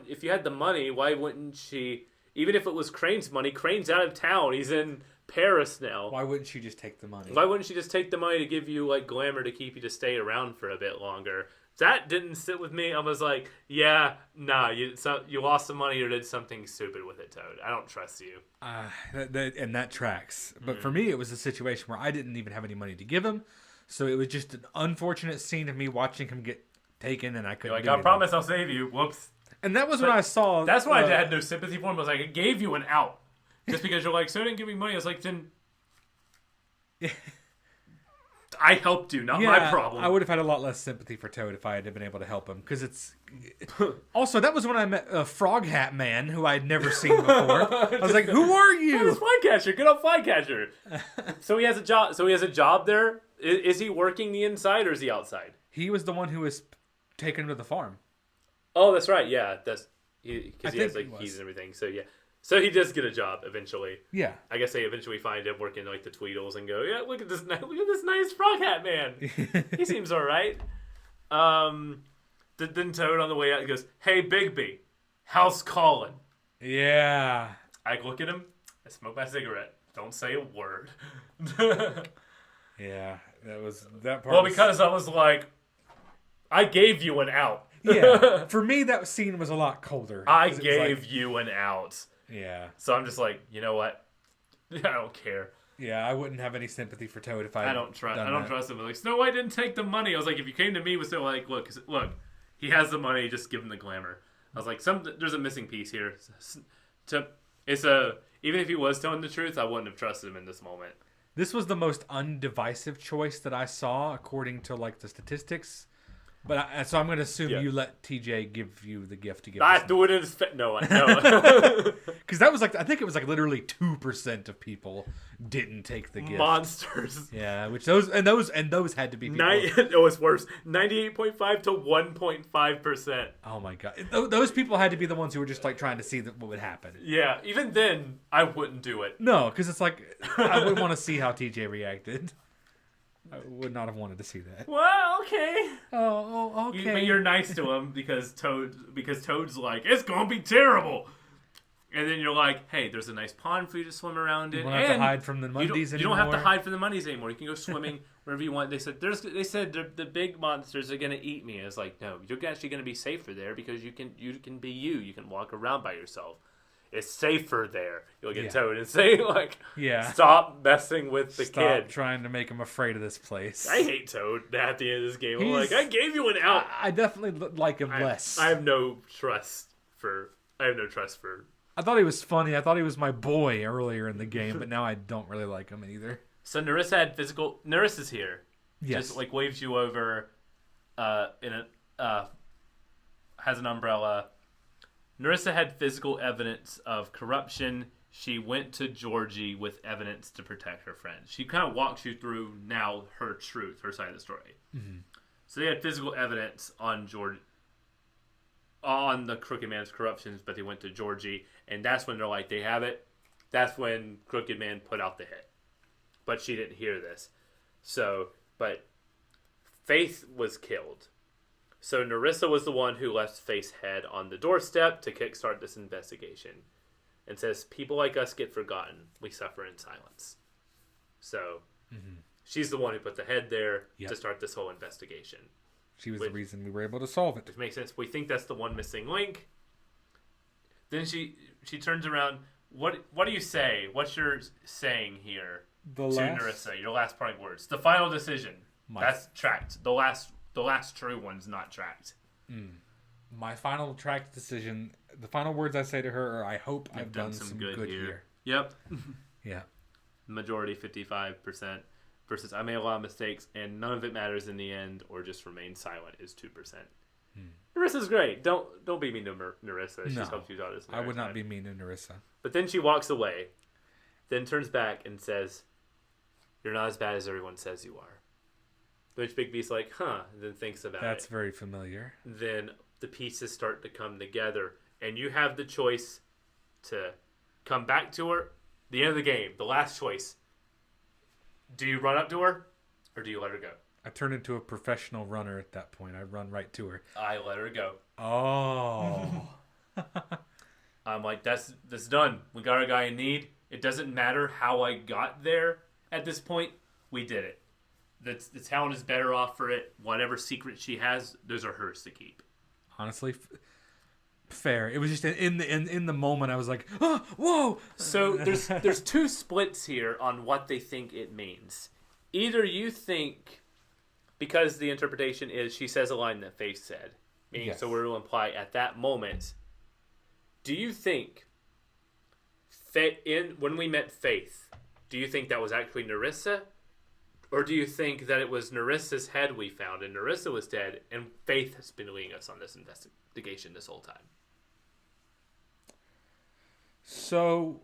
if you had the money, why wouldn't she, even if it was Crane's money, Crane's out of town. He's in Paris now. Why wouldn't she just take the money? Why wouldn't she just take the money to give you, like, glamour to keep you to stay around for a bit longer? That didn't sit with me. I was like, yeah, nah, you lost some money or did something stupid with it, Toad. I don't trust you. And that tracks. But for me, it was a situation where I didn't even have any money to give him. So it was just an unfortunate scene of me watching him get taken, and I couldn't. You're like, I promise I'll save you. Whoops. And that was when I saw. That's why I had no sympathy for him. I was like, I gave you an out, just because you're like, so didn't give me money. I was like, then I helped you, not my problem. I would have had a lot less sympathy for Toad if I had been able to help him, because it's. Also, that was when I met a Frog Hat Man who I had never seen before. I was like, "Who are you?" It's Flycatcher. Good old Flycatcher. So he has a job. So he has a job there. Is he working the inside or is he outside? He was the one who was taken to the farm. Oh, that's right. Yeah, because he has like keys and everything. So yeah, so he does get a job eventually. Yeah, I guess they eventually find him working like the Tweedles and go, yeah, look at this nice Frog Hat Man. He seems all right. Then Toad on the way out goes, hey Bigby, how's Colin? Yeah. I look at him. I smoke my cigarette. Don't say a word. Yeah, that part. Well, because I was like, I gave you an out. Yeah, for me that scene was a lot colder. I gave you an out. Yeah. So I'm just like, you know what? I don't care. Yeah, I wouldn't have any sympathy for Toad if I don't trust him. Like, Snow White didn't take the money. I was like, if you came to me with Snow White, look, he has the money. Just give him the glamour. I was like, there's a missing piece here. Even if he was telling the truth, I wouldn't have trusted him in this moment. This was the most undivisive choice that I saw, according to like the statistics. But so I'm going to assume you let TJ give you the gift to give. I do it in his no. Because that was like, I think it was like literally 2% of people didn't take the gift. Monsters. Yeah, those had to be people. It was worse. 98.5 to 1.5%. Oh my god, those people had to be the ones who were just like trying to see what would happen. Yeah, even then I wouldn't do it. No, because it's like I would want to see how TJ reacted. I would not have wanted to see that. Well, okay. Oh, okay. But you're nice to him because Toad's like, it's gonna be terrible. And then you're like, hey, there's a nice pond for you to swim around in. You don't have to hide from the Mondays anymore. You don't have to hide from the Mondays anymore. You can go swimming wherever you want. They said the big monsters are gonna eat me. It's like, no, you're actually gonna be safer there because you can be you. You can walk around by yourself. It's safer there. You'll get Toad and say, like, stop messing with the kid. Stop trying to make him afraid of this place. I hate Toad at the end of this game. I'm like, I gave you an out. I definitely like him less. I have no trust for... I thought he was funny. I thought he was my boy earlier in the game, but now I don't really like him either. So Nerissa had physical... Nerissa's here. Yes. Just, like, waves you over has an umbrella... Nerissa had physical evidence of corruption. She went to Georgie with evidence to protect her friend. She kind of walks you through now her truth, her side of the story. Mm-hmm. So they had physical evidence on the Crooked Man's corruptions, but they went to Georgie, and that's when they're like, they have it. That's when Crooked Man put out the hit. But she didn't hear this. But Faith was killed. So Nerissa was the one who left Faith's head on the doorstep to kickstart this investigation. And says, people like us get forgotten. We suffer in silence. So she's the one who put the head there to start this whole investigation. She was the reason we were able to solve it. Which makes sense. We think that's the one missing link. Then she turns around. What do you say? What's your saying here to Nerissa? Your last parting words. The final decision. That's tracked. The last true one's not tracked. My final tracked decision, the final words I say to her are, I hope I've done some good here. Yep. Yeah. Majority 55% versus I made a lot of mistakes and none of it matters in the end or just remain silent is 2%. Nerissa's great. Don't be mean to Nerissa. She's helped you out this. I would not be mean to Nerissa. But then she walks away, then turns back and says, you're not as bad as everyone says you are. Which Big B's like, huh, and then thinks about it. That's very familiar. Then the pieces start to come together, and you have the choice to come back to her The end of the game, the last choice. Do you run up to her, or do you let her go? I turned into a professional runner at that point. I run right to her. I let her go. Oh. I'm like, that's done. We got our guy in need. It doesn't matter how I got there at this point. We did it. The town is better off for it. Whatever secrets she has, those are hers to keep. Honestly, fair. It was just in the moment I was like, oh, whoa. So there's two splits here on what they think it means. Either you think, because the interpretation is she says a line that Faith said, meaning Yes. so we're to imply at that moment. Do you think when we met Faith, do you think that was actually Nerissa? Or do you think that it was Nerissa's head we found and Nerissa was dead and Faith has been leading us on this investigation this whole time? So,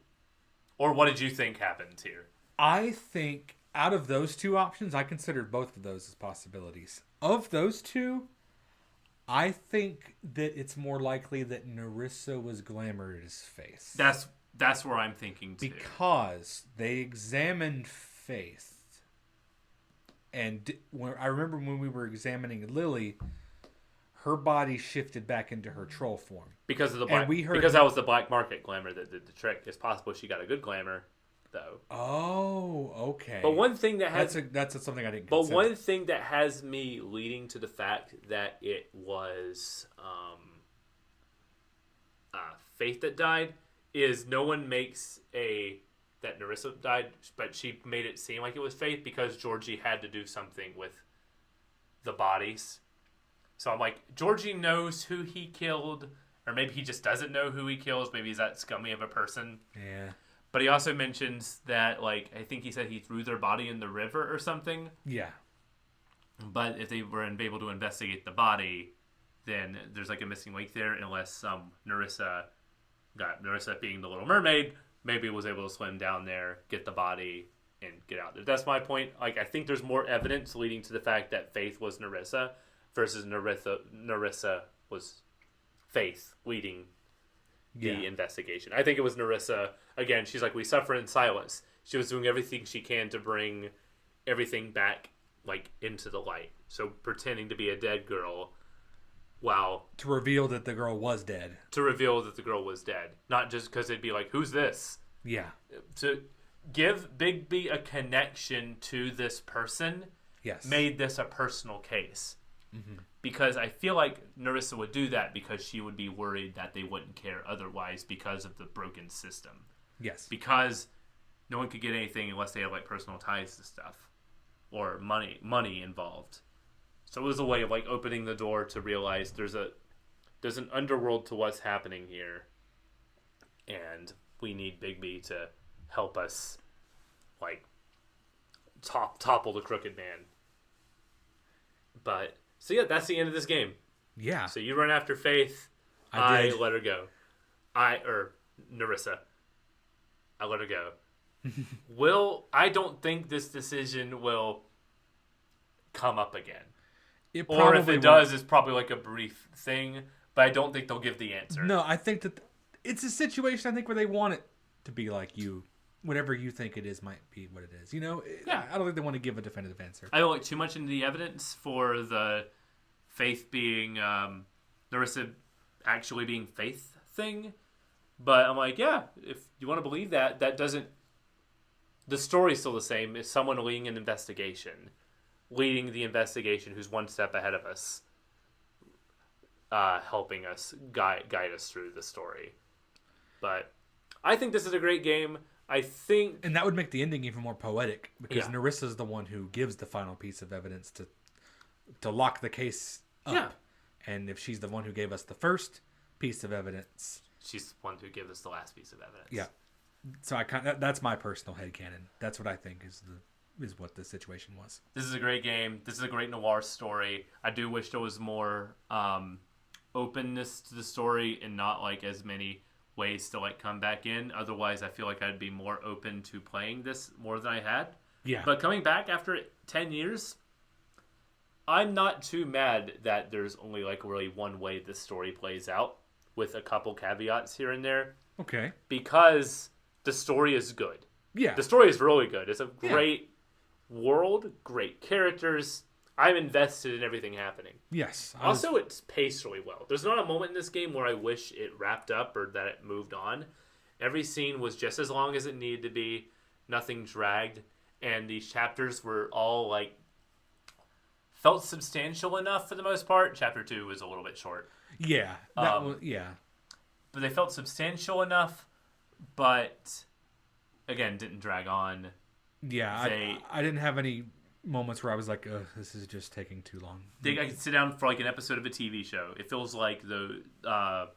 or what did you think happened here? I think out of those two options, I considered both of those as possibilities. Of those two, I think that it's more likely that Nerissa was Glamour's Faith. That's where I'm thinking too. Because they examined Faith. And I remember when we were examining Lily, her body shifted back into her troll form. Because of the because that was the black market glamour that did the trick. It's possible she got a good glamour, though. Oh, okay. But one thing that has that's something I didn't But consider. one thing that has me leading to the fact that it was Faith that died is no one makes that Nerissa died, but she made it seem like it was Faith because Georgie had to do something with the bodies. So I'm like, Georgie knows who he killed, or maybe he just doesn't know who he kills. Maybe he's that scummy of a person. Yeah. But he also mentions that, like, I think he said he threw their body in the river or something. Yeah. But if they weren't able to investigate the body, then there's like a missing link there, unless Nerissa being the Little Mermaid, maybe was able to swim down there, get the body, and get out there. That's my point. Like, I think there's more evidence leading to the fact that Faith was Nerissa versus Nerissa was Faith leading the investigation. I think it was Nerissa. Again, she's like, we suffer in silence. She was doing everything she can to bring everything back, like, into the light. So pretending to be a dead girl while... To reveal that the girl was dead. Not just because it'd be like, who's this? Yeah. To give Bigby a connection to this person made this a personal case. Mm-hmm. Because I feel like Nerissa would do that because she would be worried that they wouldn't care otherwise because of the broken system. Yes. Because no one could get anything unless they have, like, personal ties to stuff. Or money involved. So it was a way of, like, opening the door to realize there's an underworld to what's happening here, and we need Bigby to help us, like, topple the crooked man. But so yeah, that's the end of this game. Yeah. So you run after Faith. I let her go. Nerissa. I let her go. I don't think this decision will come up again. Or if it does, it's probably like a brief thing, but I don't think they'll give the answer. No, I think that it's a situation, I think, where they want it to be like whatever you think it is might be what it is. You know? Yeah. I don't think they want to give a definitive answer. I don't look too much into the evidence for the Faith being, Nerissa actually being Faith thing, but I'm like, yeah, if you want to believe that doesn't... The story's still the same. It's someone leading an investigation. Leading the investigation who's one step ahead of us, helping us guide us through the story. But I think this is a great game. And that would make the ending even more poetic because Nerissa's the one who gives the final piece of evidence to lock the case up. Yeah. And if she's the one who gave us the first piece of evidence, she's the one who gave us the last piece of evidence. Yeah. So that's my personal headcanon. That's what I think is what the situation was. This is a great game. This is a great noir story. I do wish there was more openness to the story and not like as many ways to like come back in. Otherwise, I feel like I'd be more open to playing this more than I had. Yeah. But coming back after 10 years, I'm not too mad that there's only like really one way this story plays out with a couple caveats here and there. Okay. Because the story is good. Yeah. The story is really good. It's a great world, great characters. I'm invested in everything happening. Yes. Also, it's paced really well. There's not a moment in this game where I wish it wrapped up or that it moved on. Every scene was just as long as it needed to be. Nothing dragged. And these chapters were all, like, felt substantial enough for the most part. Chapter 2 was a little bit short. Yeah. Yeah. But they felt substantial enough, but, again, didn't drag on. Yeah. I didn't have any moments where I was like, ugh, this is just taking too long. I could sit down for like an episode of a TV show. It feels like I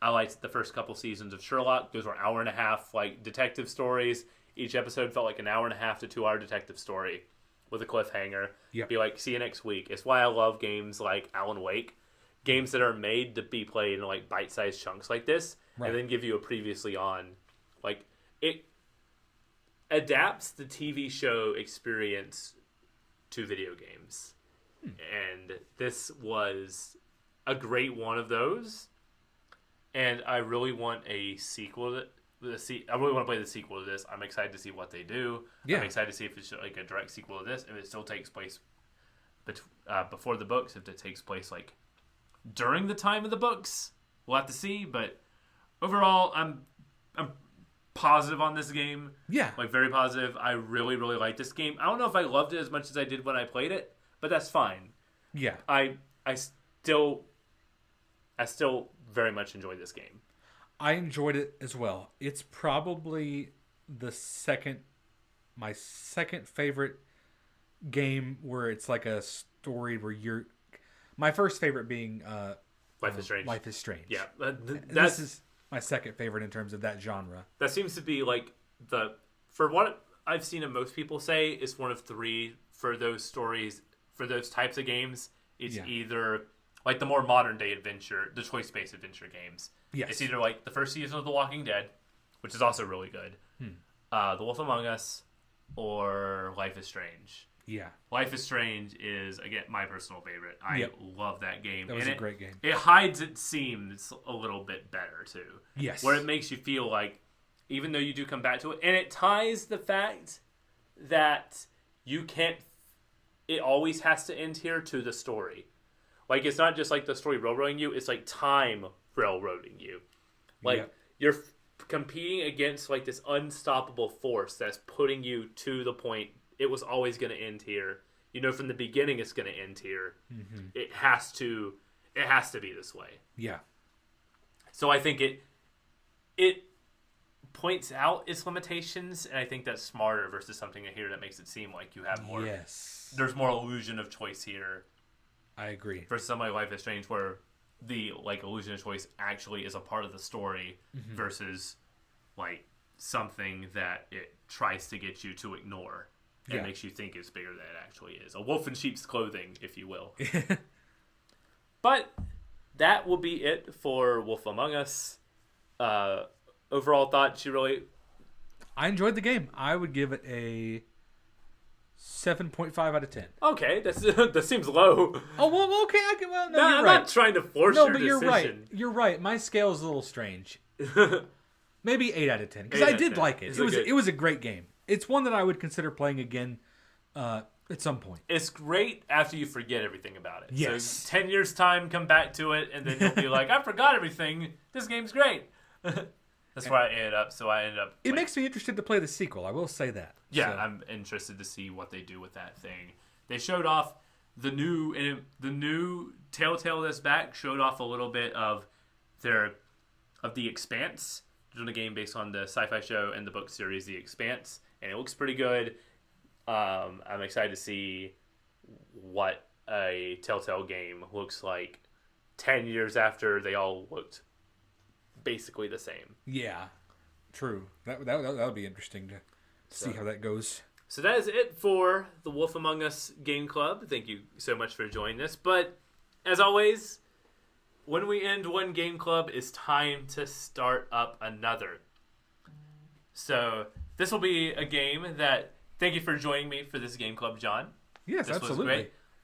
liked the first couple seasons of Sherlock. Those were hour and a half like detective stories. Each episode felt like an hour and a half to 2 hour detective story with a cliffhanger. Yep. Be like, see you next week. It's why I love games like Alan Wake. Games that are made to be played in like bite-sized chunks like this, right. And then give you a previously on. Like, it adapts the TV show experience to video games. And this was a great one of those. And I really want a sequel. I really want to play the sequel to this. I'm excited to see what they do. Yeah. I'm excited to see if it's like a direct sequel to this. If it still takes place before the books. If it takes place like during the time of the books, we'll have to see. But overall, I'm positive on this game. Yeah. Like, very positive. I really, really like this game. I don't know if I loved it as much as I did when I played it, but that's fine. Yeah. I still very much enjoy this game. I enjoyed it as well. It's probably my second favorite game where it's like a story where my first favorite being Life is Strange. Life is Strange. Yeah. This is my second favorite in terms of that genre. That seems to be like for what I've seen of most people say, it's one of 3 for those stories, for those types of games. It's either like the more modern day adventure, the choice-based adventure games. Yes. It's either like the first season of The Walking Dead, which is also really good, The Wolf Among Us, or Life is Strange. Yeah. Life is Strange is, again, my personal favorite. I love that game. That was a great game. It hides its seams a little bit better, too. Yes. Where it makes you feel like, even though you do come back to it, and it ties the fact that you can't, it always has to end here to the story. Like, it's not just like the story railroading you, it's like time railroading you. Like, you're competing against like this unstoppable force that's putting you to the point. It was always going to end here. You know, from the beginning, it's going to end here. Mm-hmm. It has to be this way. Yeah. So I think it points out its limitations, and I think that's smarter versus something here that makes it seem like you have more. Yes. There's more illusion of choice here. I agree. Versus somebody like Life is Strange, where the like illusion of choice actually is a part of the story, versus like something that it tries to get you to ignore. It makes you think it's bigger than it actually is. A wolf in sheep's clothing, if you will. But that will be it for Wolf Among Us. Overall thoughts, I enjoyed the game. I would give it a 7.5 out of 10. Okay, that seems low. Oh, well, okay. I'm right. not trying to force your decision. No, but you're right. My scale is a little strange. Maybe 8 out of 10. Because I did like it. It was a great game. It's one that I would consider playing again at some point. It's great after you forget everything about it. Yes. So 10 years' time, come back to it, and then you'll be like, I forgot everything. This game's great. That's where I ended up. So I ended up... It makes me interested to play the sequel. I will say that. Yeah, so. I'm interested to see what they do with that thing. They showed off the new Telltale that's back, showed off a little bit of The Expanse, doing a game based on the sci-fi show and the book series The Expanse, and it looks pretty good. I'm excited to see what a Telltale game looks like 10 years after they all looked basically the same. Yeah, true. That would be interesting to see how that goes. So that is it for the Wolf Among Us Game Club. Thank you so much for joining us. But as always, when we end one game club, it's time to start up another. So this will be a game that... Thank you for joining me for this game club, John. Yes, this absolutely. Was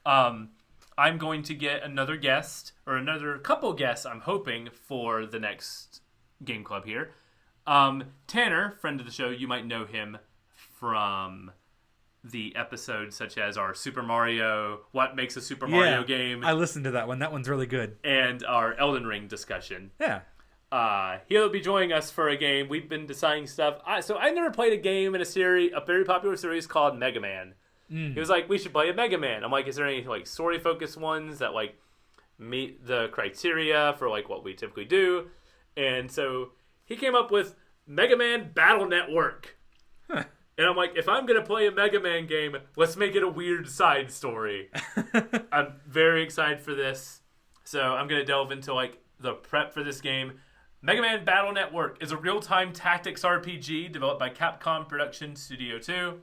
great. I'm going to get another guest, or another couple guests, I'm hoping, for the next game club here. Tanner, friend of the show, you might know him from the episodes such as our Super Mario, what makes a Super Mario game. I listened to that one. That one's really good. And our Elden Ring discussion. Yeah. He'll be joining us for a game. We've been deciding stuff. So I never played a game in a very popular series called Mega Man. He was like, we should play a Mega Man. I'm like, is there any like story focused ones that like meet the criteria for like what we typically do? And so he came up with Mega Man Battle Network. Huh. And I'm like, if I'm going to play a Mega Man game, let's make it a weird side story. I'm very excited for this. So I'm going to delve into like the prep for this game. Mega Man Battle Network is a real-time tactics RPG developed by Capcom Production Studio 2.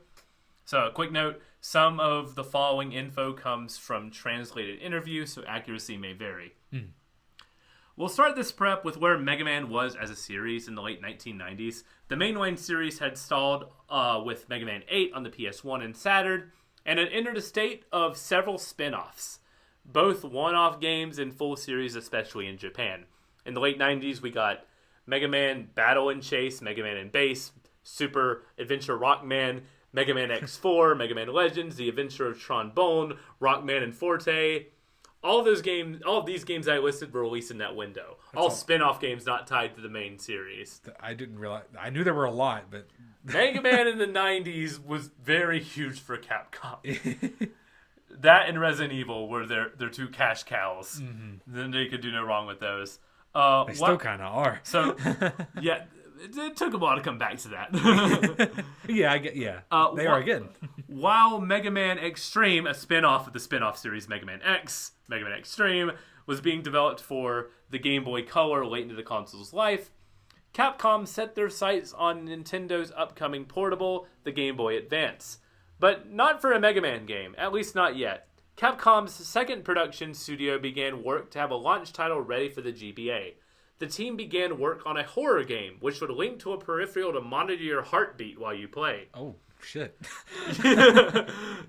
So a quick note, some of the following info comes from translated interviews, so accuracy may vary. We'll start this prep with where Mega Man was as a series in the late 1990s. The mainline series had stalled with Mega Man 8 on the PS1 and Saturn, and had entered a state of several spin-offs, both one-off games and full series, especially in Japan. In the late 90s, we got Mega Man Battle and Chase, Mega Man and Bass, Super Adventure Rockman, Mega Man X4, Mega Man Legends, The Adventure of Trombone, Rockman and Forte. All of these games I listed were released in that window. All spin-off games not tied to the main series. I didn't realize. I knew there were a lot, but Mega Man in the 90s was very huge for Capcom. That and Resident Evil were their two cash cows. Then they could do no wrong with those. They still kind of are. So, yeah, it took a while to come back to that. Yeah, they are again. While Mega Man Extreme, a spin-off of the spin-off series Mega Man X, Mega Man Extreme, was being developed for the Game Boy Color late into the console's life, Capcom set their sights on Nintendo's upcoming portable, the Game Boy Advance. But not for a Mega Man game, at least not yet. Capcom's second production studio began work to have a launch title ready for the GBA. The team began work on a horror game, which would link to a peripheral to monitor your heartbeat while you play. Oh, shit.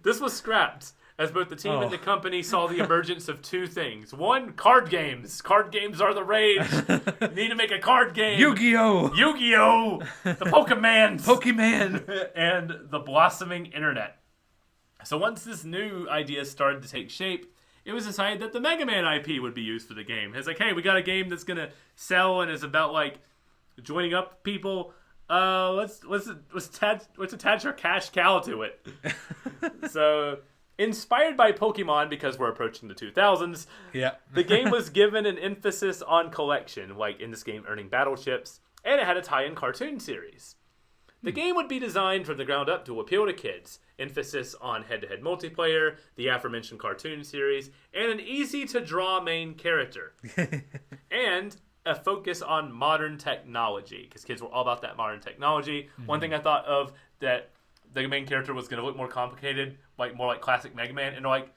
This was scrapped, as both the team and the company saw the emergence of two things. One, card games. Card games are the rage. You need to make a card game. Yu-Gi-Oh! Yu-Gi-Oh! The Pokemans! Pokemon! And the blossoming internet. So once this new idea started to take shape, it was decided that the Mega Man IP would be used for the game. It's like, hey, we got a game that's gonna sell and is about like joining up people. Let's attach our cash cow to it. So, inspired by Pokemon, because we're approaching the 2000s, the game was given an emphasis on collection, like in this game earning battle chips, and it had a tie-in cartoon series. The game would be designed from the ground up to appeal to kids. Emphasis on head-to-head multiplayer, the aforementioned cartoon series, and an easy-to-draw main character. And a focus on modern technology, because kids were all about that modern technology. One thing I thought of that the main character was going to look more complicated, like more like classic Mega Man, and like,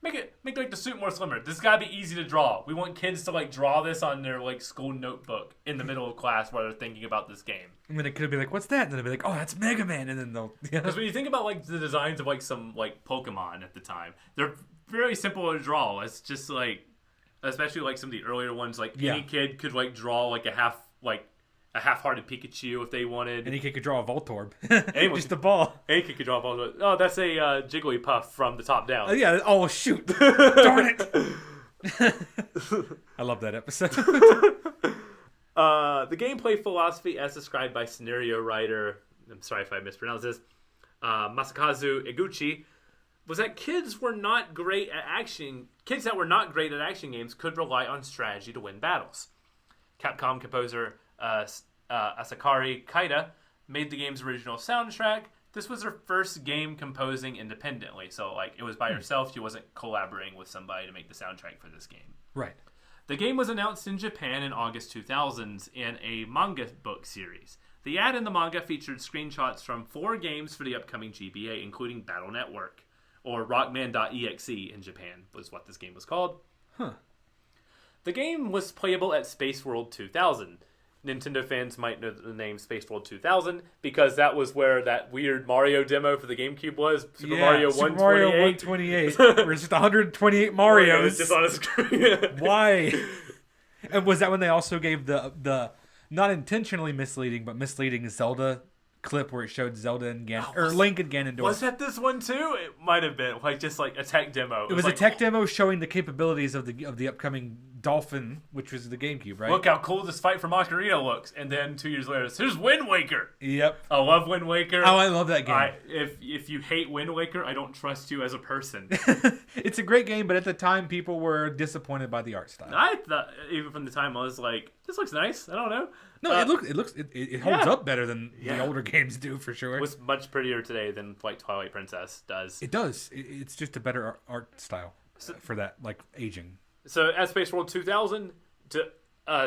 make like the suit more slimmer. This has got to be easy to draw. We want kids to like draw this on their like school notebook in the middle of class while they're thinking about this game. I mean, it could be like, what's that? And then they'll be like, oh, that's Mega Man. And then they'll... Because when you think about like the designs of like some like Pokemon at the time, they're very simple to draw. It's just like, especially like some of the earlier ones, like any kid could like draw like a half-hearted Pikachu if they wanted. Any kid could draw a Voltorb. Just a ball. Any kid could draw a Voltorb. Oh, that's a Jigglypuff from the top down. Oh, shoot. Darn it. I love that episode. The gameplay philosophy, as described by scenario writer, I'm sorry if I mispronounce this, Masakazu Eguchi, was that kids that were not great at action games could rely on strategy to win battles. Capcom composer Asakari Kaida made the game's original soundtrack. This was her first game composing independently, so like it was by herself. She wasn't collaborating with somebody to make the soundtrack for this game. Right. The game was announced in Japan in August 2000s in a manga book series. The ad in the manga featured screenshots from 4 games for the upcoming GBA, including Battle Network, or Rockman.exe in Japan was what this game was called. The game was playable at Space World 2000. Nintendo fans might know the name Space World 2000 because that was where that weird Mario demo for the GameCube was. Super Mario 128. Where it's just 128 Marios. It's just on a screen. Why? And was that when they also gave the not intentionally misleading, but misleading Zelda clip where it showed Zelda and Link and Ganondorf. Was that this one too? It might have been just like a tech demo. It was a tech demo showing the capabilities of the upcoming Dolphin, which was the GameCube, right? Look how cool this fight from Ocarina looks. And then 2 years later, here's Wind Waker. Yep. I love Wind Waker. Oh, I love that game. If you hate Wind Waker, I don't trust you as a person. It's a great game, but at the time, people were disappointed by the art style. I thought, even from the time, I was like, this looks nice. I don't know. No, it holds up better than the older games do, for sure. It was much prettier today than like Twilight Princess does. It does. It's just a better art style for that, like, aging. So at Space World 2000, to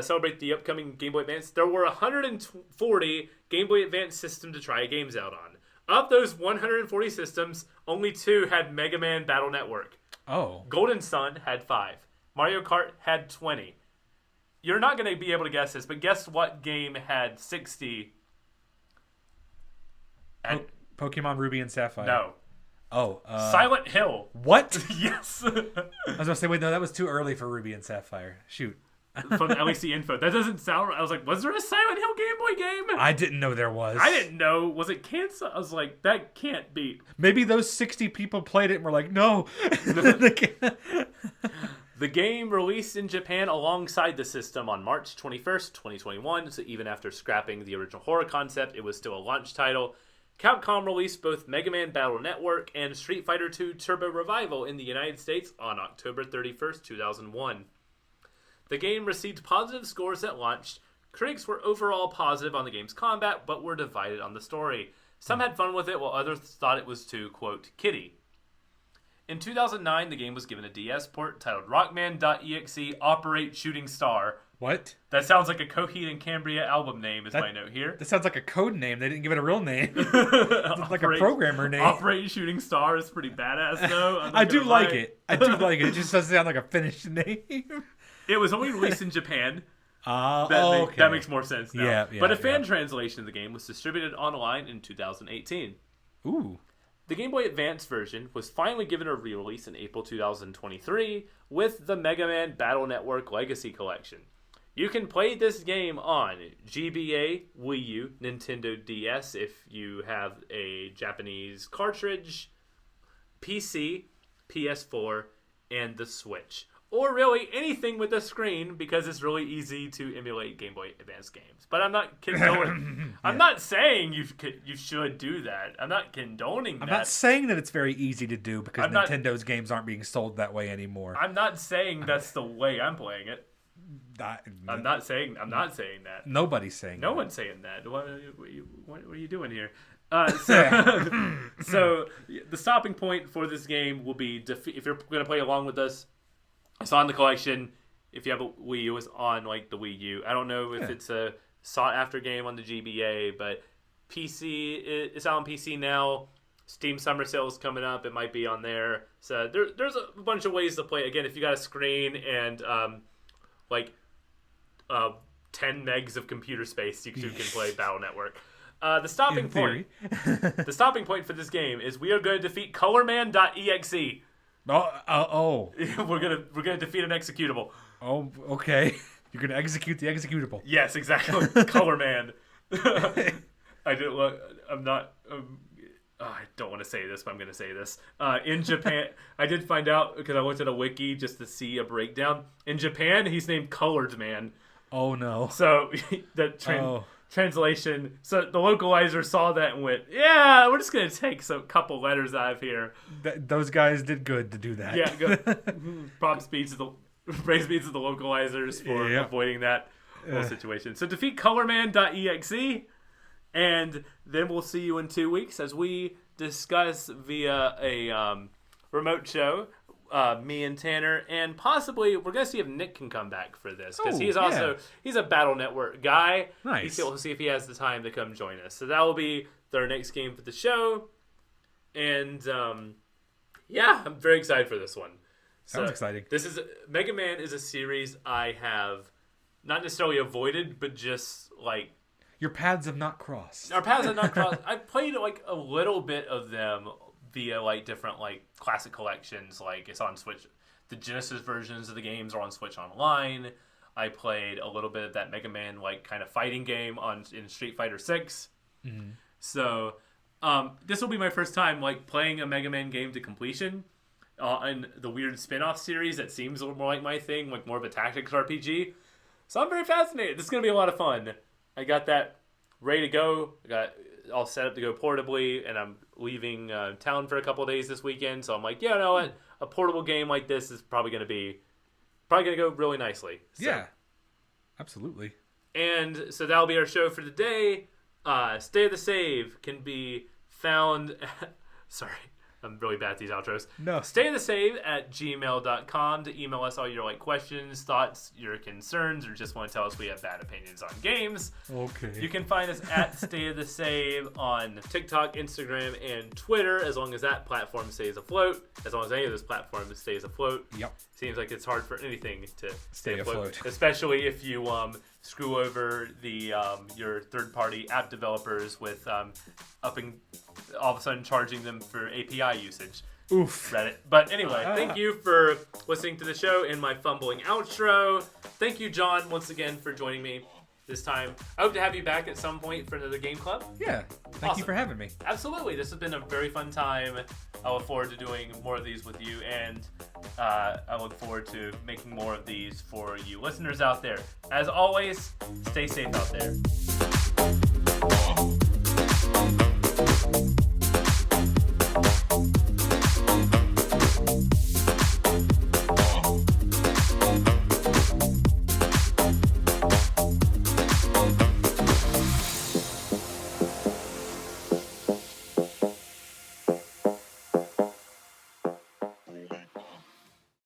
celebrate the upcoming Game Boy Advance, there were 140 Game Boy Advance systems to try games out on. Of those 140 systems, only 2 had Mega Man Battle Network. Oh. Golden Sun had 5. Mario Kart had 20. You're not going to be able to guess this, but guess what game had 60? Pokemon Ruby and Sapphire. No. Oh. Silent Hill. What? Yes. I was going to say, wait, no, that was too early for Ruby and Sapphire. Shoot. From the LEC info. That doesn't sound right. I was like, was there a Silent Hill Game Boy game? I didn't know there was. I didn't know. Was it canceled? I was like, that can't be. Maybe those 60 people played it and were like, no. The game released in Japan alongside the system on March 21st, 2021, so even after scrapping the original horror concept, it was still a launch title. Capcom released both Mega Man Battle Network and Street Fighter II Turbo Revival in the United States on October 31st, 2001. The game received positive scores at launch. Critics were overall positive on the game's combat, but were divided on the story. Some had fun with it, while others thought it was too, quote, kiddie. In 2009, the game was given a DS port titled Rockman.exe Operate Shooting Star. What? That sounds like a Coheed and Cambria album name is my note here. That sounds like a code name. They didn't give it a real name. It's like a programmer name. Operate Shooting Star is pretty badass, though. I do like it. It just doesn't sound like a finished name. It was only released in Japan. Okay. That makes more sense now. Yeah, but a fan translation of the game was distributed online in 2018. Ooh. The Game Boy Advance version was finally given a re-release in April 2023 with the Mega Man Battle Network Legacy Collection. You can play this game on GBA, Wii U, Nintendo DS if you have a Japanese cartridge, PC, PS4, and the Switch. Or really anything with a screen, because it's really easy to emulate Game Boy Advance games. But I'm not condoning. I'm not saying you should do that. I'm not condoning that. I'm not saying that it's very easy to do because Nintendo's games aren't being sold that way anymore. I'm not saying that's the way I'm playing it. I'm not saying that. Nobody's saying that. No one's saying that. What are you doing here? So the stopping point for this game will be if you're going to play along with us. It's on the collection. If you have a Wii U, it's on like the Wii U. I don't know if it's a sought after game on the GBA, but PC, it's out on PC now. Steam Summer Sale is coming up. It might be on there. So there's a bunch of ways to play. Again, if you got a screen and 10 megs of computer space, you can play Battle Network. The stopping point for this game is we are going to defeat Colorman.exe. Oh. We're gonna defeat an executable. Oh, okay. You're gonna execute the executable. Yes, exactly. Color Man. I didn't look. I'm not. I don't want to say this, but I'm gonna say this. In Japan, I did find out because I looked at a wiki just to see a breakdown. In Japan, he's named Colored Man. Oh no. So translation. So the localizer saw that and went, "Yeah, we're just gonna take a couple letters out of here." Those guys did good to do that. Yeah, good. Praise speeds to the localizers for avoiding that whole situation. So defeat Colorman.exe, and then we'll see you in 2 weeks as we discuss via a remote show. Me and Tanner, and possibly we're gonna see if Nick can come back for this because he's a Battle Network guy. Nice. We'll see if he has the time to come join us. So that will be their next game for the show, and I'm very excited for this one. Sounds exciting. This is Mega Man is a series I have not necessarily avoided, but just like your paths have not crossed. Our paths have not crossed. I've played like a little bit of them via like different like classic collections. Like it's on Switch. The Genesis versions of the games are on Switch Online. I played a little bit of that Mega Man like kind of fighting game in Street Fighter 6. Mm-hmm. So this will be my first time like playing a Mega Man game to completion in the weird spin-off series that seems a little more like my thing, like more of a tactics RPG. So I'm very fascinated. This is going to be a lot of fun. I got that ready to go. I got all set up to go portably, and I'm leaving town for a couple of days this weekend. So I'm like, yeah, you know what? A portable game like this is probably going to go really nicely. So. Yeah, absolutely. And so that'll be our show for today. Stay of the Save can be found... Sorry, I'm really bad at these outros. No. Stay of the Save at gmail.com to email us all your like questions, thoughts, your concerns, or just want to tell us we have bad opinions on games. Okay. You can find us at Stay of the Save on TikTok, Instagram, and Twitter, as long as that platform stays afloat. As long as any of those platforms stays afloat. Yep. Seems like it's hard for anything to Stay afloat. especially if you screw over the your third-party app developers with upping, all of a sudden charging them for API usage. Oof. Reddit. But anyway, thank you for listening to the show in my fumbling outro. Thank you, John, once again for joining me this time. I hope to have you back at some point for another game club. Yeah. Thank you for having me. Absolutely. This has been a very fun time. I look forward to doing more of these with you, and I look forward to making more of these for you listeners out there. As always, stay safe out there.